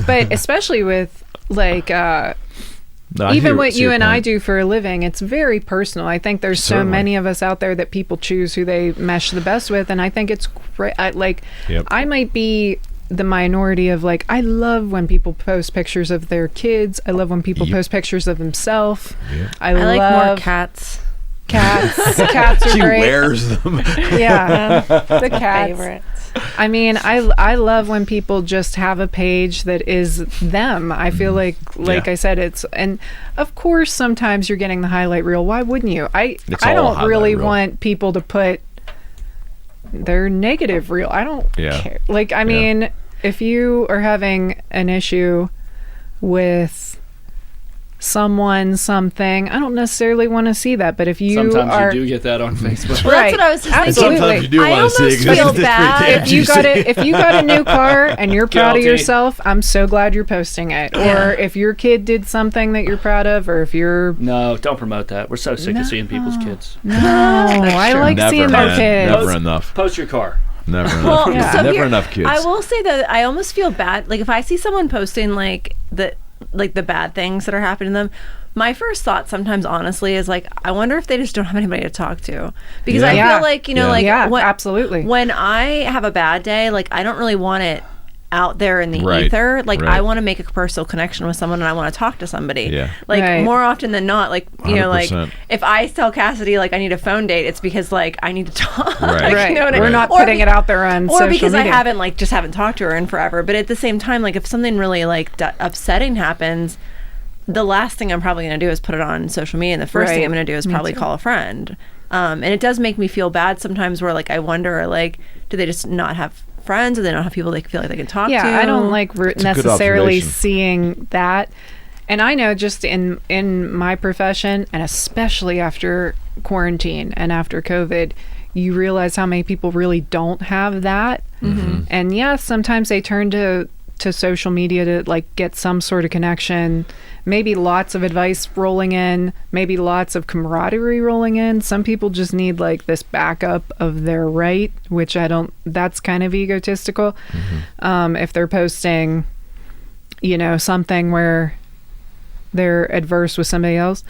But especially with like even what you and I do for a living, it's very personal. I think there's so many of us out there that people choose who they mesh the best with, and I think it's great. I might be the minority of like, I love when people post pictures of their kids. I love when people post pictures of themselves. I like more cats. Cats are she great. She wears them. Yeah, the cats. Favorite. I mean, I love when people just have a page that is them. I feel like I said, and of course sometimes you're getting the highlight reel. Why wouldn't you? I don't really want people to put their negative reel. I don't care. Like, I mean, if you are having an issue with something, I don't necessarily want to see that, but if you sometimes you do get that on Facebook. Well, that's what I was just thinking. Sometimes you do want to see it. I almost feel bad if you got a new car and you're proud of yourself, I'm so glad you're posting it. Or if your kid did something that you're proud of, or if you're no, don't promote that. We're so sick of seeing people's kids. No, I like seeing their kids. Never enough. Post your car. Never enough. Never enough kids. I will say that I almost feel bad. Like if I see someone posting like the bad things that are happening to them, my first thought sometimes honestly is like, I wonder if they just don't have anybody to talk to, because I feel like absolutely, when I have a bad day, like I don't really want it out there in the ether. Like I want to make a personal connection with someone and I want to talk to somebody. More often than not, like 100%. If I tell Cassidy like I need a phone date, it's because like I need to talk. You know what I mean? We're not putting it out there on social because media. I haven't talked to her in forever. But at the same time, like if something really like upsetting happens, the last thing I'm probably going to do is put it on social media, and the first thing I'm going to do is probably call a friend. And it does make me feel bad sometimes, where like I wonder, like, do they just not have friends, or they don't have people they feel like they can talk to? I don't like necessarily seeing that. And I know just in my profession, and especially after quarantine and after COVID, you realize how many people really don't have that. And sometimes they turn to social media to like get some sort of connection, maybe lots of advice rolling in, maybe lots of camaraderie rolling in. Some people just need like this backup of their right, which that's kind of egotistical. If they're posting, something where they're adverse with somebody else.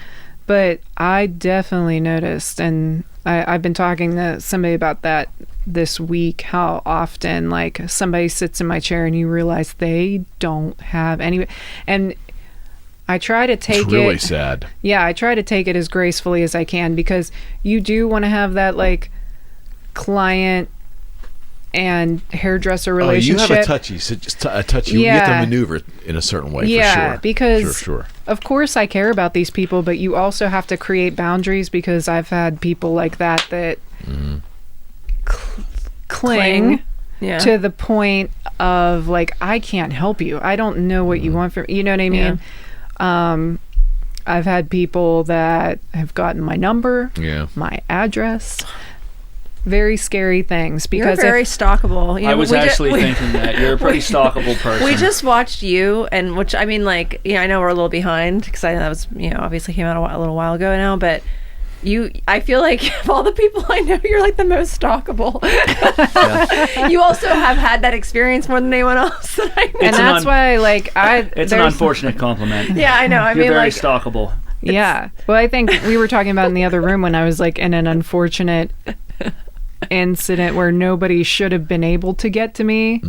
But I definitely noticed, and I've been talking to somebody about that this week, how often like somebody sits in my chair and you realize they don't have any, and I try to take it's really sad. Yeah, I try to take it as gracefully as I can, because you do want to have that like client and hairdresser relationship. You have a touchy. You get to maneuver in a certain way. Yeah, for sure. because sure. Of course I care about these people, but you also have to create boundaries, because I've had people like that cling to the point of like, I can't help you. I don't know what you want from, you know what I mean? Yeah. I've had people that have gotten my number, my address. Very scary things, because you're very stalkable. You know, I was actually thinking that you're a pretty stalkable person. We just watched you, and which I mean, like, I know we're a little behind, because I know that was, obviously came out a little while ago now, but I feel like of all the people I know, you're like the most stalkable. You also have had that experience more than anyone else that I know. And that's why, like, it's an unfortunate compliment. Yeah, I know. You're very stalkable. Yeah. Well, I think we were talking about in the other room when I was like in an unfortunate incident where nobody should have been able to get to me,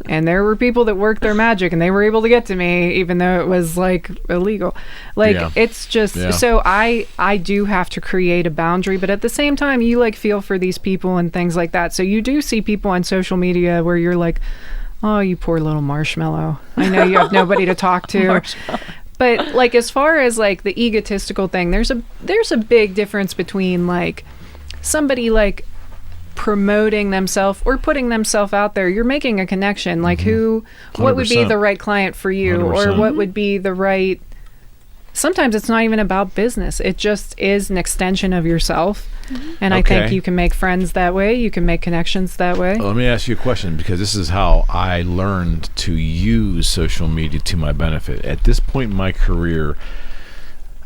and there were people that worked their magic and they were able to get to me even though it was like illegal. Like it's just so I do have to create a boundary, but at the same time you like feel for these people and things like that. So you do see people on social media where you're like, oh, you poor little marshmallow, I know you have nobody to talk to. But like, as far as like the egotistical thing, there's a big difference between like somebody like promoting themselves or putting themselves out there. You're making a connection, like what would be the right client for you, 100%. or what would be the right, sometimes it's not even about business, it just is an extension of yourself. And I think you can make friends that way, you can make connections that way. Let me ask you a question, because this is how I learned to use social media to my benefit. At this point in my career,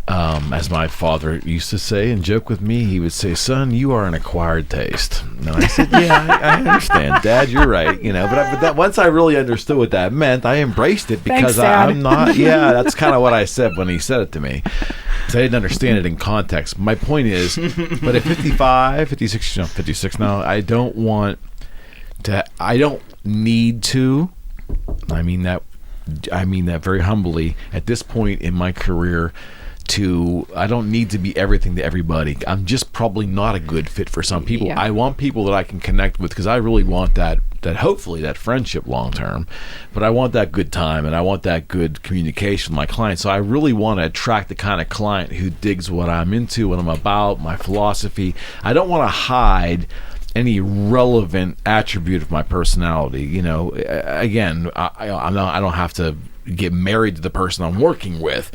as my father used to say and joke with me, he would say, "Son, you are an acquired taste." And I said, "Yeah, I understand, Dad. You're right." But that once I really understood what that meant, I embraced it, because I'm not. Yeah, that's kind of what I said when he said it to me. So I didn't understand it in context. My point is, but at 56 now, I don't want to. I don't need to. I mean that very humbly. At this point in my career, I don't need to be everything to everybody. I'm just probably not a good fit for some people. I want people that I can connect with, because I really want that hopefully that friendship long term, but I want that good time and I want that good communication with my clients. So I really want to attract the kind of client who digs what I'm into, what I'm about, my philosophy. I don't want to hide any relevant attribute of my personality. Again, I don't have to get married to the person I'm working with.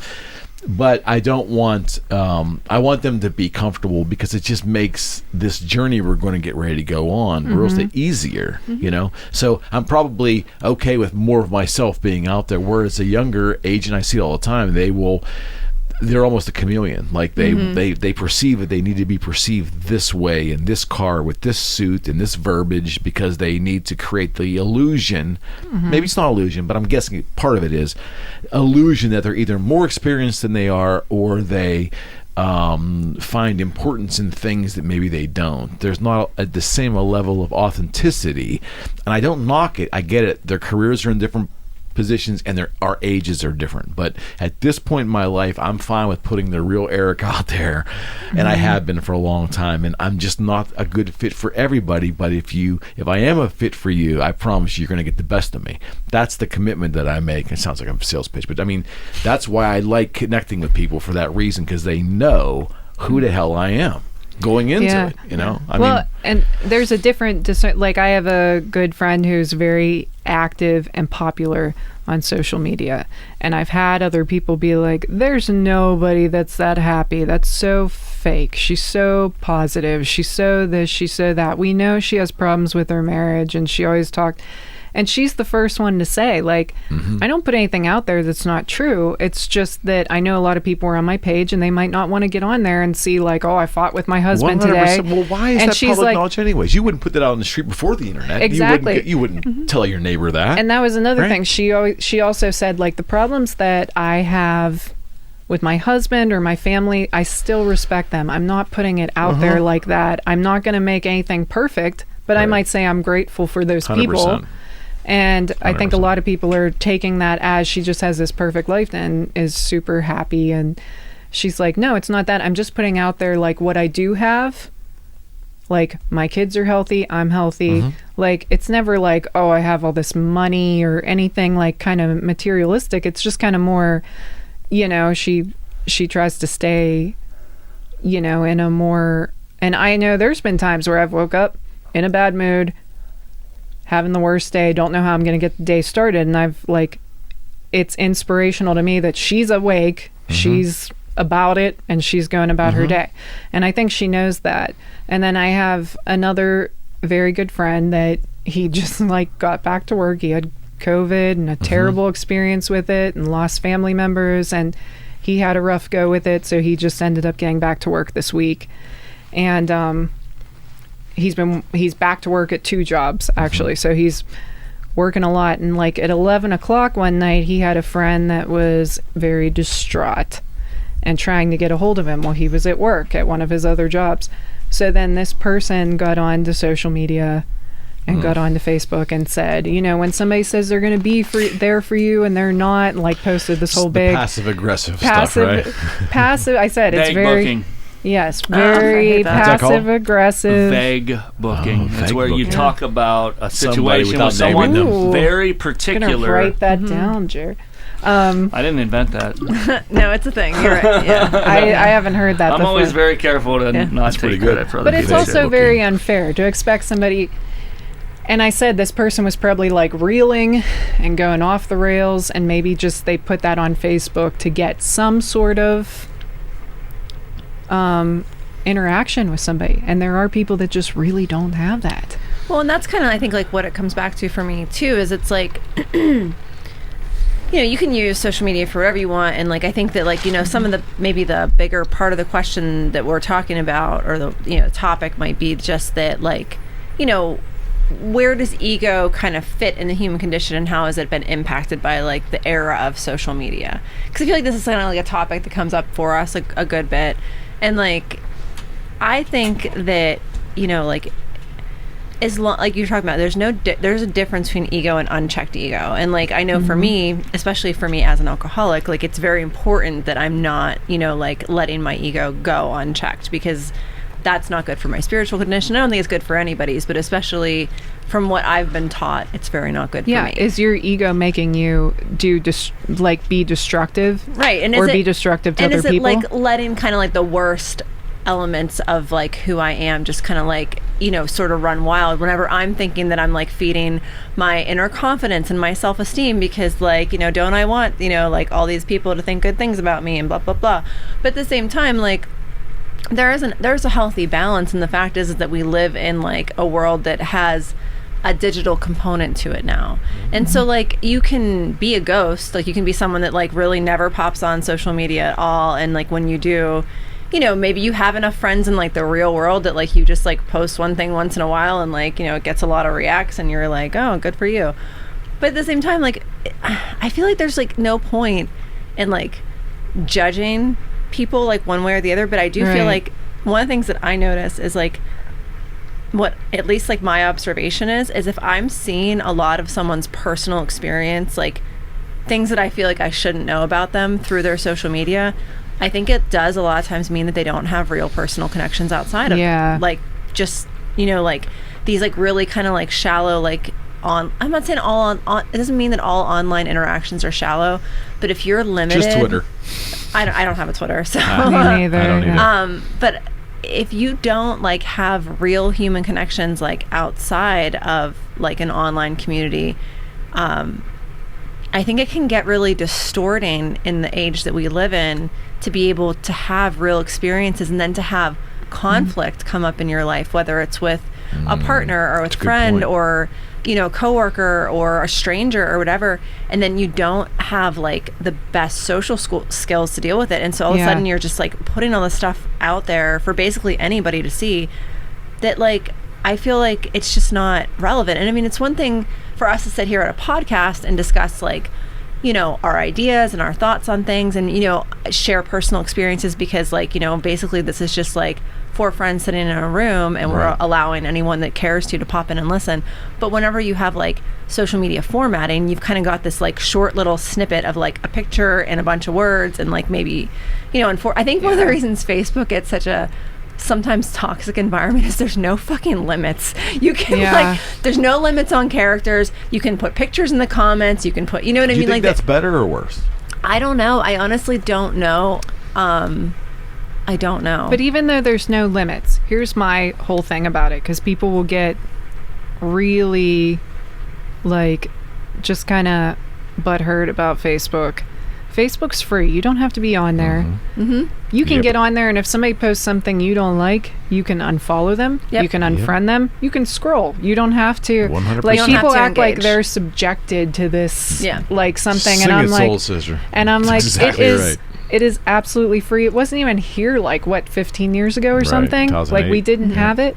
But I don't want, I want them to be comfortable, because it just makes this journey we're going to get ready to go on real easier, So I'm probably okay with more of myself being out there, whereas a younger age, and I see it all the time, they're almost a chameleon. Like they perceive it. They need to be perceived this way, in this car, with this suit and this verbiage, because they need to create the illusion. Maybe it's not illusion, but I'm guessing part of it is illusion that they're either more experienced than they are, or they find importance in things that maybe they don't. There's not the same level of authenticity, and I don't knock it. I get it. Their careers are in different positions and our ages are different, but at this point in my life, I'm fine with putting the real Eric out there, and I have been for a long time, and I'm just not a good fit for everybody. But if I am a fit for you, I promise you're going to get the best of me. That's the commitment that I make. It sounds like I'm a sales pitch, but I mean, that's why I like connecting with people, for that reason, because they know who the hell I am going into it, I mean, and there's a different, like, I have a good friend who's very active and popular on social media, and I've had other people be like, there's nobody that's that happy, that's so fake, she's so positive, she's so this, she's so that, we know she has problems with her marriage, and she always talked. And she's the first one to say, like, I don't put anything out there that's not true. It's just that I know a lot of people are on my page and they might not want to get on there and see, like, oh, I fought with my husband 100%. today. Well, why is that public knowledge anyways? You wouldn't put that out on the street before the internet. Exactly. You wouldn't tell your neighbor that. And that was another thing. She also said, like, the problems that I have with my husband or my family, I still respect them. I'm not putting it out there like that. I'm not going to make anything perfect, but I might say I'm grateful for those 100%. people. And I think a 100%. lot of people are taking that as she just has this perfect life and is super happy. And she's like, no, it's not that. I'm just putting out there like what I do have. Like, my kids are healthy, I'm healthy. Like, it's never like, oh, I have all this money or anything like kind of materialistic. It's just kind of more, you know, she tries to stay, you know, in a more, and I know there's been times where I've woke up in a bad mood, having the worst day, don't know how I'm going to get the day started. And I've like, it's inspirational to me that she's awake, she's about it, and she's going about her day. And I think she knows that. And then I have another very good friend that he just like got back to work. He had COVID and a terrible experience with it and lost family members, and he had a rough go with it. So he just ended up getting back to work this week. And he's back to work at 2 jobs actually. So he's working a lot. And like at 11 o'clock one night, he had a friend that was very distraught and trying to get a hold of him while he was at work at one of his other jobs. So then this person got on to social media and got on to Facebook and said, you know, when somebody says they're going to be there for you and they're not, and like posted this whole big passive aggressive stuff, right? Passive. I said it's Vague very booking. Yes, I very hate that. What's that called? passive aggressive. Vague booking. It's vague where you booking. talk about a Somebody situation without with someone naming them. very I'm gonna particular. write that down, Jer. I didn't invent that. No, it's a thing. You're right. Yeah. I haven't heard that I'm before. always very careful to not That's take pretty good. credit for other But it's people's also shit. very unfair to expect somebody. And I said this person was probably like reeling and going off the rails, and maybe just they put that on Facebook to get some sort of interaction with somebody. And there are people that just really don't have that. Well, and that's kind of, I think, like what it comes back to for me too, is it's like, you know, you can use social media for whatever you want. And like, I think that like, you know, some of the, maybe the bigger part of the question that we're talking about, or the, you know, topic might be just that like, you know, where does ego kind of fit in the human condition, and how has it been impacted by like the era of social media? Because I feel like this is kind of like a topic that comes up for us like a good bit. And like, I think that, you know, like, as long, like you're talking about, there's a difference between ego and unchecked ego. And like, I know for me, especially for me as an alcoholic, like it's very important that I'm not, you know, like letting my ego go unchecked, because that's not good for my spiritual condition. I don't think it's good for anybody's, but especially from what I've been taught, it's very not good for me. Is your ego making you be destructive? Right. And or is be it, destructive to and other is it people? like letting kind of like the worst elements of like who I am just kind of like, you know, sort of run wild whenever I'm thinking that I'm like feeding my inner confidence and my self-esteem, because like, you know, don't I want, you know, like all these people to think good things about me and blah blah blah. But at the same time, like there's a healthy balance, and the fact is that we live in like a world that has a digital component to it now. And so like you can be a ghost, like you can be someone that like really never pops on social media at all, and like when you do, you know, maybe you have enough friends in like the real world that like you just like post one thing once in a while and like, you know, it gets a lot of reacts and you're like, oh, good for you. But at the same time, like I feel like there's like no point in like judging people like one way or the other. But I do feel like one of the things that I notice is like, what at least like my observation is if I'm seeing a lot of someone's personal experience, like things that I feel like I shouldn't know about them through their social media, I think it does a lot of times mean that they don't have real personal connections outside of like just, you know, like these like really kind of like shallow, like I'm not saying all on it doesn't mean that all online interactions are shallow, but if you're limited, Just Twitter. I don't have a Twitter, so Me neither. I don't either. but if you don't like have real human connections like outside of like an online community, I think it can get really distorting in the age that we live in to be able to have real experiences and then to have conflict come up in your life, whether it's with a partner or with a friend or, you know, coworker or a stranger or whatever, and then you don't have like the best social skills to deal with it, and so all of a sudden you're just like putting all this stuff out there for basically anybody to see, that like I feel like it's just not relevant. And I mean, it's one thing for us to sit here at a podcast and discuss like, you know, our ideas and our thoughts on things, and, you know, share personal experiences, because, like, you know, basically this is just like 4 friends sitting in a room, and we're allowing anyone that cares to pop in and listen. But whenever you have like social media formatting, you've kind of got this like short little snippet of like a picture and a bunch of words, and like maybe, you know, and I think one of the reasons Facebook gets such a sometimes toxic environment is there's no fucking limits. You can like, there's no limits on characters. You can put pictures in the comments. You can put, you know what I mean? Do you think like that's better or worse? I don't know. I honestly don't know. I don't know. But even though there's no limits, here's my whole thing about it, because people will get really like just kind of butthurt about Facebook. Facebook's free. You don't have to be on there. You can get on there, and if somebody posts something you don't like, you can unfollow them. You can unfriend them. You can scroll. You don't have to. 100%. Like, people act like engage. they're subjected to this, like something, Sing and I'm it, like, soul sister. and I'm like, exactly it is. right. It is absolutely free. It wasn't even here like 15 years ago or something. Like, we didn't have it,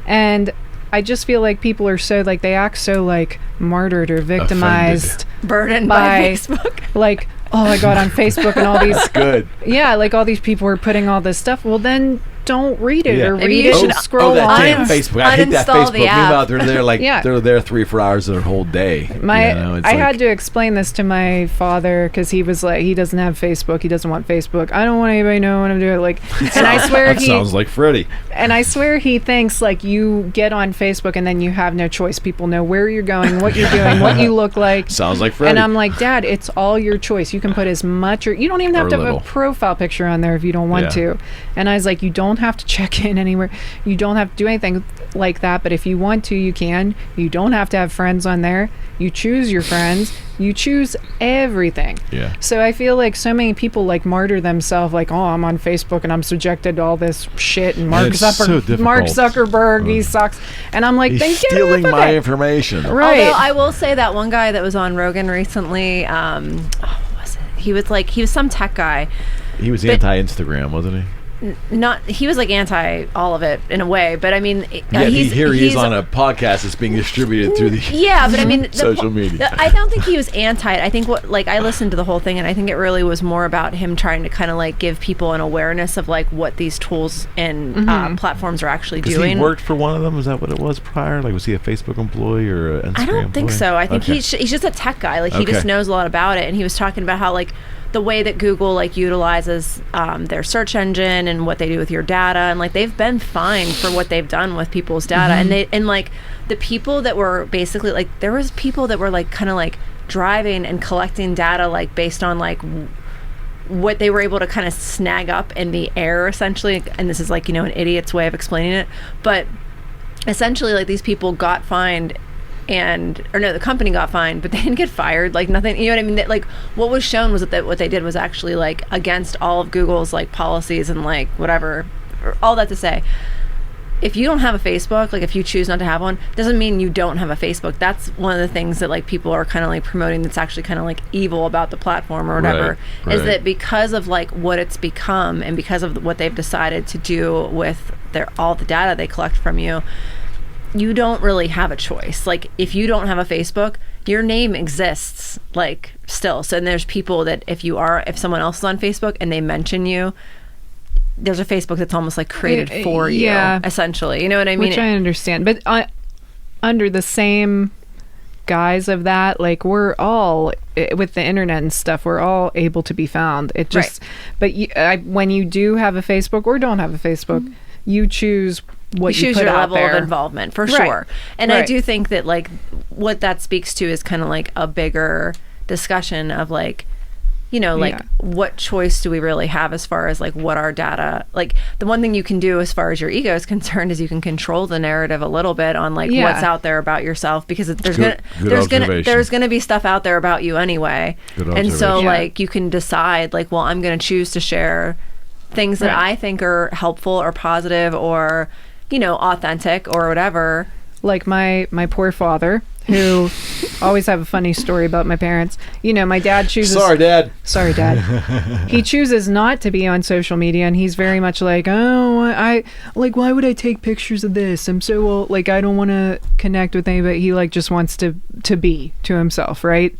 and I just feel like people are so like, they act so like martyred or victimized, burdened by Facebook. Like, oh, I got on Facebook and all these Good. yeah, like all these people are putting all this stuff. Well, then don't read it or Maybe read you it should and scroll that on. damn Facebook. I hate that uninstall Facebook. the app. Meanwhile, they're there like Yeah. they're there 3-4 hours of their whole day. I had to explain this to my father, because he was like, he doesn't have Facebook. He doesn't want Facebook. I don't want anybody to know what I'm doing. Like, and I swear that sounds like Freddy. And I swear he thinks like you get on Facebook and then you have no choice. People know where you're going, what you're doing, what you look like. Sounds like Freddy. And I'm like, Dad, it's all your choice. You can put as much, or you don't even have Or to have little. a profile picture on there if you don't want to. And I was like, you don't have to check in anywhere. You don't have to do anything like that. But if you want to, you can. You don't have to have friends on there. You choose your friends. You choose everything. Yeah. So I feel like so many people like martyr themselves, like, oh, I'm on Facebook and I'm subjected to all this shit, and Mark Zuckerberg, he sucks. And I'm like, He's then get stealing off of my it. information. Right. Although I will say that one guy that was on Rogan recently, what was it? He was some tech guy. He was anti-Instagram, wasn't he? He was like anti all of it in a way, but I mean, He is on a podcast that's being distributed through the but I mean, social media. I don't think he was anti it. I think I listened to the whole thing, and I think it really was more about him trying to kind of like give people an awareness of like what these tools and platforms are actually doing. He worked for one of them. Is that what it was prior? Like, was he a Facebook employee or an Instagram I don't think employee? so. I think he's just a tech guy. Like, he just knows a lot about it, and he was talking about how like the way that Google like utilizes their search engine and what they do with your data, and like they've been fined for what they've done with people's data, and like the people that were basically like, there was people that were like kind of like driving and collecting data like based on like what they were able to kind of snag up in the air, essentially. And this is like, you know, an idiot's way of explaining it, but essentially like these people got fined, the company got fined, but they didn't get fired, like nothing, you know what I mean? That, like, what was shown was that what they did was actually like against all of Google's like policies and like whatever. All that to say, if you don't have a Facebook, like if you choose not to have one, doesn't mean you don't have a Facebook. That's one of the things that like people are kind of like promoting, that's actually kind of like evil about the platform or whatever, is that because of like what it's become, and because of what they've decided to do with all the data they collect from you, you don't really have a choice. Like, if you don't have a Facebook, your name exists like still. So then there's people that if someone else is on Facebook and they mention you, there's a Facebook that's almost like created for you, essentially. You know what I mean? Which I understand. But under the same guise of that, like, we're all, with the internet and stuff, we're all able to be found. It just, but when you do have a Facebook or don't have a Facebook, you choose what you choose put your out level there. of involvement, for sure. And I do think that like what that speaks to is kind of like a bigger discussion of like, you know, like what choice do we really have as far as like what our data, like the one thing you can do as far as your ego is concerned is you can control the narrative a little bit on like what's out there about yourself, because there's gonna be stuff out there about you anyway. And so like you can decide like, well, I'm gonna choose to share things that I think are helpful or positive or, you know, authentic or whatever. Like my poor father, who always have a funny story about my parents. You know, my dad chooses... Sorry, Dad. He chooses not to be on social media, and he's very much like, oh, I like, why would I take pictures of this? I'm so old, like, I don't want to connect with anybody. He like just wants to be to himself, right?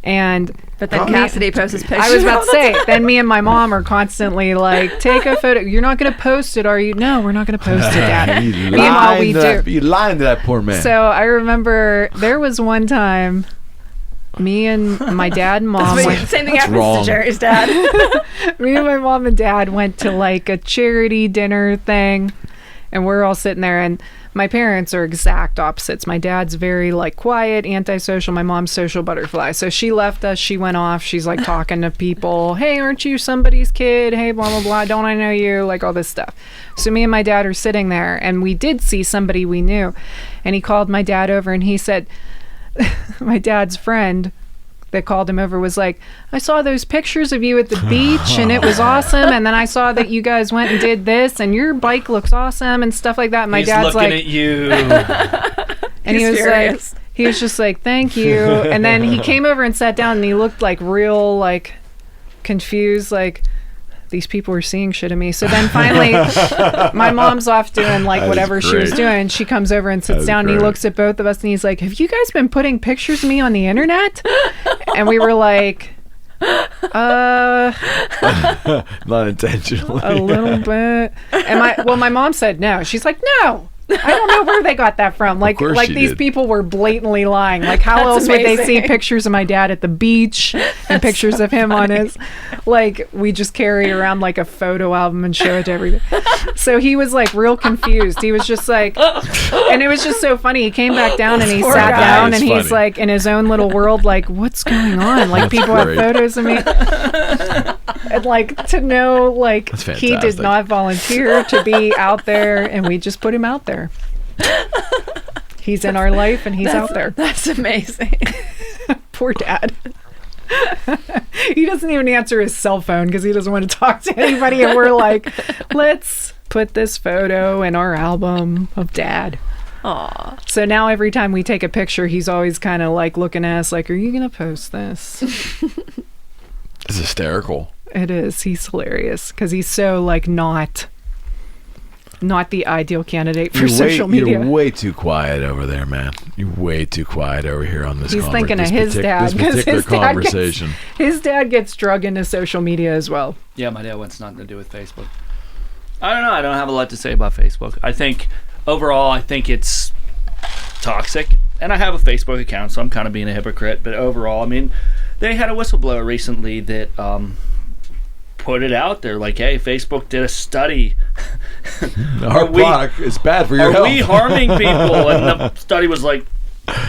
And But then Cassidy posts his pictures. I was about to say, then me and my mom are constantly like, take a photo. You're not going to post it, are you? No, we're not going to post it, Dad. You Meanwhile, we do. You lying to that poor man. So I remember there was one time me and my dad and mom went, Same thing That's happens wrong. to Jerry's dad. me and my mom and dad went to like a charity dinner thing, and we're all sitting there, and my parents are exact opposites. My dad's very like quiet, antisocial. My mom's social butterfly. So she left us. She went off. She's like talking to people. Hey, aren't you somebody's kid? Hey, blah, blah, blah. Don't I know you? Like all this stuff. So me and my dad are sitting there, and we did see somebody we knew. And he called my dad over, and he said, my dad's friend that called him over was like, I saw those pictures of you at the beach and it was awesome, and then I saw that you guys went and did this and your bike looks awesome and stuff like that. And my He's dad's looking like, at you. and he was furious. like, he was just like, thank you. And then he came over and sat down, and he looked like real like confused, like these people were seeing shit in me. So then finally my mom's off doing like That is whatever she was great. doing. She comes over and sits That's down, and he great. looks at both of us, and he's like, have you guys been putting pictures of me on the internet? And we were like, Not intentionally. a little bit. And my mom said no. She's like, no, I don't know where they got that from. Like course she these did. people were blatantly lying. Like how That's else would they see amazing. pictures of my dad at the beach and pictures of him on his, like we just carry around like a photo album and show it to everybody. So he was like real confused. He was just like, and it was just so funny. He came back down and he Poor sat guy. down, It's and he's funny. like in his own little world, like what's going on? Like people have great. photos of me. And like to know like That's he did fantastic. not volunteer to be out there, and we just put him out there. He's in our life, and he's out there. That's amazing. Poor dad. He doesn't even answer his cell phone because he doesn't want to talk to anybody, and we're like, let's put this photo in our album of dad. Aw. So now every time we take a picture, he's always kind of like looking at us like, are you gonna post this? It's hysterical. It is. He's hilarious because he's so like not the ideal candidate for social media. You're way too quiet over there, man. You're way too quiet over here on this. He's thinking of his dad, This 'cause particular his dad conversation. His dad gets drug into social media as well. Yeah, my dad wants nothing to do with Facebook. I don't know. I don't have a lot to say about Facebook. I think overall, I think it's toxic. And I have a Facebook account, so I'm kind of being a hypocrite. But overall, I mean, they had a whistleblower recently that put it out there like, hey, Facebook did a study. Our we- product is bad for your Are health. we harming people? And the study was like,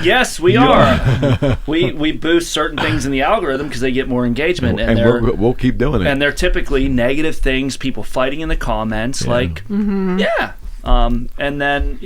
yes, we are. We boost certain things in the algorithm because they get more engagement, and we'll keep doing it. and they're typically negative things, people fighting in the comments, like, yeah. And then,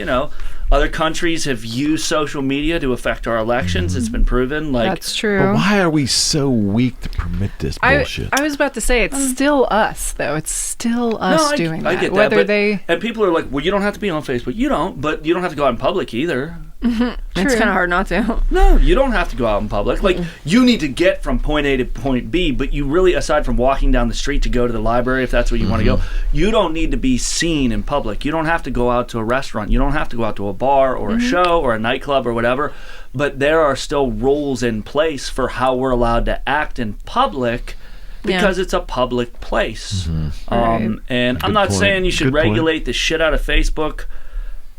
other countries have used social media to affect our elections. It's been proven. Like, That's true. But why are we so weak to permit this bullshit? I was about to say it's still us though. It's still us doing that. I get that. Whether but- they and people are like, well, you don't have to be on Facebook. You don't, but you don't have to go out in public either. It's kind of hard not to. No, you don't have to go out in public. Like, you need to get from point A to point B, but you really, aside from walking down the street to go to the library, if that's where you want to go, you don't need to be seen in public. You don't have to go out to a restaurant. You don't have to go out to a bar or a show or a nightclub or whatever. But there are still rules in place for how we're allowed to act in public because it's a public place. Right. And I'm Good not point. saying you should Good point. regulate the shit out of Facebook.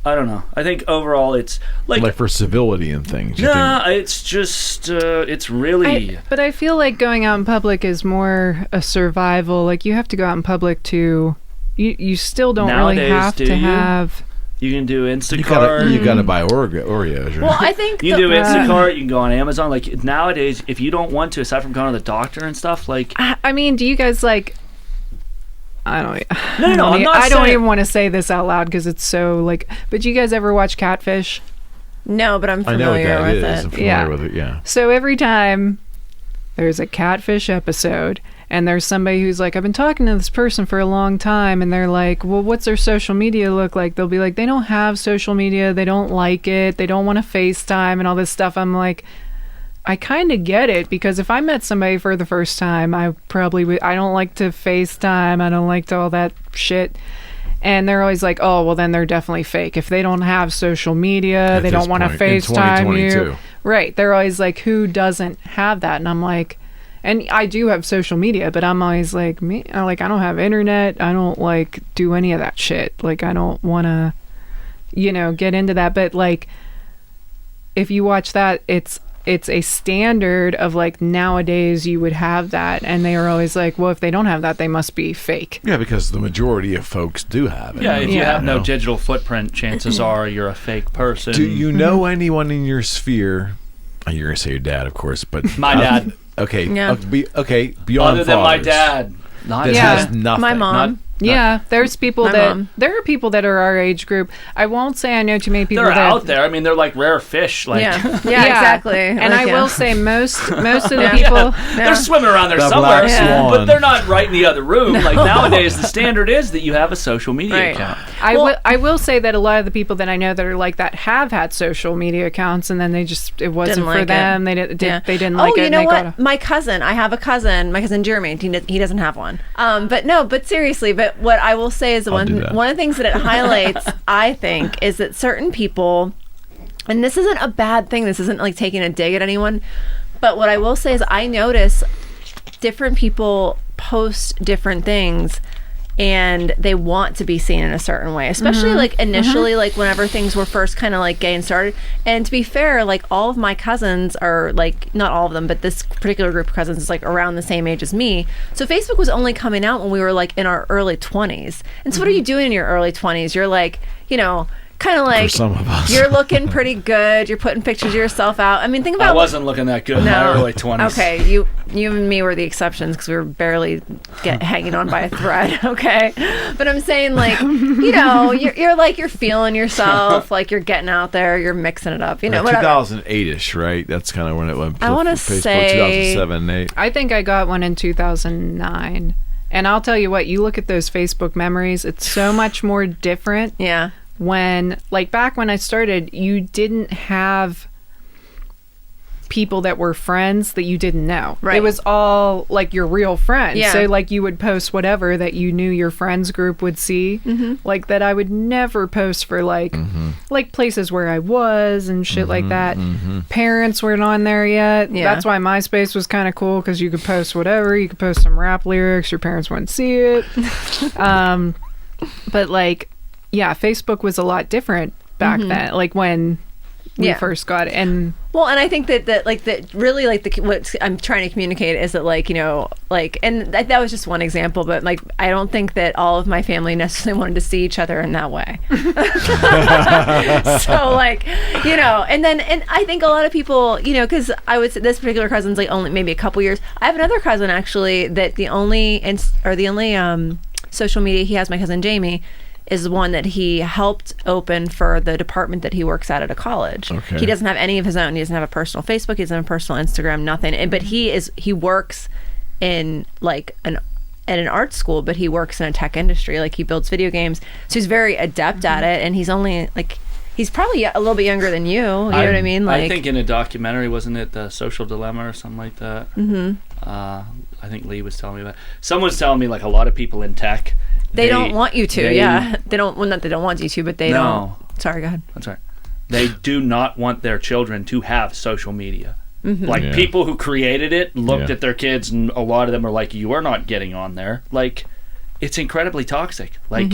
I don't know. I think overall it's like for civility and things. you nah, think- it's just it's really but I feel like going out in public is more a survival. Like you have to go out in public to you still don't really Nowadays, have do to you? have you can do you Instacart. gotta buy Oreos. Right? Well, I think You can do Instacart. You can go on Amazon. Like nowadays, if you don't want to, aside from going to the doctor and stuff, like I mean, do you guys like I don't no, I'm not I don't saying- even want to say this out loud because it's so like, but do you guys ever watch Catfish? No, but I'm I know what familiar that with is. I'm it. familiar Yeah. with it. Yeah. So every time there's a Catfish episode and there's somebody who's like, I've been talking to this person for a long time, and they're like, well, what's their social media look like? They'll be like, they don't have social media, they don't like it, they don't want to FaceTime and all this stuff. I'm like, I kind of get it, because if I met somebody for the first time, I probably would. I don't like to FaceTime. I don't like to all that shit. And they're always like, oh, well, then they're definitely fake. If they don't have social media, they don't want to FaceTime you. Right. They're always like, who doesn't have that? And I'm like, and I do have social media, but I'm always like, I don't have internet. I don't like do any of that shit. Like, I don't want to, get into that. But like, if you watch that, it's a standard of like nowadays you would have that, and they are always like, well, if they don't have that, they must be fake. Yeah, because the majority of folks do have it. Yeah, if you have no digital footprint, chances are you're a fake person. Do you know anyone in your sphere? You're gonna say your dad, of course, but my dad. Okay. Yeah. Beyond other than my dad. That has nothing. My mom. Yeah, there's people there are people that are our age group. I won't say I know too many people they're that out there. I mean, they're like rare fish. Like, yeah, exactly. And I will say most of the people they're swimming around there somewhere, but they're not right in the other room. Like nowadays, the standard is that you have a social media account. I will say that a lot of the people that I know that are like that have had social media accounts, and then it wasn't for them. They didn't like it. Oh, you know what? My cousin. I have a cousin. My cousin Jeremy. He doesn't have one. But seriously. But what I will say is one of the things that it highlights, I think, is that certain people, and this isn't a bad thing. This isn't like taking a dig at anyone. But what I will say is I notice different people post different things, and they want to be seen in a certain way, especially like initially, like whenever things were first kind of like getting started. And to be fair, like all of my cousins are like, not all of them, but this particular group of cousins is like around the same age as me. So Facebook was only coming out when we were like in our early 20s. And so what are you doing in your early 20s? You're like, kind of like, for some of us. You're looking pretty good. You're putting pictures of yourself out. I mean, think about. I wasn't looking that good in my early 20s. Okay, you and me were the exceptions because we were barely hanging on by a thread. Okay, but I'm saying like, you're feeling yourself, like you're getting out there, you're mixing it up. 2008ish, right? That's kind of when it went. I want to say 2007, 8. I think I got one in 2009, and I'll tell you what. You look at those Facebook memories; it's so much more different. Yeah. When, like, back when I started, you didn't have people that were friends that you didn't know. Right. It was all, like, your real friends. Yeah. So, like, you would post whatever that you knew your friends group would see. Like, that I would never post for, like, like places where I was and shit like that. Parents weren't on there yet. Yeah. That's why MySpace was kind of cool, because you could post whatever. You could post some rap lyrics. Your parents wouldn't see it. But, like... Yeah, Facebook was a lot different back then, like when we first got it. And I think that really like what I'm trying to communicate is that and that was just one example, but like I don't think that all of my family necessarily wanted to see each other in that way. So like, and I think a lot of people, because I would say this particular cousin's like only maybe a couple years. I have another cousin actually that the only social media he has, my cousin Jamie, is the one that he helped open for the department that he works at a college. Okay. He doesn't have any of his own. He doesn't have a personal Facebook. He doesn't have a personal Instagram, nothing. But he works in like at an art school, but he works in a tech industry. Like he builds video games. So he's very adept at it. And he's only like, he's probably a little bit younger than you. You know what I mean? Like, I think in a documentary, wasn't it The Social Dilemma or something like that? I think Lee was telling me that. Someone's telling me like a lot of people in tech, they don't want you to. They don't. Well, not they don't want you to, but they don't. Sorry, go ahead. That's right. They do not want their children to have social media. Like people who created it looked at their kids, and a lot of them are like, "You are not getting on there." Like, it's incredibly toxic. Like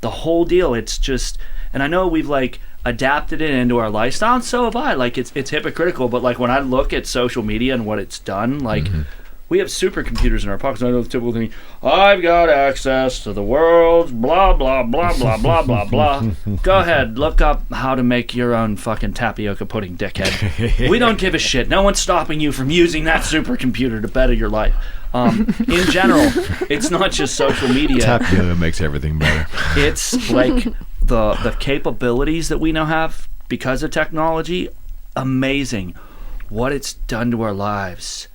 the whole deal. It's just, and I know we've like adapted it into our lifestyle, and so have I. Like it's hypocritical, but like when I look at social media and what it's done, like. We have supercomputers in our pockets. I know the typical thing, I've got access to the world's blah, blah, blah, blah, blah, blah, blah. Go ahead, look up how to make your own fucking tapioca pudding, dickhead. We don't give a shit. No one's stopping you from using that supercomputer to better your life. In general, it's not just social media. Tapioca makes everything better. It's like the capabilities that we now have because of technology, amazing. What it's done to our lives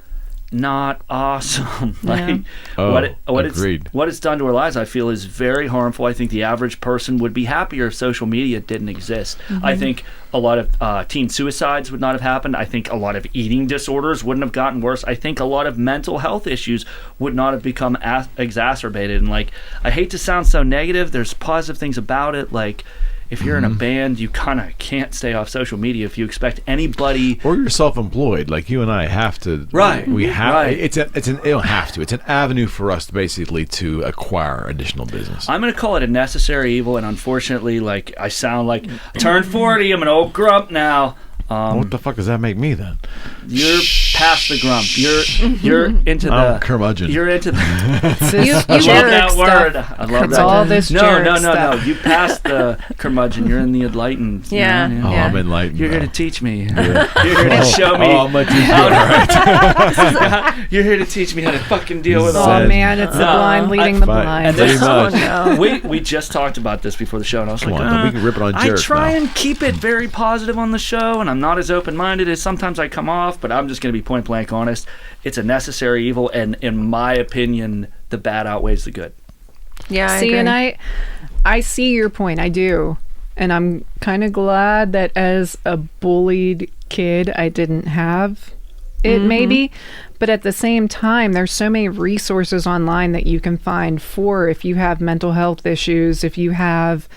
not awesome. Like agreed. what it's done to our lives, I feel, is very harmful. I think the average person would be happier if social media didn't exist. I think a lot of teen suicides would not have happened. I think a lot of eating disorders wouldn't have gotten worse. I think a lot of mental health issues would not have become exacerbated. And like, I hate to sound so negative, there's positive things about it. Like, if you're in a band, you kind of can't stay off social media if you expect anybody. Or you're self-employed, like you and I have to. Right. We have. Right. It's an. You don't have to. It's an avenue for us basically to acquire additional business. I'm going to call it a necessary evil, and unfortunately, like, I sound like I turned 40. I'm an old grump now. What the fuck does that make me then? You're past the grump. You're into the curmudgeon. You're into the. You I love that word. I love It's that. all this No. stuff. You passed the curmaggeon. You're in the enlightened. Yeah. You know? Oh, I'm enlightened. You're here now. to teach me. You're here to show me. Oh, I'm gonna teach you. All right. You're here to teach me how to fucking deal with Oh all. man, it's the blind leading the Fine. blind. And Pretty this, much. we just talked about this before the show, and I was Come like, on, we can rip it on I Jarrett try now. and keep it very positive on the show, and I'm not as open-minded as sometimes I come off, but I'm just going to be point blank honest. It's a necessary evil, and in my opinion, the bad outweighs the good. Yeah, I See, agree. and I see your point. I do. And I'm kind of glad that as a bullied kid, I didn't have it, maybe. But at the same time, there's so many resources online that you can find for if you have mental health issues, if you have...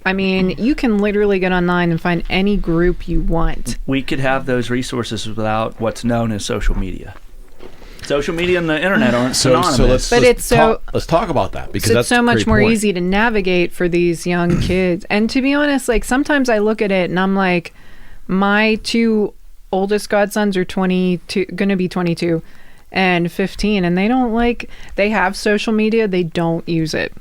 I mean, you can literally get online and find any group you want. We could have those resources without what's known as social media. Social media and the internet aren't synonymous. So let's But it's so- let's talk about that because So that's it's so a much great more point. easy to navigate for these young kids. And to be honest, like sometimes I look at it and I'm like, my two oldest godsons are 22, going to be 22 and 15, and they have social media, they don't use it.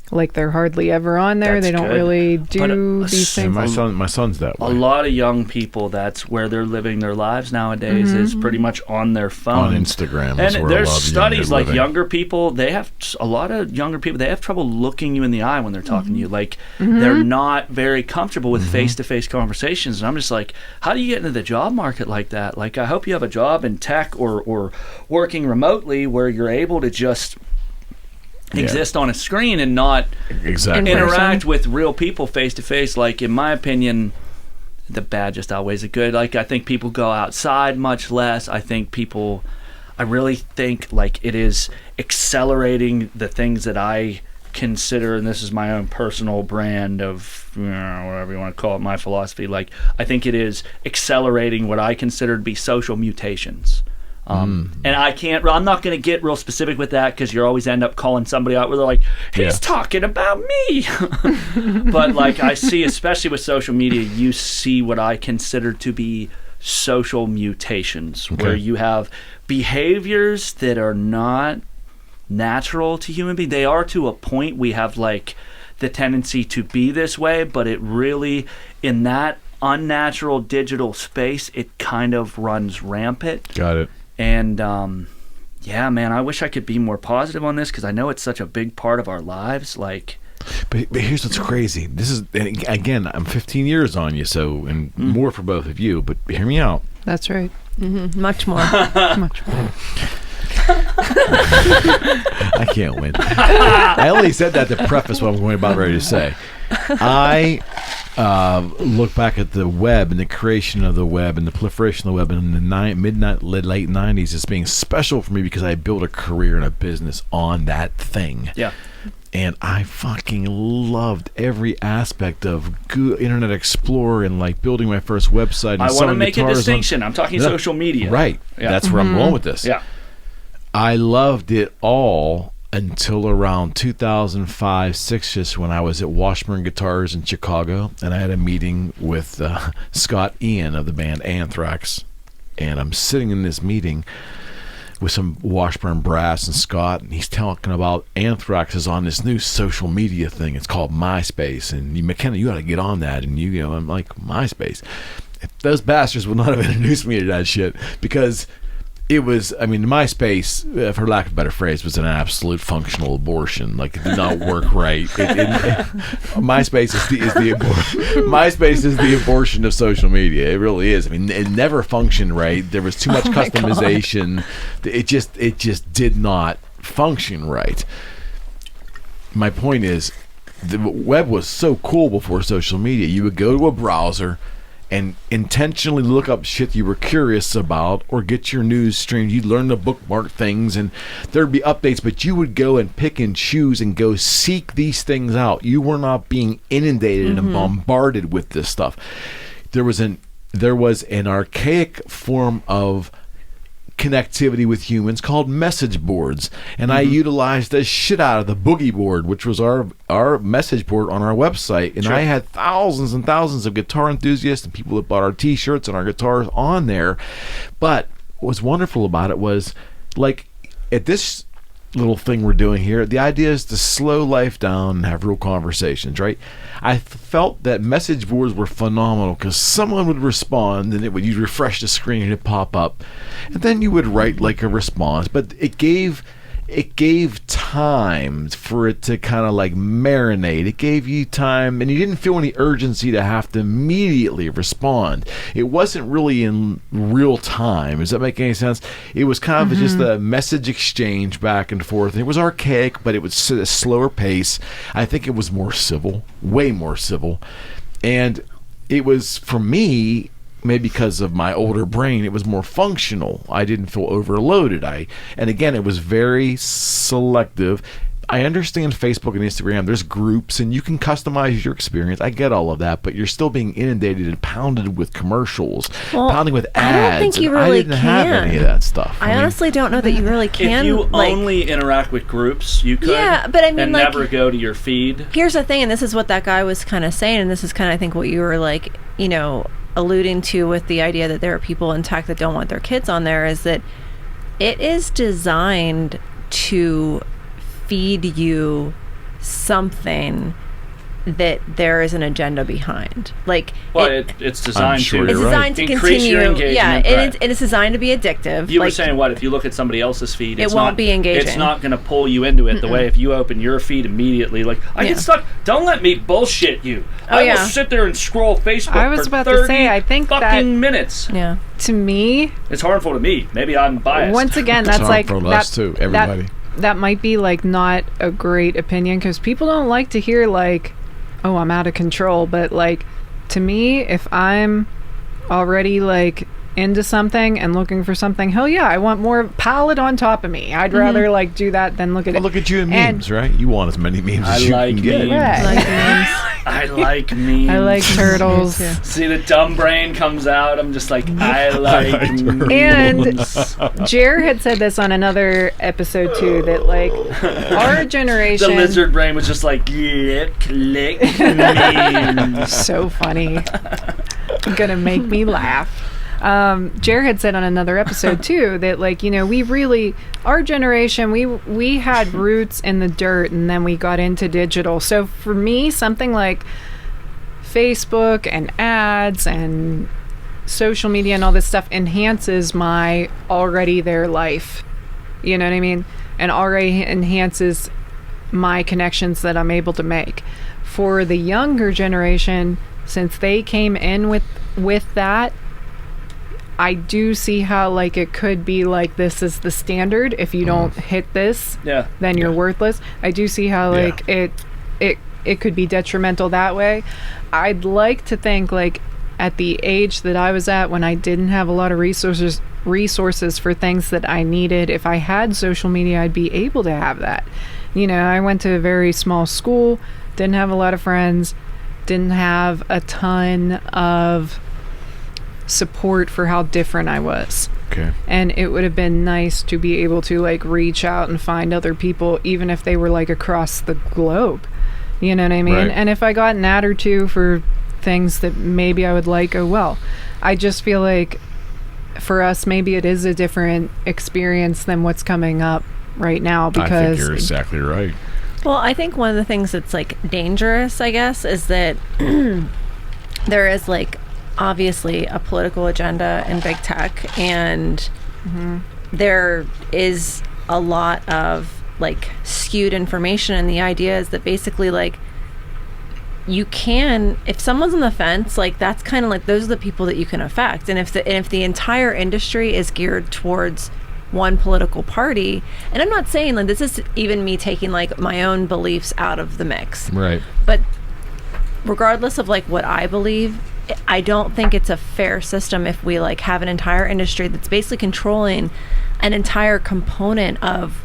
Like they're hardly ever on there. That's They don't good. really do But, these And things. my son's that way. A lot of young people, that's where they're living their lives nowadays, is pretty much on their phone. On Instagram is And where a there's lot of studies young are like living. younger people, a lot of younger people, they have trouble looking you in the eye when they're talking to you. Like, they're not very comfortable with face-to-face conversations. And I'm just like, how do you get into the job market like that? Like, I hope you have a job in tech or working remotely where you're able to just exist on a screen and not Exactly. interact with real people face to face. Like, in my opinion, the bad just outweighs the good. Like, I think people go outside much less. I really think like it is accelerating the things that I consider, and this is my own personal brand of, whatever you want to call it, my philosophy. Like, I think it is accelerating what I consider to be social mutations. And I'm not going to get real specific with that because you always end up calling somebody out where they're like, he's talking about me. But like, I see, especially with social media, you see what I consider to be social mutations, where you have behaviors that are not natural to human beings. They are to a point. We have like the tendency to be this way, but it really, in that unnatural digital space, it kind of runs rampant. Got it. And yeah, man, I wish I could be more positive on this because I know it's such a big part of our lives. Like, But here's what's crazy. This is, and again, I'm 15 years on you, so, and more for both of you, but hear me out. That's right. Much more. Much more. I can't win. I only said that to preface what I'm going about ready to say. I look back at the web and the creation of the web and the proliferation of the web in the late 90s as being special for me because I built a career and a business on that thing. yeah. And I fucking loved every aspect of Internet Explorer and like building my first website. And I want to selling make a guitars distinction. I'm talking Yeah. social media. Right. Yeah. That's where I'm going with this. Yeah. I loved it all until around 2005-6ish when I was at Washburn Guitars in Chicago, and I had a meeting with Scott Ian of the band Anthrax, and I'm sitting in this meeting with some Washburn brass and Scott, and he's talking about Anthrax is on this new social media thing. It's called MySpace, and McKenna, you got to get on that. And you know, I'm like, MySpace. If those bastards would not have introduced me to that shit, because it was, I mean, MySpace, for lack of a better phrase, was an absolute functional abortion. Like, it did not work right. MySpace MySpace is the abortion of social media. It really is. I mean, it never functioned right. There was too much customization. It just did not function right. My point is, the web was so cool before social media. You would go to a browser and intentionally look up shit you were curious about, or get your news streamed. You'd learn to bookmark things, and there'd be updates, but you would go and pick and choose and go seek these things out. You were not being inundated and bombarded with this stuff. There was an archaic form of connectivity with humans called message boards, and I utilized the shit out of the boogie board, which was our message board on our website, and I had thousands and thousands of guitar enthusiasts and people that bought our t-shirts and our guitars on there. But what was wonderful about it was, like, at this little thing we're doing here, the idea is to slow life down and have real conversations, right? I felt that message boards were phenomenal because someone would respond, and you'd refresh the screen and it'd pop up, and then you would write like a response, but it gave time for it to kind of like marinate. It gave you time, and you didn't feel any urgency to have to immediately respond. It wasn't really in real time. Does that make any sense? It was kind of just a message exchange back and forth. It was archaic, but it was at a slower pace. I think it was more civil, way more civil. And it was, for me, maybe because of my older brain, it was more functional. I didn't feel overloaded. And again, it was very selective. I understand Facebook and Instagram, there's groups and you can customize your experience. I get all of that, but you're still being inundated and pounded with commercials, pounding with ads. I don't think you really I didn't have any of that stuff. I honestly don't know that you really can. If you only interact with groups, you could. Yeah, but I mean, and like, never go to your feed. Here's the thing, and this is what that guy was kind of saying, and this is kind of, I think, what you were like, alluding to with the idea that there are people in tech that don't want their kids on there, is that it is designed to feed you something that there is an agenda behind. Like, it's designed sure to. It's designed to increase continue. Your engagement. Yeah, Right. and it's designed to be addictive. You were saying what? If you look at somebody else's feed, it won't be engaging. It's not going to pull you into it the way if you open your feed immediately. Like, I get stuck. Don't let me bullshit you. I will sit there and scroll Facebook I was for about 30 to say, I think fucking minutes. Yeah. To me, it's harmful to me. Maybe I'm biased. Once again, It's that's like harmful to us too, everybody. That might be like not a great opinion because people don't like to hear like, oh, I'm out of control. But like, to me, if I'm already like into something and looking for something, hell yeah, I want more, pile it on top of me. I'd rather like do that than look at it. Look at you and memes, right? You want as many memes as you can get. Right. I like memes. I like turtles. See, the dumb brain comes out. I'm just like, I like memes. And Jer had said this on another episode too, that like our generation, the lizard brain was just like, yeah, click memes. So funny. Gonna make me laugh. Jer had said on another episode too that like, we really, our generation, we had roots in the dirt and then we got into digital. So for me, something like Facebook and ads and social media and all this stuff enhances my already there life. You know what I mean? And already enhances my connections that I'm able to make. For the younger generation, since they came in with that, I do see how like it could be like this is the standard. If you don't hit this, then you're worthless. I do see how like it could be detrimental that way. I'd like to think like at the age that I was at when I didn't have a lot of resources for things that I needed, if I had social media, I'd be able to have that. I went to a very small school, didn't have a lot of friends, didn't have a ton of support for how different I was. Okay. And it would have been nice to be able to like reach out and find other people, even if they were like across the globe. You know what I mean? Right. And if I got an ad or two for things that maybe I would like, oh well. I just feel like for us, maybe it is a different experience than what's coming up right now, because I think you're exactly right. Well, I think one of the things that's like dangerous, I guess, is that there is like obviously a political agenda in big tech, and there is a lot of like skewed information, and the idea is that basically like you can, if someone's on the fence, like that's kind of like those are the people that you can affect. And if the entire industry is geared towards one political party, and I'm not saying like this is even me taking like my own beliefs out of the mix, Right. but regardless of like what I believe, I don't think it's a fair system if we like have an entire industry that's basically controlling an entire component of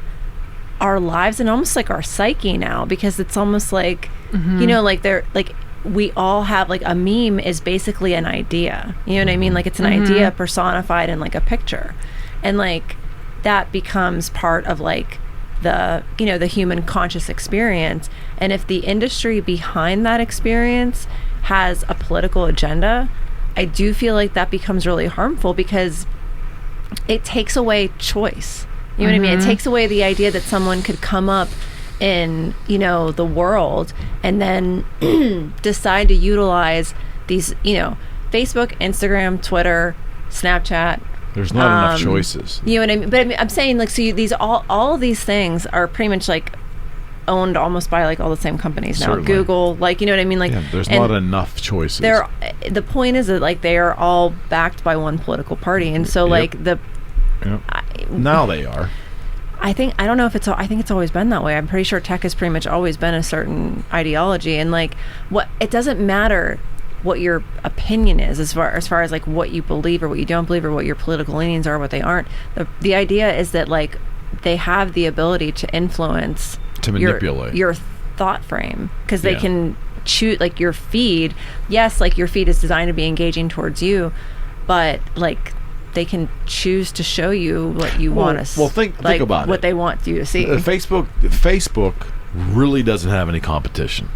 our lives and almost like our psyche now, because it's almost like you know, like they're like we all have like a meme is basically an idea, you know what I mean, like it's an idea personified in like a picture, and like that becomes part of like the, you know, the human conscious experience. And if the industry behind that experience has a political agenda, I do feel like that becomes really harmful, because it takes away choice. You know what I mean? It takes away the idea that someone could come up in, you know, the world and then decide to utilize these, you know, Facebook, Instagram, Twitter, Snapchat. There's not enough choices. You know what I mean? But I mean, I'm saying like, so these all of these things are pretty much like owned almost by like all the same companies now. Certainly. Google, like, you know what I mean? Like, Yeah, there's not enough choices. The point is that like they are all backed by one political party, and so like Yep. Now they are. I think it's always been that way. I'm pretty sure tech has pretty much always been a certain ideology, and like it doesn't matter what your opinion is as far as like what you believe or what you don't believe or what your political leanings are, what they aren't. The idea is that like they have the ability to influence, To manipulate. your thought frame, because they can choose like your feed. Yes, like your feed is designed to be engaging towards you, but like they can choose to show you what you want to well, think about what it. they want you to see. Facebook really doesn't have any competition.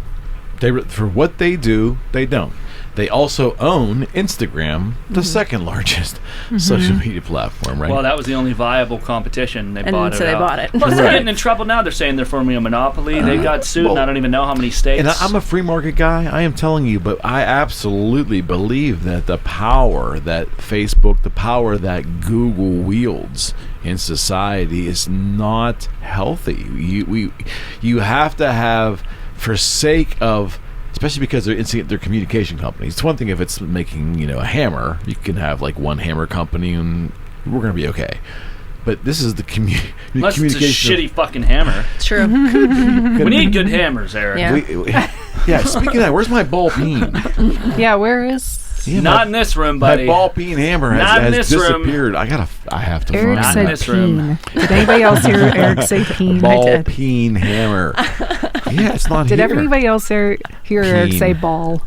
For what they do, they don't. They also own Instagram, the second largest social media platform, right? Well, that was the only viable competition. They bought it. They bought it. Plus, they're getting in trouble now. They're saying they're forming a monopoly. They got sued, and I don't even know how many states. And I'm a free market guy. I am telling you, but I absolutely believe that the power that Facebook, the power that Google wields in society is not healthy. You have to have, for sake of, especially because they're communication companies. It's one thing if it's making, you know, a hammer. You can have like one hammer company and we're going to be okay. But this is the Unless communication. it's a shitty fucking hammer. It's true. We need good hammers, Eric. Yeah. Yeah, speaking of that, where's my ball peen? Yeah, where is... Yeah, Not in this room, buddy. My ball peen hammer Not in has this room. disappeared. I have to Eric Not find in said this peen. room. Did anybody else hear Eric say peen? ball peen hammer. Yeah, it's not Did here. everybody else hear Eric Peen. say ball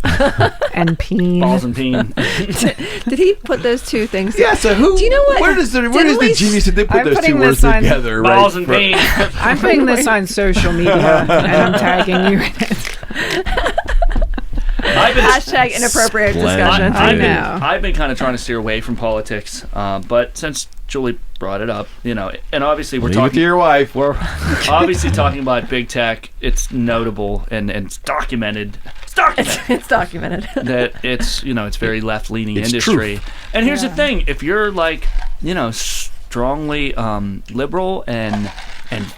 and peen? Balls and peen. Did he put those two things? Yeah, so who? Do you know what? Where is the genius that they put I'm those two putting words this on together? Balls right? and peen. I'm putting this on social media and I'm tagging you in it. I've been Hashtag inappropriate Splendid. discussion. I I've been, know. I've been kind of trying to steer away from politics, but since Julie brought it up, you know, and obviously we're Leave it to talking. your wife. We're obviously talking about big tech. It's notable and it's documented. It's documented It's documented. that it's, you know, it's very left leaning It's industry. truth. And here's the thing: if you're like, you know, strongly liberal and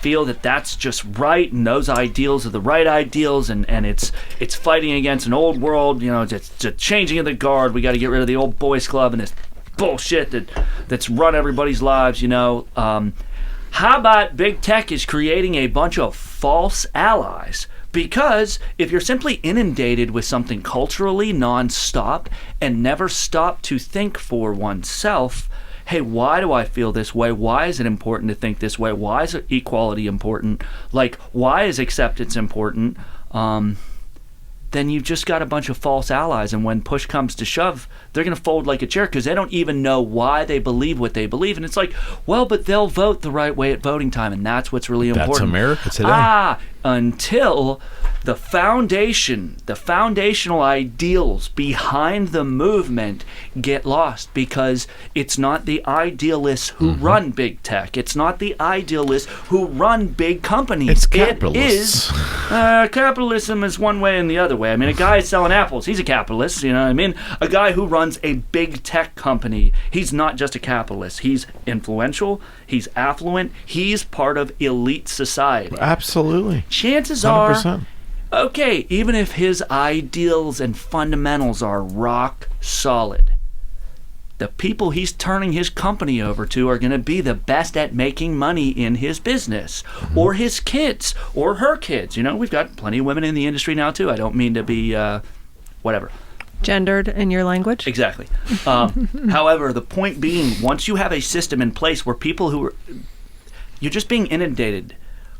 feel that that's just right and those ideals are the right ideals and it's fighting against an old world, you know, it's a changing of the guard. We got to get rid of the old boys club and this bullshit that's run everybody's lives, you know. How about big tech is creating a bunch of false allies? Because if you're simply inundated with something culturally nonstop and never stop to think for oneself, hey, why do I feel this way? Why is it important to think this way? Why is equality important? Like, why is acceptance important? Then you've just got a bunch of false allies, and when push comes to shove, they're going to fold like a chair because they don't even know why they believe what they believe. And it's like, well, but they'll vote the right way at voting time, and that's what's really important. That's America today. until the foundational ideals behind the movement get lost, because it's not the idealists who run big tech. It's not the idealists who run big companies. It's capitalists. It is. Capitalism is one way and the other way. I mean, a guy selling apples, he's a capitalist, you know what I mean? A guy who runs a big tech company, he's not just a capitalist. He's influential, he's affluent, he's part of elite society. Absolutely. Chances 100%. are, okay, even if his ideals and fundamentals are rock solid, the people he's turning his company over to are going to be the best at making money in his business, or his kids, or her kids. You know, we've got plenty of women in the industry now, too. I don't mean to be, whatever. Gendered in your language? Exactly. However, the point being, once you have a system in place where people who are... You're just being inundated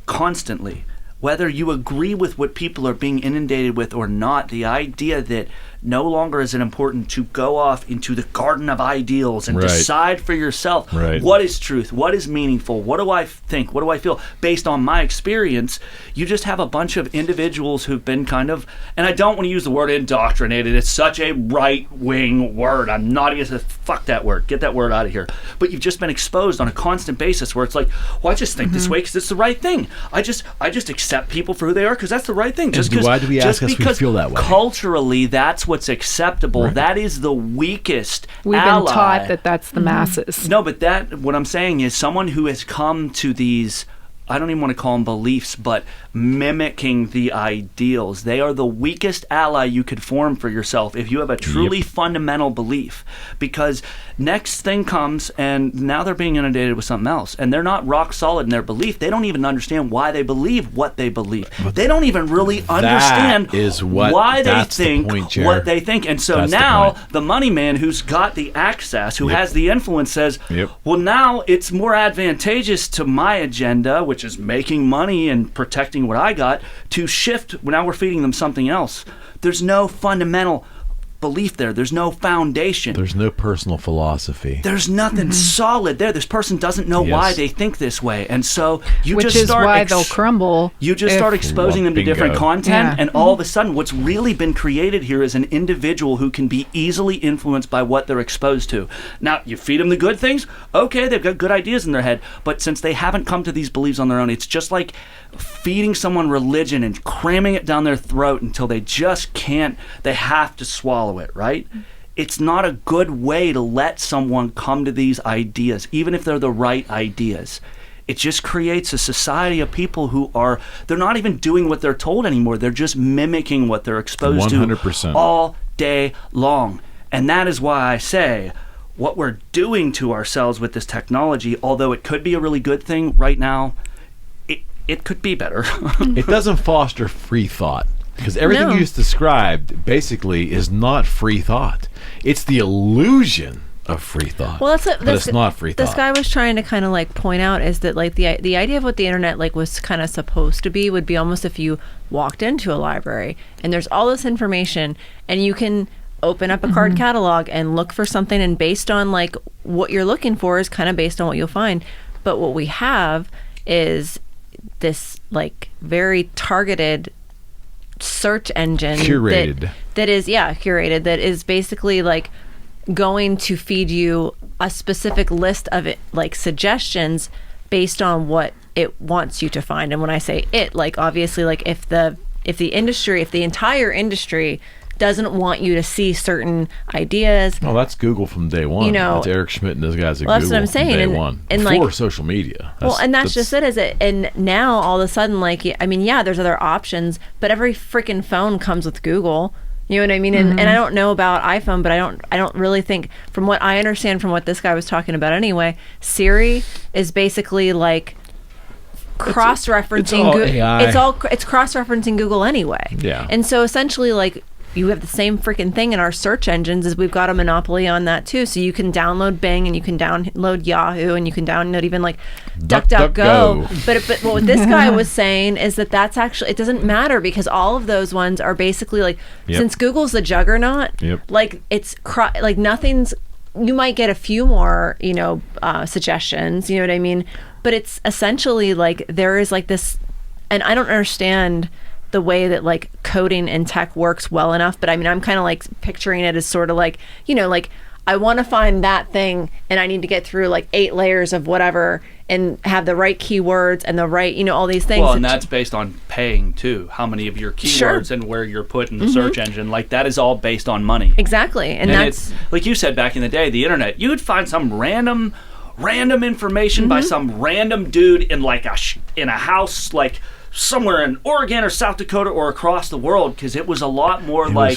constantly. Whether you agree with what people are being inundated with or not, the idea that no longer is it important to go off into the garden of ideals and decide for yourself what is truth, what is meaningful, what do I think, what do I feel, based on my experience. You just have a bunch of individuals who've been kind of, and I don't want to use the word indoctrinated, it's such a right-wing word, I'm not going to fuck that word, get that word out of here, but you've just been exposed on a constant basis where it's like, well, I just think this way because it's the right thing. I just accept people for who they are because that's the right thing. Why do we ask us we feel that way? Culturally, that's what's acceptable. That is the weakest We've ally. been taught that that's the masses. No, but what I'm saying is someone who has come to these, I don't even want to call them beliefs, but mimicking the ideals. They are the weakest ally you could form for yourself if you have a truly fundamental belief. Because next thing comes, and now they're being inundated with something else, and they're not rock solid in their belief. They don't even understand why they believe what they believe. They don't even really understand why they think what they think. And so now the money man who's got the access, who has the influence, says, well, now it's more advantageous to my agenda, which is making money and protecting what I got, to shift. Now we're feeding them something else. There's no fundamental belief there. There's no foundation. There's no personal philosophy. There's nothing solid there. This person doesn't know why they think this way, and so you Which just is start why they'll crumble. You just start exposing them to different content, and all of a sudden, what's really been created here is an individual who can be easily influenced by what they're exposed to. Now, you feed them the good things. Okay, they've got good ideas in their head, but since they haven't come to these beliefs on their own, it's just like feeding someone religion and cramming it down their throat until they just can't. They have to swallow it, right? It's not a good way to let someone come to these ideas, even if they're the right ideas. It just creates a society of people who they're not even doing what they're told anymore. They're just mimicking what they're exposed 100%. to all day long. And that is why I say what we're doing to ourselves with this technology, although it could be a really good thing right now, it could be better. It doesn't foster free thought. Because everything you just described basically is not free thought. It's the illusion of free thought. Well, but it's not free thought. This guy was trying to kind of like point out is that like the idea of what the internet like was kind of supposed to be would be almost if you walked into a library and there's all this information and you can open up a card catalog and look for something, and based on like what you're looking for is kind of based on what you'll find. But what we have is this like very targeted search engine curated that is curated, that is basically like going to feed you a specific list of it, like suggestions based on what it wants you to find. And when I say it, like obviously like if the entire industry doesn't want you to see certain ideas. Oh, that's Google from day one. You know, that's Eric Schmidt and those guys at well, Google that's what I'm saying. from day one. And before like, social media. That's just it, is it? And now all of a sudden, like, I mean, there's other options, but every freaking phone comes with Google. You know what I mean? And I don't know about iPhone, but I don't really think, from what I understand from what this guy was talking about anyway, Siri is basically like cross-referencing it's cross-referencing Google anyway. Yeah. And so essentially, like, you have the same freaking thing in our search engines, as we've got a monopoly on that too. So you can download Bing and you can download Yahoo and you can download even like DuckDuckGo. But what this guy was saying is that's actually, it doesn't matter, because all of those ones are basically like, since Google's the juggernaut, like it's like nothing's, you might get a few more, suggestions, you know what I mean? But it's essentially like there is like this and I don't understand the way that like coding and tech works well enough, but I mean, I'm kind of like picturing it as sort of like, you know, like I want to find that thing and I need to get through like 8 layers of whatever and have the right keywords and the right, you know, all these things. Well, and that's based on paying too. How many of your keywords and where you're put in the search engine. Like that is all based on money. Exactly. And that's it's like you said back in the day, the internet, you would find some random information by some random dude in like in a house like somewhere in Oregon or South Dakota or across the world, because it was a lot more like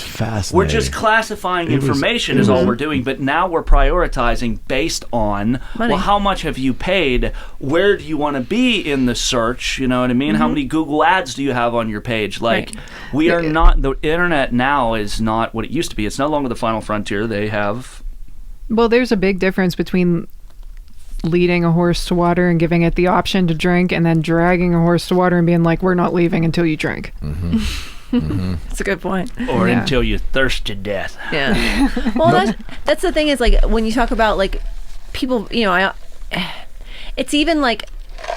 we're just classifying information is all we're doing, but now we're prioritizing based on money. Well, how much have you paid, where do you want to be in the search, you know what I mean, how many Google ads do you have on your page, like we are not, the internet now is not what it used to be. It's no longer the final frontier. They have, well, there's a big difference between leading a horse to water and giving it the option to drink, and then dragging a horse to water and being like, we're not leaving until you drink. That's a good point. or until you thirst to death. Yeah. Well, that's the thing is like when you talk about like people, you know, it's even like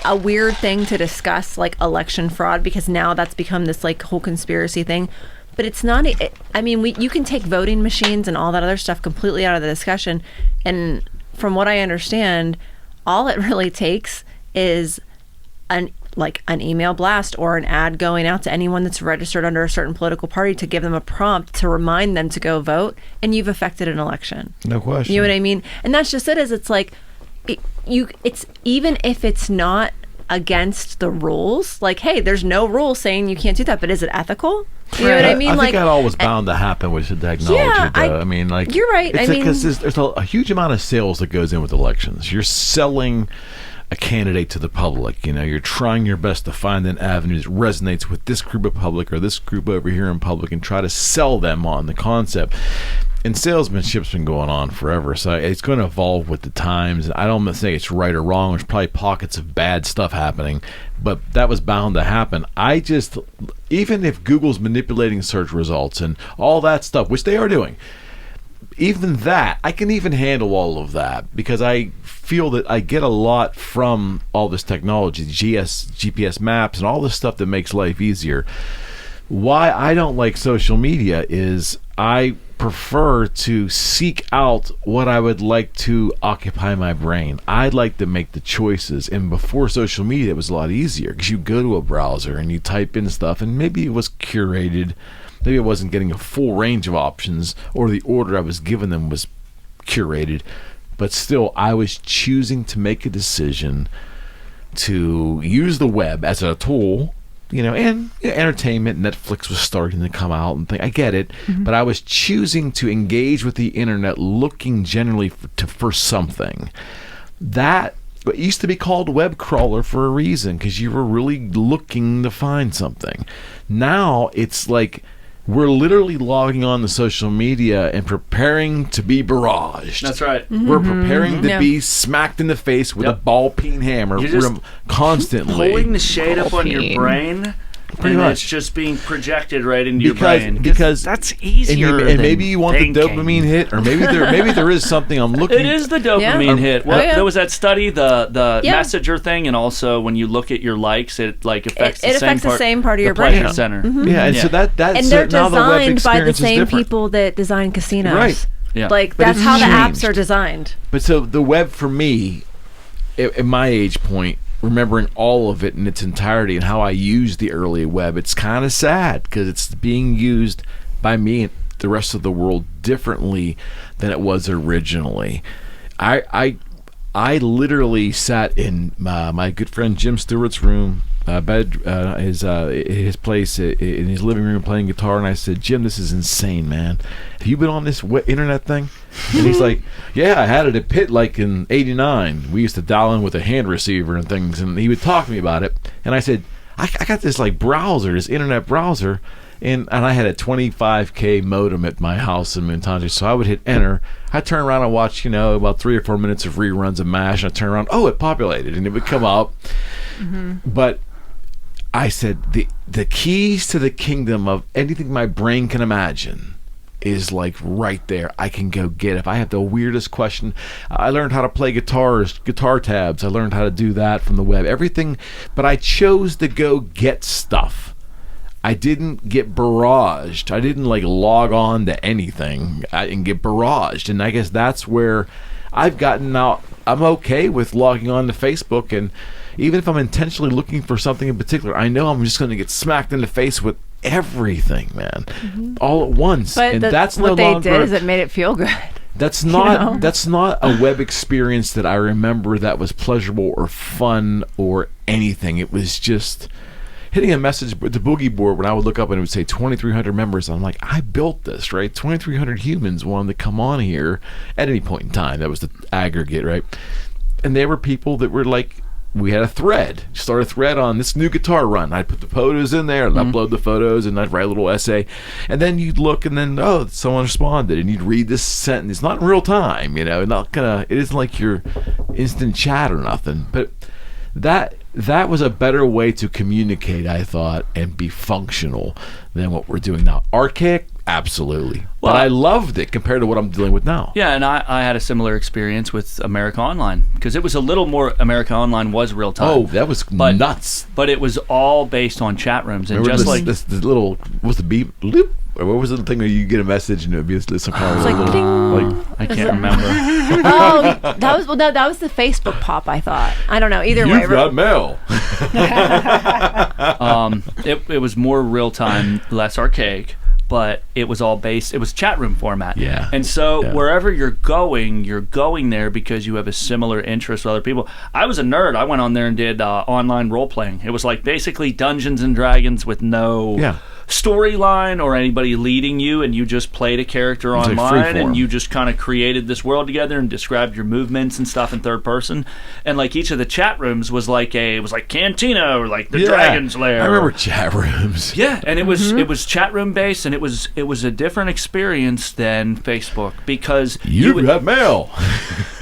a weird thing to discuss like election fraud, because now that's become this like whole conspiracy thing. But it's not. I mean, you can take voting machines and all that other stuff completely out of the discussion, and from what I understand, all it really takes is an email blast or an ad going out to anyone that's registered under a certain political party to give them a prompt to remind them to go vote, and you've affected an election. No question. You know what I mean? And that's just it. Is it's like it's even if it's not against the rules, like, hey, there's no rule saying you can't do that, but is it ethical? You know what I mean? I like, think that all was bound to happen with the technology. Yeah, I mean, like, you're right. I mean, because there's a huge amount of sales that goes in with elections. You're selling a candidate to the public. You know, you're trying your best to find an avenue that resonates with this group of public or this group over here in public, and try to sell them on the concept. And salesmanship's been going on forever, so it's going to evolve with the times. I don't say it's right or wrong. There's probably pockets of bad stuff happening, but that was bound to happen. Even if Google's manipulating search results and all that stuff, which they are doing, even that, I can even handle all of that, because I feel that I get a lot from all this technology, GPS maps and all this stuff that makes life easier. Why I don't like social media is I prefer to seek out what I would like to occupy my brain. I'd like to make the choices, and before social media it was a lot easier, because you go to a browser and you type in stuff, and maybe it was curated, maybe I wasn't getting a full range of options, or the order I was given them was curated, but still I was choosing to make a decision to use the web as a tool. You know, and entertainment, Netflix was starting to come out and I get it, but I was choosing to engage with the internet looking generally for something. That it used to be called web crawler for a reason, because you were really looking to find something. Now it's like we're literally logging on to social media and preparing to be barraged. That's right. We're preparing to be smacked in the face with a ball-peen hammer. You're just constantly pulling the shade up on your brain. Pretty much. It's just being projected right into your brain. Because that's easier. And maybe you want thinking. the dopamine hit, or maybe there is something I'm looking. It is the dopamine hit. Well, there was that study, the messenger thing, and also when you look at your likes, it like affects the same part of your brain. Pleasure center. Yeah, and so that's and they're now designed the by the same people that design casinos. Right. Yeah. Like But that's it's how the changed. apps are designed. But so the web for me, at my age point, remembering all of it in its entirety and how I used the early web, it's kind of sad because it's being used by me and the rest of the world differently than it was originally. I literally sat in my good friend Jim Stewart's room, his place in his living room playing guitar, and I said, Jim, this is insane, man. Have you been on this internet thing? And he's like, yeah, I had it at Pitt like in '89. We used to dial in with a hand receiver and things, and he would talk to me about it. And I said, I got this like browser, this internet browser, and I had a 25K modem at my house in Montage, so I would hit enter. I'd turn around and watch, about 3 or 4 minutes of reruns of MASH, and I'd turn around, it populated, and it would come up. But I said, the keys to the kingdom of anything my brain can imagine is like right there. I can go get it. If I have the weirdest question, I learned how to play guitar tabs. I learned how to do that from the web. Everything, but I chose to go get stuff. I didn't get barraged. I didn't like log on to anything and get barraged. And I guess that's where I've gotten out. I'm okay with logging on to Facebook, and even if I'm intentionally looking for something in particular, I know I'm just going to get smacked in the face with everything, man, all at once. But and that's what no they longer, did is it made it feel good. That's not that's not a web experience that I remember that was pleasurable or fun or anything. It was just hitting a message with the boogie board when I would look up and it would say 2,300 members. I'm like, I built this, right? 2,300 humans wanted to come on here at any point in time. That was the aggregate, right? And there were people that were like, we had a thread. Start a thread on this new guitar run. I'd put the photos in there and upload the photos, and I'd write a little essay. And then you'd look, and then someone responded, and you'd read this sentence. It's not in real time, it isn't like your instant chat or nothing. But that was a better way to communicate, I thought, and be functional than what we're doing now. Archaic, absolutely. Well, but I loved it compared to what I'm dealing with now. Yeah, and I had a similar experience with America Online, because it was a little more. America Online was real time. Oh, that was nuts. But it was all based on chat rooms, and Remember just this little, what's the beep? Loop? Or what was the thing where you get a message and it would be some kind of It's like, little, I can't remember. Oh, that was the Facebook pop. I thought. I don't know. Either way, you've got mail. It was more real time, less archaic, but it was all based. It was chat room format. Yeah. And so wherever you're going there because you have a similar interest with other people. I was a nerd. I went on there and did online role playing. It was like basically Dungeons and Dragons with no storyline or anybody leading you, and you just played a character online, and you just kind of created this world together and described your movements and stuff in third person. And like each of the chat rooms was like Cantina or like the Dragon's Lair. I remember chat rooms. Yeah, and it was chat room based, and it was a different experience than Facebook, because you would have mail.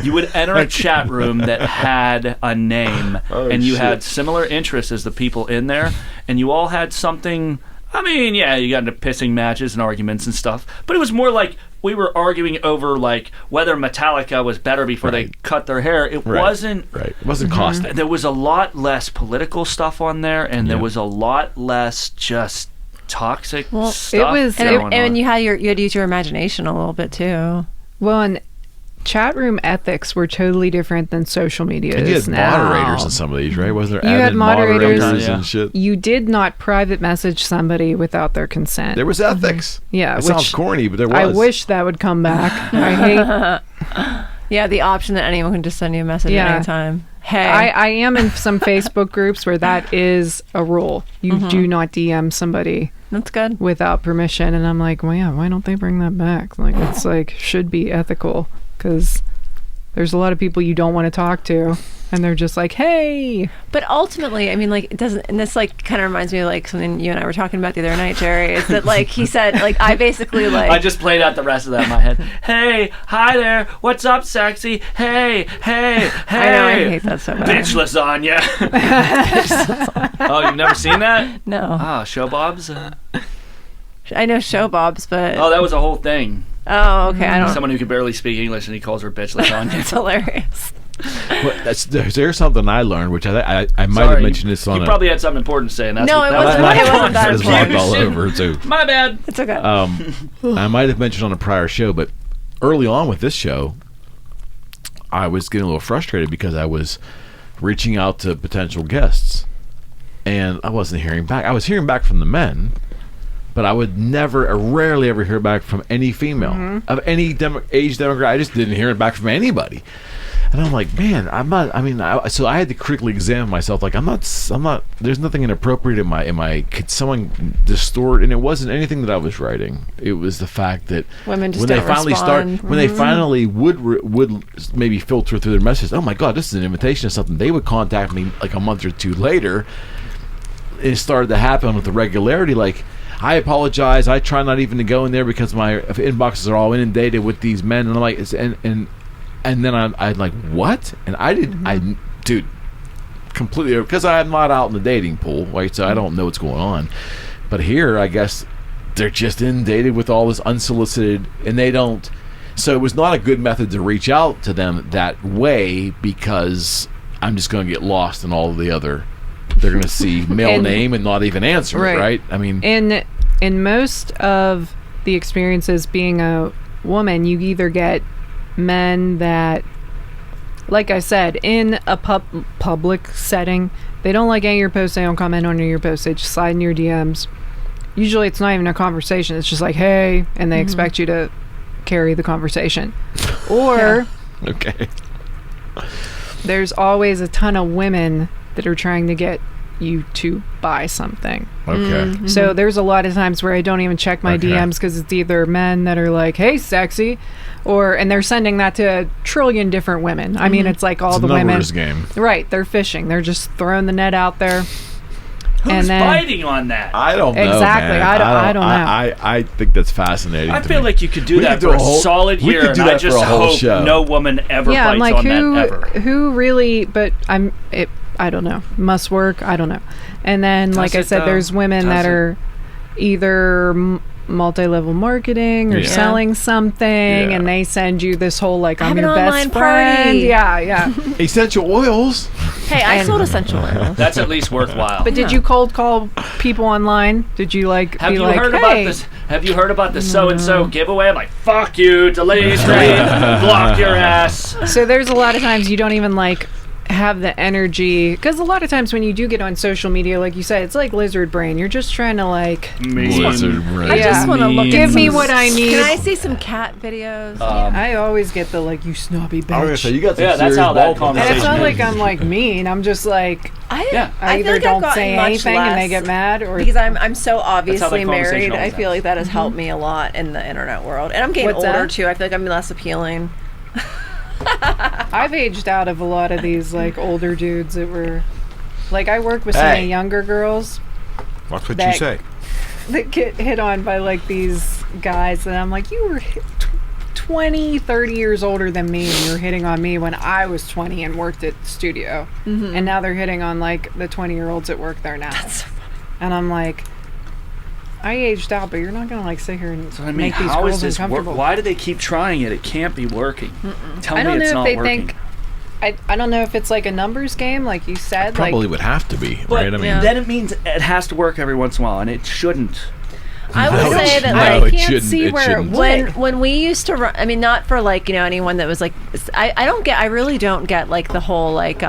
You would enter a chat room that had a name, and you had similar interests as the people in there, and you all had something. I mean, yeah, you got into pissing matches and arguments and stuff, but it was more like we were arguing over like whether Metallica was better before they cut their hair. It wasn't It wasn't costing. There was a lot less political stuff on there, and there was a lot less just toxic stuff. It was, and you had to use your imagination a little bit too. Well, and chat room ethics were totally different than social media And you is had now. moderators in some of these, right? Wasn't there You had admin moderators and shit? You did not private message somebody without their consent. There was ethics. Yeah, It sounds corny, but there was. I wish that would come back. I hate. Yeah, the option that anyone can just send you a message at any time. Hey, I am in some Facebook groups where that is a rule. You do not DM somebody. That's good. Without permission, and I'm like, well, yeah, why don't they bring that back? Like, it's like should be ethical, because there's a lot of people you don't want to talk to, and they're just like, hey. But ultimately, I mean, like, it doesn't, and this like kind of reminds me of like something you and I were talking about the other night, Jerry, is that like he said, like, I basically like I just played out the rest of that in my head. Hey, hi there, what's up, sexy? Hey. I know, I hate that so bad. Bitch lasagna. Oh, you've never seen that? No. Ah, Show Bob's. I know Show Bob's, but Oh, that was a whole thing. oh, okay, I don't. Someone who could barely speak English and he calls her bitch lasagna. It's hilarious. Well, there's something I learned, which I might have mentioned this on. You probably had something important to say, and that's No, what, it that wasn't. was It wasn't that It's important. logged all over too. My bad. It's okay. I might have mentioned on a prior show, but early on with this show, I was getting a little frustrated because I was reaching out to potential guests, and I wasn't hearing back. I was hearing back from the men, but I would rarely ever hear back from any female of any age demographic. I just didn't hear it back from anybody. And I'm like, man, I'm not. I mean, so I had to critically examine myself. Like, I'm not. There's nothing inappropriate in my. Could someone distort? And it wasn't anything that I was writing. It was the fact that Women just when they don't finally respond. when they finally would maybe filter through their messages. Oh my God, this is an invitation to something. They would contact me like a month or two later. It started to happen with the regularity. Like, I apologize. I try not even to go in there because my inboxes are all inundated with these men. And I'm like, and then I'm like, what? And dude, completely, because I'm not out in the dating pool, right? So I don't know what's going on. But here, I guess they're just inundated with all this unsolicited, and they don't. So it was not a good method to reach out to them that way, because I'm just going to get lost in all of the other. They're going to see male name and not even answer it, right? I mean, in most of the experiences being a woman, you either get men that, like I said, in a public setting, they don't like any of your posts, they don't comment on your posts, they just slide in your DMs. Usually it's not even a conversation, it's just like, hey, and they expect you to carry the conversation. Or okay, there's always a ton of women that are trying to get you to buy something. Okay. So there's a lot of times where I don't even check my DMs, because it's either men that are like, hey, sexy, and they're sending that to a trillion different women. I mean, it's like all the women. Numbers game. Right, they're fishing. They're just throwing the net out there. Who's biting on that? I don't know. Exactly. Man. I don't know. I think that's fascinating. I feel like you could do that do for a a whole- solid we year, could do and I that for just a whole hope show. no woman ever Yeah, I'm bites like, on that ever. who really, but I don't know. Must work. I don't know. And then, like I said, there's women that are either multi-level marketing or selling something, and they send you this whole like, I'm your best friend. Party. Yeah. essential oils. Hey, I sold essential oils. That's at least worthwhile. But did you cold call people online? Did you like Have be you like, heard hey, about this? Have you heard about the so and so giveaway? I'm like, fuck you, delete, block your ass. So there's a lot of times you don't even like have the energy, because a lot of times when you do get on social media, like you said, it's like lizard brain. You're just trying to like Lizard brain. I just want to look at give me some- what I need. Can I see some cat videos? I always get the like, you snobby bitch. I was gonna say, you got some Yeah, that's serious how that ball points. And it's not conversation like I'm like mean. I'm just like, I I feel either like I've don't gotten say much anything and they less get mad, or because I'm so how obviously that conversation married. I always feel like that has helped me a lot in the internet world, and I'm getting What's older that? too. I feel like I'm less appealing. I've aged out of a lot of these like older dudes that were like, I work with some of the younger girls Watch what that- you say. that get hit on by like these guys, and I'm like, you were 20, 30 years older than me, and you're hitting on me when I was 20 and worked at the studio, and now they're hitting on like the 20-year-olds that work there now. That's so funny. And I'm like, I aged out, but you're not gonna like sit here and I mean, make these how girls is this uncomfortable. Why do they keep trying it? It can't be working. Tell I me don't it's know not if they working. think. I don't know if it's like a numbers game, like you said. Probably like, would have to be, But right? I mean, then it means it has to work every once in a while, and it shouldn't. I would No, say that no, like it can't shouldn't. see It where it shouldn't. would. when we used to run, I mean, not for like, you know, anyone that was like, I really don't get like the whole like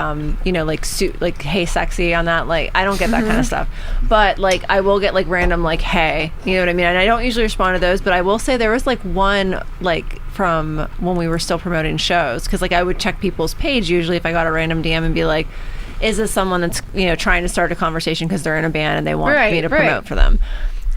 you know, like suit, like, hey sexy on that, like I don't get that kind of stuff, but like I will get like random like, hey, you know what I mean, and I don't usually respond to those, but I will say there was like one like from when we were still promoting shows, because like I would check people's page usually if I got a random DM and be like, is this someone that's, you know, trying to start a conversation because they're in a band and they want me to promote for them.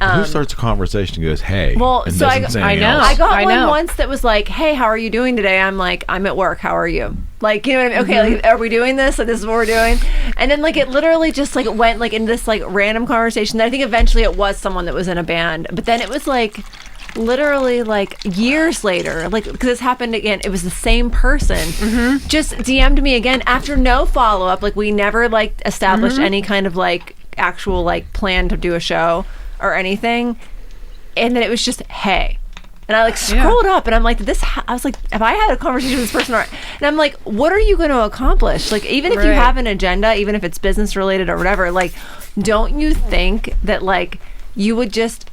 who starts a conversation and goes, hey, Well, and so doesn't say I anything know. else? I got I one know. once that was like, hey, how are you doing today? I'm like, I'm at work. How are you? Like, you know what I mean? Okay, like, are we doing this? Like, this is what we're doing. And then like it literally just like went like in this like random conversation. That I think eventually it was someone that was in a band. But then it was like literally like years later, like because this happened again, it was the same person just DM'd me again after no follow-up. Like we never like established any kind of like actual like plan to do a show or anything. And then it was just, hey. And I like scrolled up and I'm like, I was like, have I had a conversation with this person? And I'm like, what are you going to accomplish? Like, even if you have an agenda, even if it's business related or whatever, like, don't you think that like you would just,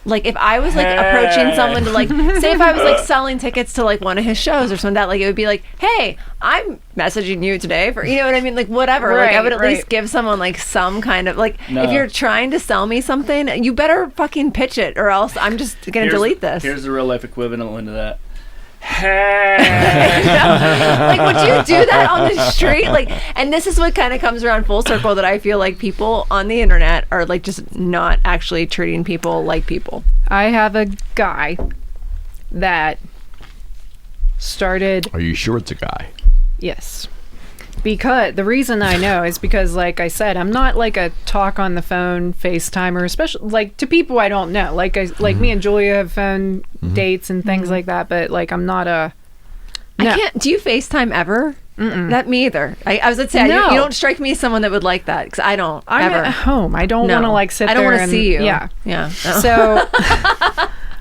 like, if I was like approaching someone to like, say if I was like selling tickets to like one of his shows or something like that, like it would be like, hey, I'm messaging you today for, you know what I mean? Like whatever. Like I would at least give someone like some kind of like, if you're trying to sell me something, you better fucking pitch it or else I'm just going to delete this. Here's the real life equivalent to that. Like would you do that on the street? Like, and this is what kind of comes around full circle, that I feel like people on the internet are like just not actually treating people like people. I have a guy that started. Are you sure it's a guy? Yes. Because the reason I know is because, like I said, I'm not like a talk on the phone FaceTimer, especially like to people I don't know. Like like me and Julia have phone dates and things like that, but like I'm not a. No. I can't. Do you FaceTime ever? That me either. I was going to say, No. you don't strike me as someone that would like that, because I don't I'm ever. at home. I don't want to like sit I don't there want to and see you. Yeah. Yeah. No. So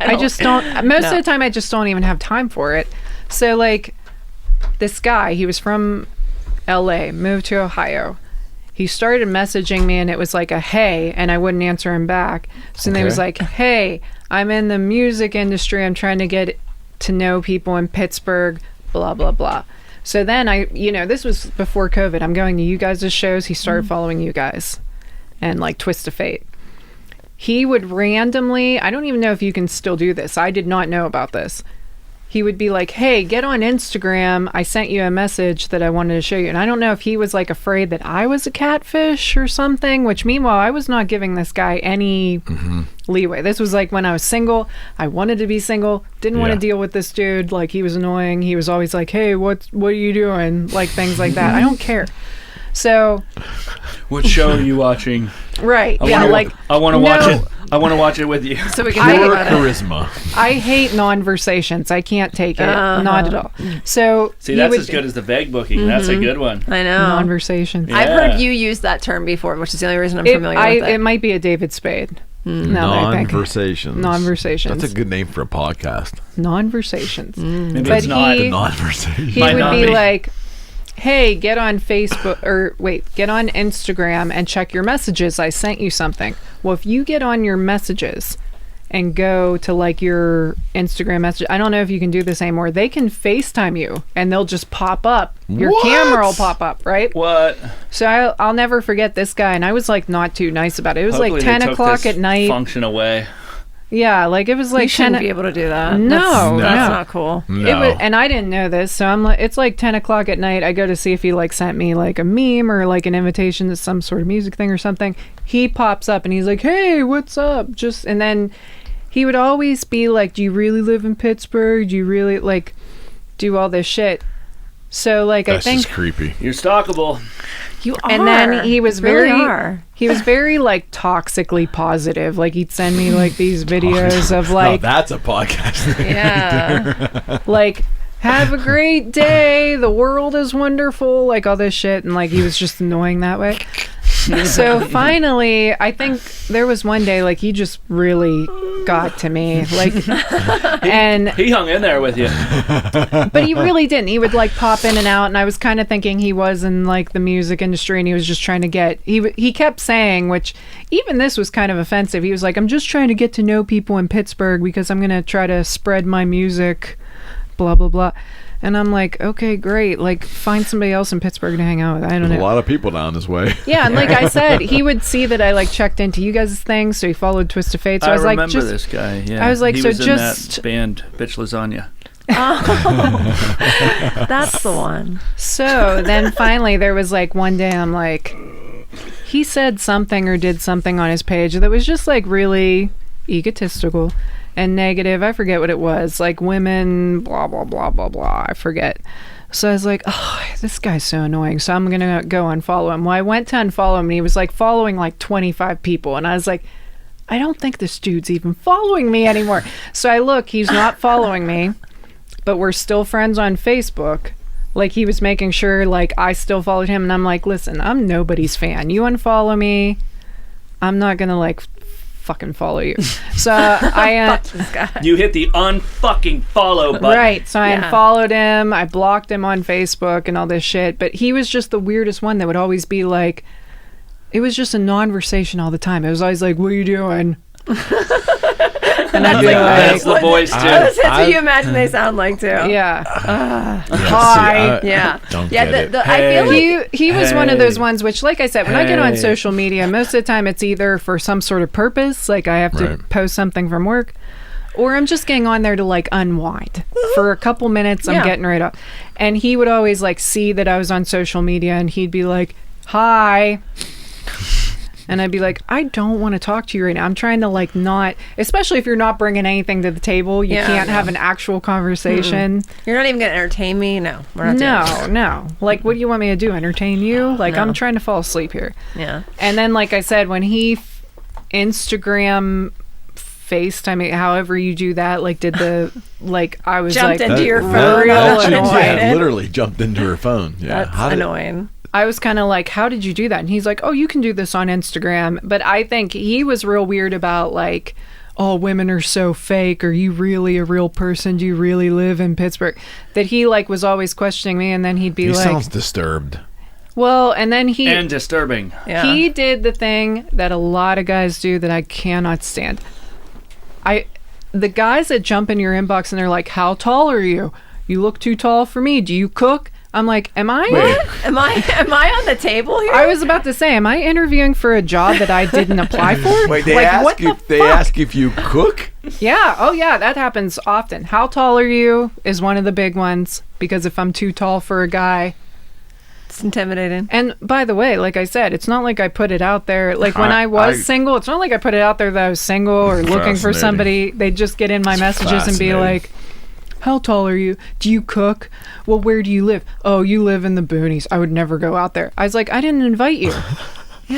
I just don't. Most of No. the time, I just don't even have time for it. So like, this guy, he was from L.A., moved to Ohio. He started messaging me, and it was like a hey, and I wouldn't answer him back. So then he was like, hey, I'm in the music industry. I'm trying to get to know people in Pittsburgh, blah, blah, blah. So then this was before COVID. I'm going to you guys' shows. He started following you guys and like Twist of Fate. He would randomly, I don't even know if you can still do this. I did not know about this. He would be like, hey, get on Instagram. I sent you a message that I wanted to show you. And I don't know if he was like afraid that I was a catfish or something, which meanwhile, I was not giving this guy any leeway. This was like when I was single. I wanted to be single. Didn't want to deal with this dude. Like, he was annoying. He was always like, hey, what are you doing? Like, things like that. I don't care. So, What show are you watching? right. I Yeah. wanna, Like, I want to watch it. I want to watch it with you. So we can Pure talk about it. charisma. I hate non-versations. I can't take it. Not at all. So, See, he that's would- as good as the vague booking. That's a good one. I know. non-versations. Yeah. I've heard you use that term before, which is the only reason I'm familiar with it. It might be a David Spade. Now that I think. Non-versations. Non-versations. That's a good name for a podcast. Non-versations. Maybe But it's not. he- Non-versations. He Might would not be be. like, hey, get on Facebook, or wait, get on Instagram and check your messages. I sent you something. Well, if you get on your messages and go to like your Instagram message, I don't know if you can do this anymore. They can FaceTime you and they'll just pop up. Your What? camera will pop up, right? What? So I'll never forget this guy. And I was like not too nice about it. It was Hopefully like they 10 took o'clock this at night. Function away. Yeah, like it was like You shouldn't 10. be able to do that. No, That's no. not cool. No. It was, and I didn't know this, so I'm like, it's like 10 o'clock at night. I go to see if he like sent me like a meme or like an invitation to some sort of music thing or something. He pops up and he's like, "Hey, what's up?" And then he would always be like, "Do you really live in Pittsburgh? Do you really like do all this shit?" So like, That's I think, just creepy. You're stalkable. You are. and then he was You really very, are. he was very like toxically positive. Like he'd send me like these videos of like, Now that's a podcast. Yeah. like, have a great day, the world is wonderful, like all this shit, and like he was just annoying that way. So finally, I think there was one day like he just really got to me, like, and He hung in there with you. but he really didn't. He would like pop in and out, and I was kind of thinking he was in like the music industry, and he was just trying to get. He kept saying, which even this was kind of offensive. He was like, "I'm just trying to get to know people in Pittsburgh because I'm gonna try to spread my music." Blah blah blah. And I'm like, okay, great. Like, find somebody else in Pittsburgh to hang out with. I don't There's a know. lot of people down this way. Yeah, and like I said, he would see that I like checked into you guys' things, so he followed Twist of Fate. So I was like, remember just this guy. Yeah. I was like, he so was just- in that band, Bitch Lasagna. That's the one. so then finally there was like one day I'm like, he said something or did something on his page that was just like really egotistical and negative. I forget what it was, like women, blah blah blah blah blah. I forget. So I was like, oh, this guy's so annoying. So I'm gonna go unfollow him. Well, I went to unfollow him, and he was like following like 25 people, and I was like, I don't think this dude's even following me anymore. So I look, he's not following me, but we're still friends on Facebook. Like, he was making sure like I still followed him, and I'm like, listen, I'm nobody's fan. You unfollow me, I'm not gonna like fucking follow you. So I This guy. You hit the unfucking follow button. right, so I Yeah. unfollowed him, I blocked him on Facebook and all this shit, but he was just the weirdest one that would always be like, it was just a non-conversation all the time. It was always like, what are you doing? And I'd be That's like, the voice, too. That's what you imagine they sound like too. yeah. Hi. Yeah. Don't Yeah, get it. I feel like He was one of those Hey. ones which, like I said, when I get on Hey. social media, most of the time it's either for some sort of purpose, like I have to Right. post something from work, or I'm just getting on there to like unwind for a couple minutes. I'm Yeah. getting right up. And he would always like see that I was on social media, and he'd be like, hi. And I'd be like, I don't want to talk to you right now. I'm trying to like not, especially if you're not bringing anything to the table. You Yeah, can't no. have an actual conversation. you're not even gonna entertain me. No, we're not doing that. No. Like, what do you want me to do? Entertain you? Like, No. I'm trying to fall asleep here. Yeah. And then, like I said, when he Instagram FaceTime, however you do that, like did the, like I was Jumped like, into your phone. That chick, Annoying. literally jumped into her phone. Yeah. That's annoying. I was kind of like, how did you do that? And he's like, oh, you can do this on Instagram. But I think he was real weird about like, oh, women are so fake. Are you really a real person? Do you really live in Pittsburgh? That he like was always questioning me, and then he'd be He like, sounds disturbed. well, and then And disturbing. Yeah. he did the thing that a lot of guys do that I cannot stand. The guys that jump in your inbox and they're like, how tall are you? You look too tall for me. Do you cook? I'm like, am I? Am I on the table here? I was about to say, am I interviewing for a job that I didn't apply for? Wait, they like, ask what if the they fuck? ask if you cook? Yeah. Oh, yeah. That happens often. How tall are you is one of the big ones, because if I'm too tall for a guy. It's intimidating. And by the way, like I said, it's not like I put it out there. Like when I was single, it's not like I put it out there that I was single or looking for Fascinating. somebody. They just get in my messages and be fascinating. like, how tall are you? Do you cook? Well, where do you live? Oh, you live in the boonies. I would never go out there. I was like, I didn't invite you.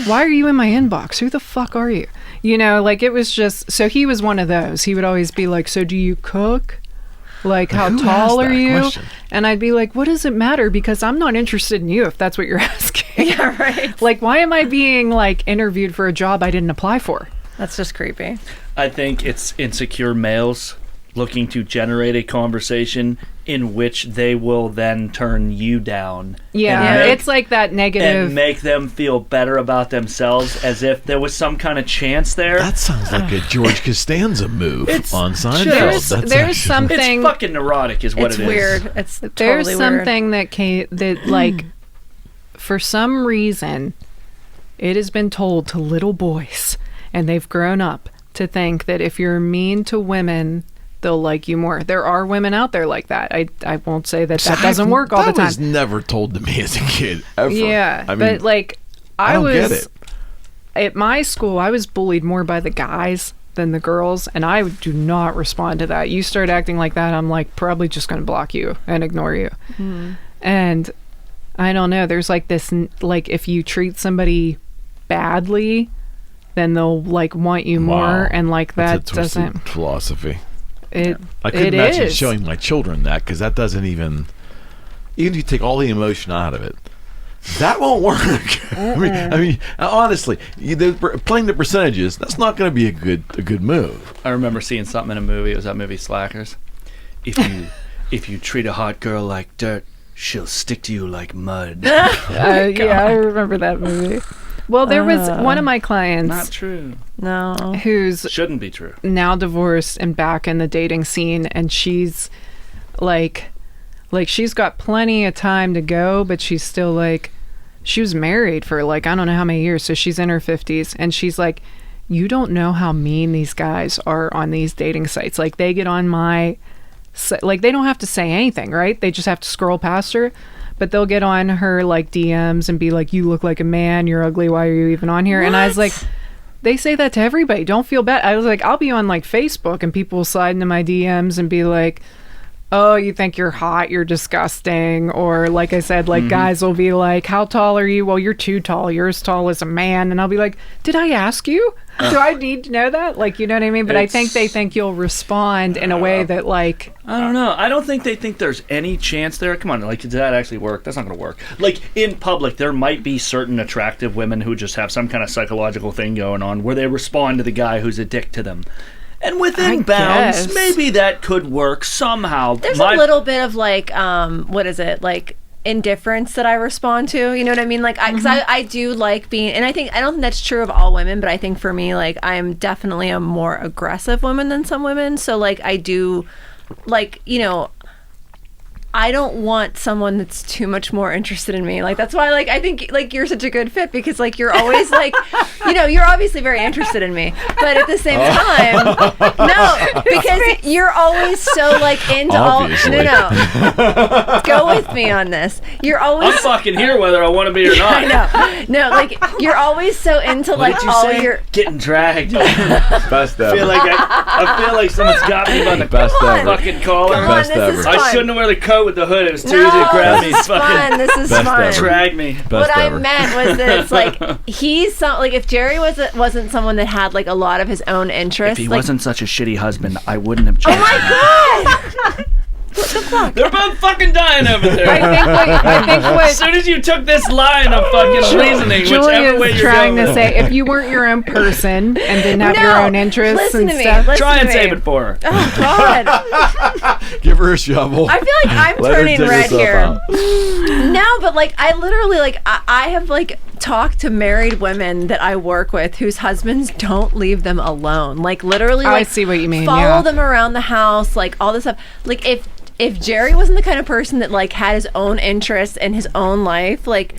Why are you in my inbox? Who the fuck are you? You know, like it was just, so he was one of those. He would always be like, so do you cook? Like, how Who tall asked are that you? question? And I'd be like, what does it matter? Because I'm not interested in you if that's what you're asking. Yeah, right. Like, why am I being like interviewed for a job I didn't apply for? That's just creepy. I think it's insecure males looking to generate a conversation in which they will then turn you down. Yeah, and make- it's like that negative. and make them feel better about themselves as if there was some kind of chance there. That sounds like a George Costanza move on Seinfeld. there's That's there's actually- something. It's fucking neurotic is what It's it is. weird. It's There's totally something that like, for some reason, it has been told to little boys, and they've grown up to think that if you're mean to women, they'll like you more. There are women out there like that. I won't say that doesn't work all the That was time. never told to me as a kid, ever. Yeah, I mean, but like, I don't was get it. at my school, I was bullied more by the guys than the girls, and I do not respond to that. You start acting like that, I'm like probably just going to block you and ignore you. And I don't know, there's like this, like if you treat somebody badly, then they'll like want you more, Wow. and like that That's a twisted doesn't. philosophy. It I couldn't it imagine is. showing my children that, because that doesn't even if you take all the emotion out of it, that won't work. I mean, honestly, playing the percentages, that's not going to be a good move. I remember seeing something in a movie. It was that movie Slackers. If you treat a hot girl like dirt, she'll stick to you like mud. Yeah, I remember that movie. Well, there was one of my clients Not true. No. who's Shouldn't be true. now divorced and back in the dating scene, and she's like she's got plenty of time to go, but she's still like, she was married for like I don't know how many years, so she's in her 50s, and she's like, you don't know how mean these guys are on these dating sites. Like they get on my like they don't have to say anything, right? They just have to scroll past her, but they'll get on her like DMs and be like, you look like a man, you're ugly, why are you even on here? And I was like, they say that to everybody, don't feel bad. I was like, I'll be on like Facebook and people will slide into my DMs and be like, oh, you think you're hot, you're disgusting. Or like I said, like guys will be like, how tall are you? Well, you're too tall, you're as tall as a man. And I'll be like, did I ask you? Do I need to know that? Like, you know what I mean? But I think they think you'll respond in a way that like, I don't know. I don't think they think there's any chance there. Come on, like, does that actually work? That's not going to work. Like, in public, there might be certain attractive women who just have some kind of psychological thing going on where they respond to the guy who's a dick to them. And within I bounds, guess. maybe that could work somehow. There's a little bit of like, what is it? Like indifference that I respond to. You know what I mean? Like, because I do like being, and I don't think that's true of all women, but I think for me, like, I'm definitely a more aggressive woman than some women. So like, I do, like, you know, I don't want someone that's too much more interested in me. Like, that's why, like, I think, like, you're such a good fit because, like, you're always, like, you know, you're obviously very interested in me. But at the same time, no. because you're always so like into Obviously. no. Go with me on this. You're always I'm fucking here whether I want to be or not. I know. No, like you're always so into What like did you all say? your Getting dragged. Best I ever. feel like someone's got me by the Best ever. fucking collar. Come on, Best this ever. is fun. I shouldn't have wear the coat with the hood. It was too No, easy to grab me. this is Fucking fun. This is Best fun. ever. drag me. Best What ever. I meant was that it's like he's like if Jerry wasn't someone that had like a lot of his own interests. If he like, wasn't such a shitty husband, I wouldn't have chosen oh my him. god! What the fuck? They're both fucking dying over there. I think As what soon as you took this line of fucking reasoning, whichever way Julia's you're trying going, to say, if you weren't your own person and didn't have your No, own interests listen and to me, stuff, listen try and to save me. it for her. Oh god! Give her a shovel. I feel like I'm Let her turning dig red herself here. out. No, but like I literally like I have like talked to married women that I work with whose husbands don't leave them alone. Like literally, I like see what you mean, Follow yeah. them around the house, like all this stuff. Like if Jerry wasn't the kind of person that like had his own interests and his own life, like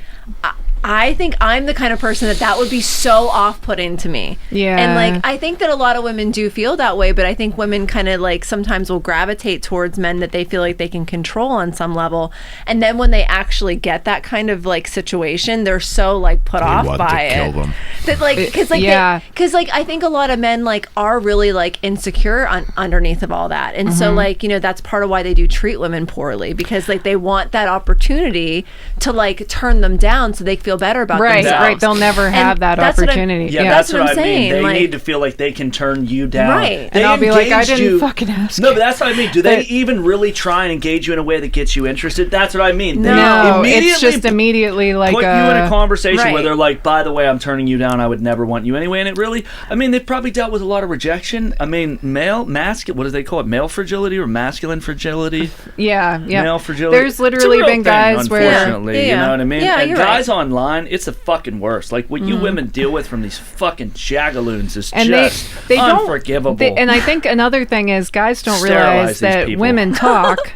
I think I'm the kind of person that would be so off-putting to me. Yeah. And like I think that a lot of women do feel that way, but I think women kind of like sometimes will gravitate towards men that they feel like they can control on some level. And then when they actually get that kind of like situation, they're so like put off want by to it. kill them. That like because like Yeah. because like I think a lot of men like are really like insecure underneath of all that, and so like that's part of why they do treat women poorly, because like they want that opportunity to like turn them down so they feel better about right, themselves. right, they'll never have that that's what I'm- opportunity. Yeah, Yeah, that's what what I'm I mean. saying, They like- need to feel like they can turn you down. Right. They and I'll be like, I engage didn't you- fucking ask. No, but that's what I mean. Do they But- even really try and engage you in a way that gets you interested? That's what I mean. They No, immediately it's just immediately like put you in a conversation Right. where they're like, by the way, I'm turning you down. I would never want you anyway. And it really, I mean, they've probably dealt with a lot of rejection. I mean, what do they call it? Male fragility or masculine fragility? yeah. Male fragility. There's literally It's a real been thing, guys where unfortunately, you Yeah. know what I mean? Yeah, and you're guys right. online, it's the fucking worst. Like what you women deal with from these fucking jagaloons is and just they don't unforgivable. and I think another thing is guys don't Sterilize realize these that people. women talk.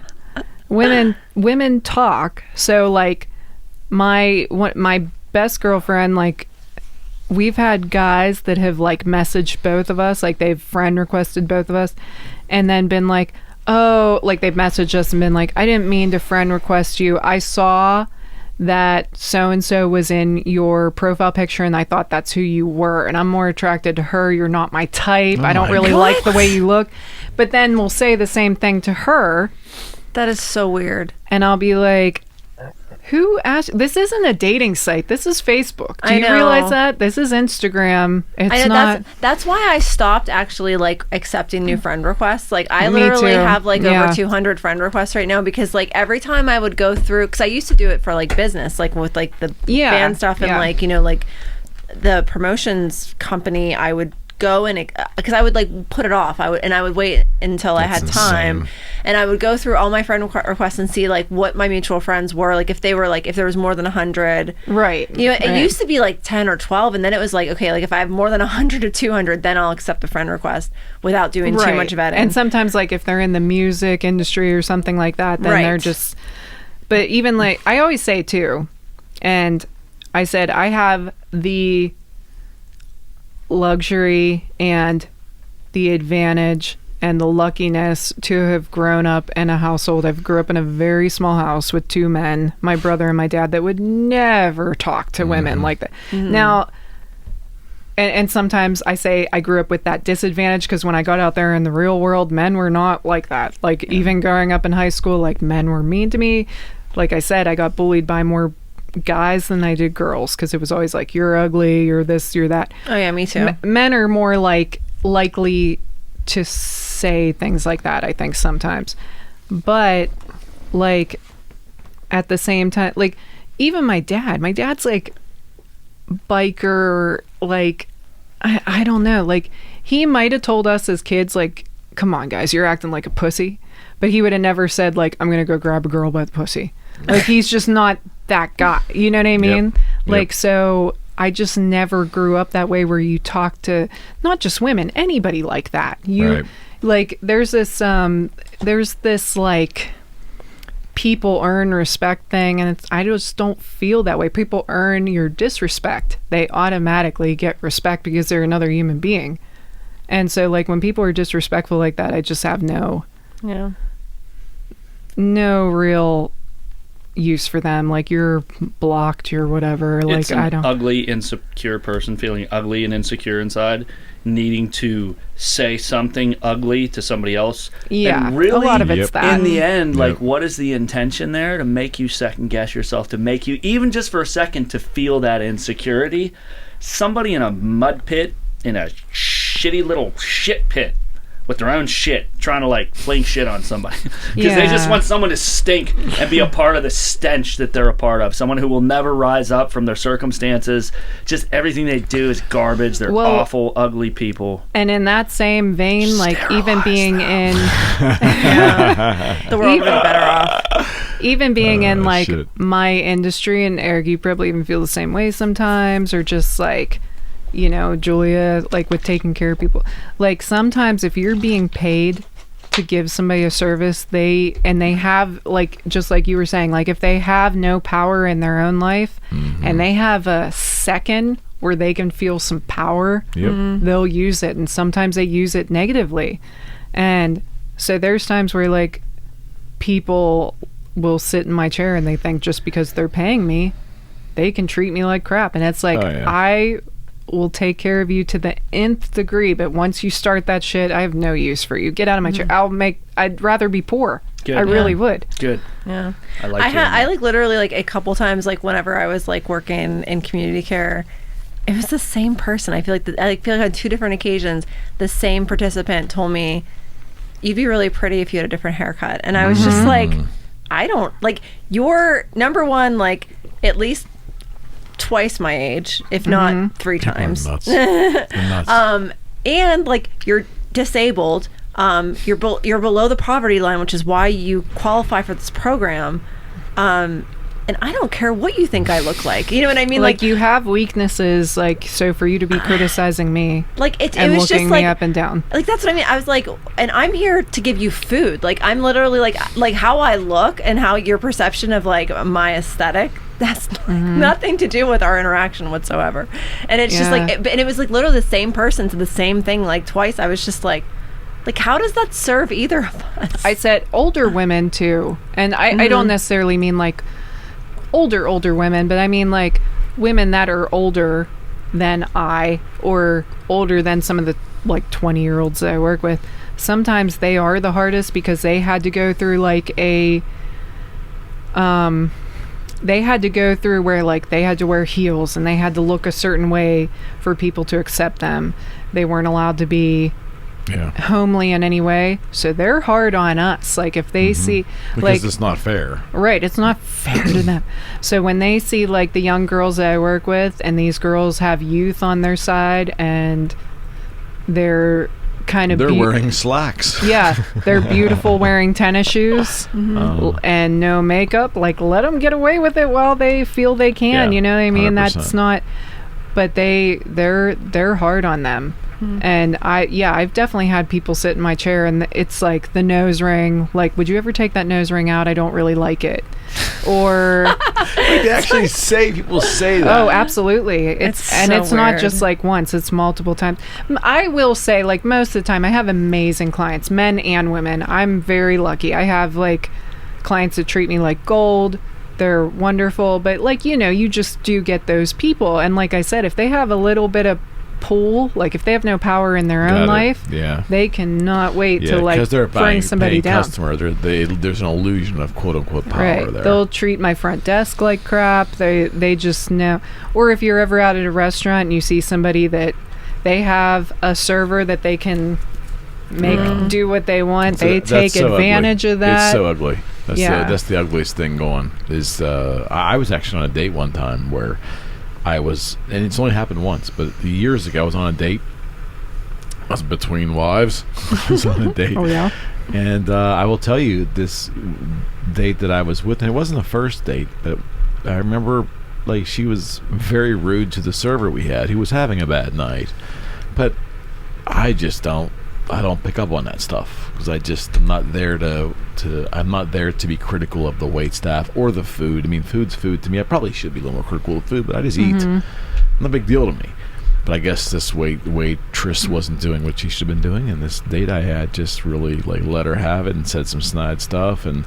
women talk. So like my best girlfriend, like we've had guys that have like messaged both of us, like they've friend requested both of us, and then been like, oh, like they've messaged us and been like, I didn't mean to friend request you. I saw that so-and-so was in your profile picture and I thought that's who you were and I'm more attracted to her. You're not my type. I don't really like the way you look. But then we'll say the same thing to her That is so weird. and I'll be like, who asked? This isn't a dating site. This is Facebook. Do I you know. realize that? This is Instagram. It's I know not. that's why I stopped actually like accepting new friend requests. Like I Me literally too. have like Yeah. over 200 friend requests right now, because like every time I would go through, because I used to do it for like business, like with like the Yeah, band stuff and yeah. like like the promotions company, I would go and because I would like put it off. I would wait until I had That's time, insane. and I would go through all my friend requests and see like what my mutual friends were, like if they were like if there was more than 100. Right. You know, it right. used to be like 10 or 12, and then it was like, okay, like if I have more than 100 to 200, then I'll accept the friend request without doing too much vetting. And sometimes, like, if they're in the music industry or something like that, then they're Right. just. But even like, I always say too, and I said, I have the luxury and the advantage and the luckiness to have grown up in a household. I grew up in a very small house with two men, my brother and my dad, that would never talk to women like that. Now, and sometimes I say I grew up with that disadvantage because when I got out there in the real world, men were not like that. Like even growing up in high school, like men were mean to me. Like I said, I got bullied by more guys than I did girls because it was always like, you're ugly, you're this, you're that. oh yeah, me too. Men are more like likely to say things like that, I think, sometimes. But like at the same time, like even my dad's like biker, like I don't know, like he might have told us as kids like, come on guys, you're acting like a pussy, but he would have never said like, I'm gonna go grab a girl by the pussy. Like he's just not that guy, you know what I mean? Like so I just never grew up that way where you talk to not just women, anybody like that. You Right. like there's this like people earn respect thing, and I just don't feel that way. People earn your disrespect. They automatically get respect because they're another human being. And so like when people are disrespectful like that, I just have no real use for them. Like, you're blocked, you're whatever. Like, it's an I don't. ugly, insecure person feeling ugly and insecure inside, needing to say something ugly to somebody else. Yeah, and really, a lot of it's that. in the end, like, what is the intention there? To make you second guess yourself, to make you, even just for a second, to feel that insecurity. Somebody in a mud pit, in a shitty little shit pit, with their own shit, trying to like fling shit on somebody because they just want someone to stink and be a part of the stench that they're a part of. Someone who will never rise up from their circumstances. Just everything they do is garbage. They're awful, ugly people. And in that same vein, like even being in the world would be better off. Even being in like shit. my industry, and Eric, you probably even feel the same way sometimes, or just like, you know, Julia, like with taking care of people. Like sometimes if you're being paid to give somebody a service, they have, like, just like you were saying, like if they have no power in their own life and they have a second where they can feel some power, they'll use it. And sometimes they use it negatively. And so there's times where like people will sit in my chair and they think just because they're paying me, they can treat me like crap. And it's like, I will take care of you to the nth degree, but once you start that shit, I have no use for you. Get out of my chair. I'd rather be poor. Good. I really would. Good. Yeah. I like literally like a couple times, like whenever I was like working in community care, it was the same person. I feel like on two different occasions, the same participant told me, "You'd be really pretty if you had a different haircut." And I was just like, I don't, like, you're number one, like at least twice my age, if not 3 times. Nuts. Nuts. And like you're disabled. You're below the poverty line, which is why you qualify for this program. And I don't care what you think I look like. You know what I mean? Like you have weaknesses, like, so for you to be criticizing me, like it and was looking just like me up and down. Like that's what I mean. I was like, and I'm here to give you food. Like I'm literally like how I look and how your perception of like my aesthetic. That's nothing to do with our interaction whatsoever. And it's just like, and it was like literally the same person to the same thing like twice. I was just like how does that serve either of us? I said older women too, and I don't necessarily mean like older women, but I mean like women that are older than I, or older than some of the like 20-year-olds that I work with. Sometimes they are the hardest because they had to go through like they had to go through where like they had to wear heels and they had to look a certain way for people to accept them. They weren't allowed to be homely in any way, so they're hard on us. Like if they see, because like, it's not fair, right? It's not fair to them. So when they see like the young girls that I work with, and these girls have youth on their side, and they're kind of wearing slacks. Yeah, they're beautiful wearing tennis shoes and no makeup. Like let them get away with it while they feel they can. You know what I mean? 100%. That's not. But they're hard on them. And I've definitely had people sit in my chair and it's like the nose ring, like, would you ever take that nose ring out? I don't really like it. Or They actually say, people say that. oh, absolutely. It's not just like once, it's multiple times. I will say, like, most of the time I have amazing clients, men and women. I'm very lucky. I have like clients that treat me like gold. They're wonderful, but like, you know, you just do get those people. And like I said, if they have a little bit of pull, like if they have no power in their own life, they cannot wait to like they're bring somebody down. Customer, there's an illusion of quote unquote power there. They'll treat my front desk like crap. They just know. Or if you're ever out at a restaurant and you see somebody that they have a server that they can make do what they want, they take advantage of that. It's so ugly. That's the ugliest thing going. Is I was actually on a date one time where I was, and it's only happened once, but years ago I was on a date. I was between wives. I was on a date. Oh yeah. And I will tell you, this date that I was with, and it wasn't the first date, but I remember like she was very rude to the server we had. He was having a bad night, but I don't pick up on that stuff because I'm not there I'm not there to be critical of the wait staff or the food. I mean, food's food to me. I probably should be a little more critical of food, but I just eat. No big deal to me. But I guess this waitress wasn't doing what she should have been doing, and this date I had just really like let her have it and said some snide stuff, and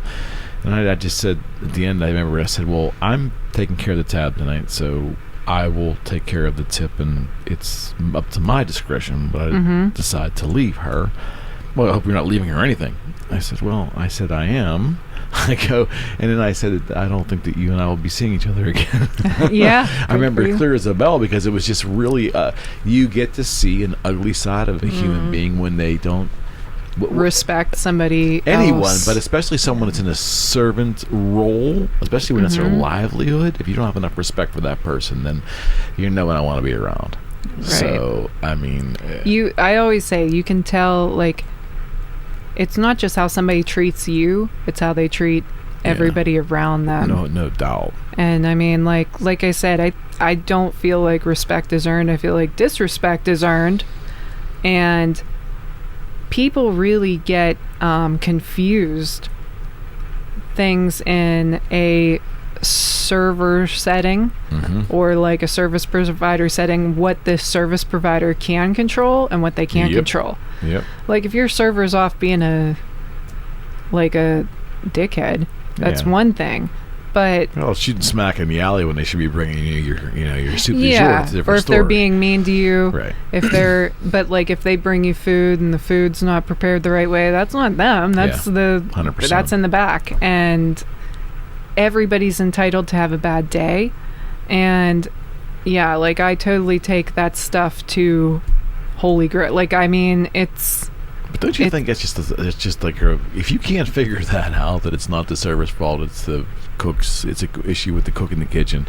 I just said at the end, I remember I said, well, I'm taking care of the tab tonight, so I will take care of the tip, and it's up to my discretion, but I decide to leave her. Well, I hope you're not leaving her or anything. I said, well, I am. I go, and then I said, I don't think that you and I will be seeing each other again. Yeah. I remember it clear as a bell, because it was just really, you get to see an ugly side of a human being when they don't respect somebody anyone else. But especially someone that's in a servant role, especially when it's their livelihood. If you don't have enough respect for that person, then you're no one I want to be around. Right. So I mean, I always say you can tell, like, it's not just how somebody treats you, it's how they treat everybody around them. no doubt. And I mean, like I said, I don't feel like respect is earned. I feel like disrespect is earned. And people really get confused things in a server setting or like a service provider setting, what the service provider can control and what they can't control. Yep. Like if your server's off being a dickhead, that's one thing. But well, shooting smack in the alley when they should be bringing you your soup du jour. yeah, It's a different or if story. they're being mean to you, Right. If they're, but like if they bring you food and the food's not prepared the right way, that's not them. That's 100%. that's in the back, and everybody's entitled to have a bad day, and yeah, like I totally take that stuff to holy grail. Like I mean, it's. But don't you think it's just like if you can't figure that out, that it's not the server's fault, it's the cook's, it's an issue with the cook in the kitchen,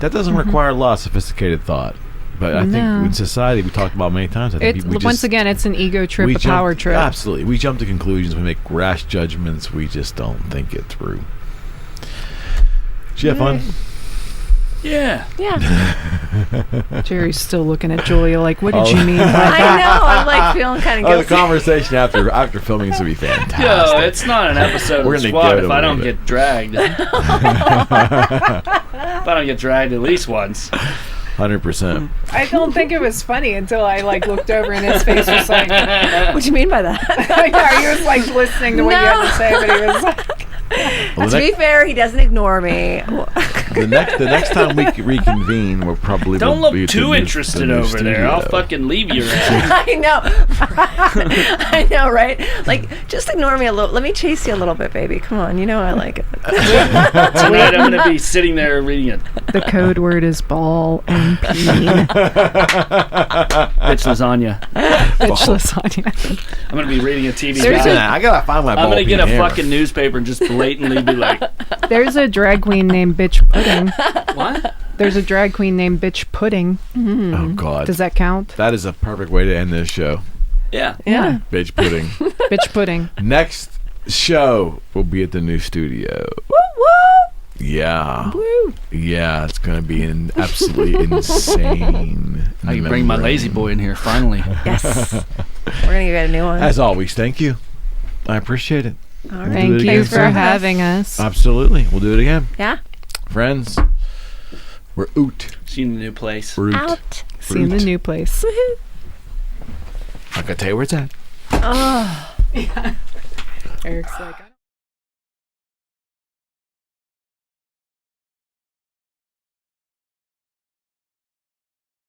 that doesn't require a lot of sophisticated thought. But I think in society, we talked about many times, I think once again, it's an ego trip, a power trip. Absolutely. We jump to conclusions, we make rash judgments, we just don't think it through. Did you have fun? Yeah. Jerry's still looking at Julia like, what did you mean by I that? know. I'm like feeling kind of Oh, the guilty. conversation after filming is going to be fantastic. Yo, it's not an episode We're of gonna SWAT go if to I a don't little get dragged. If I don't get dragged at least once. 100%. I don't think it was funny until I like looked over and his face was like, What do you mean by that? yeah, he was like listening to what you had to say, but he was like, Well, To be fair, he doesn't ignore me. the next time we reconvene, we'll probably Don't be look at the too new- interested the new over there. I'll studio. fucking leave you around. I know. I know, right? Like, just ignore me a little. Let me chase you a little bit, baby. Come on. You know I like it. Tonight I'm going to be sitting there reading it. the code word is ball and peen. Bitch lasagna. Bitch lasagna. I'm going to be reading a TV There's guide. I gotta find my. I'm going to get a fucking newspaper and just blatantly be like, There's a drag queen named Bitch Pudding. what? There's a drag queen named Bitch Pudding. Oh God, Does that count? that is a perfect way to end this show. Yeah. Yeah. Bitch pudding. Bitch Pudding. Next show will be at the new studio. Yeah. Woo. Yeah, it's gonna be absolutely insane. I can bring my lazy boy in here finally. Yes. We're going to get a new one. As always, thank you. I appreciate it. All We'll right. do Thank it you again for soon. having us. Absolutely, we'll do it again, Yeah. friends. We're out. See you in the new place. We're out. Out. See you in the new place. I gotta tell you where it's at. Oh. Eric's like,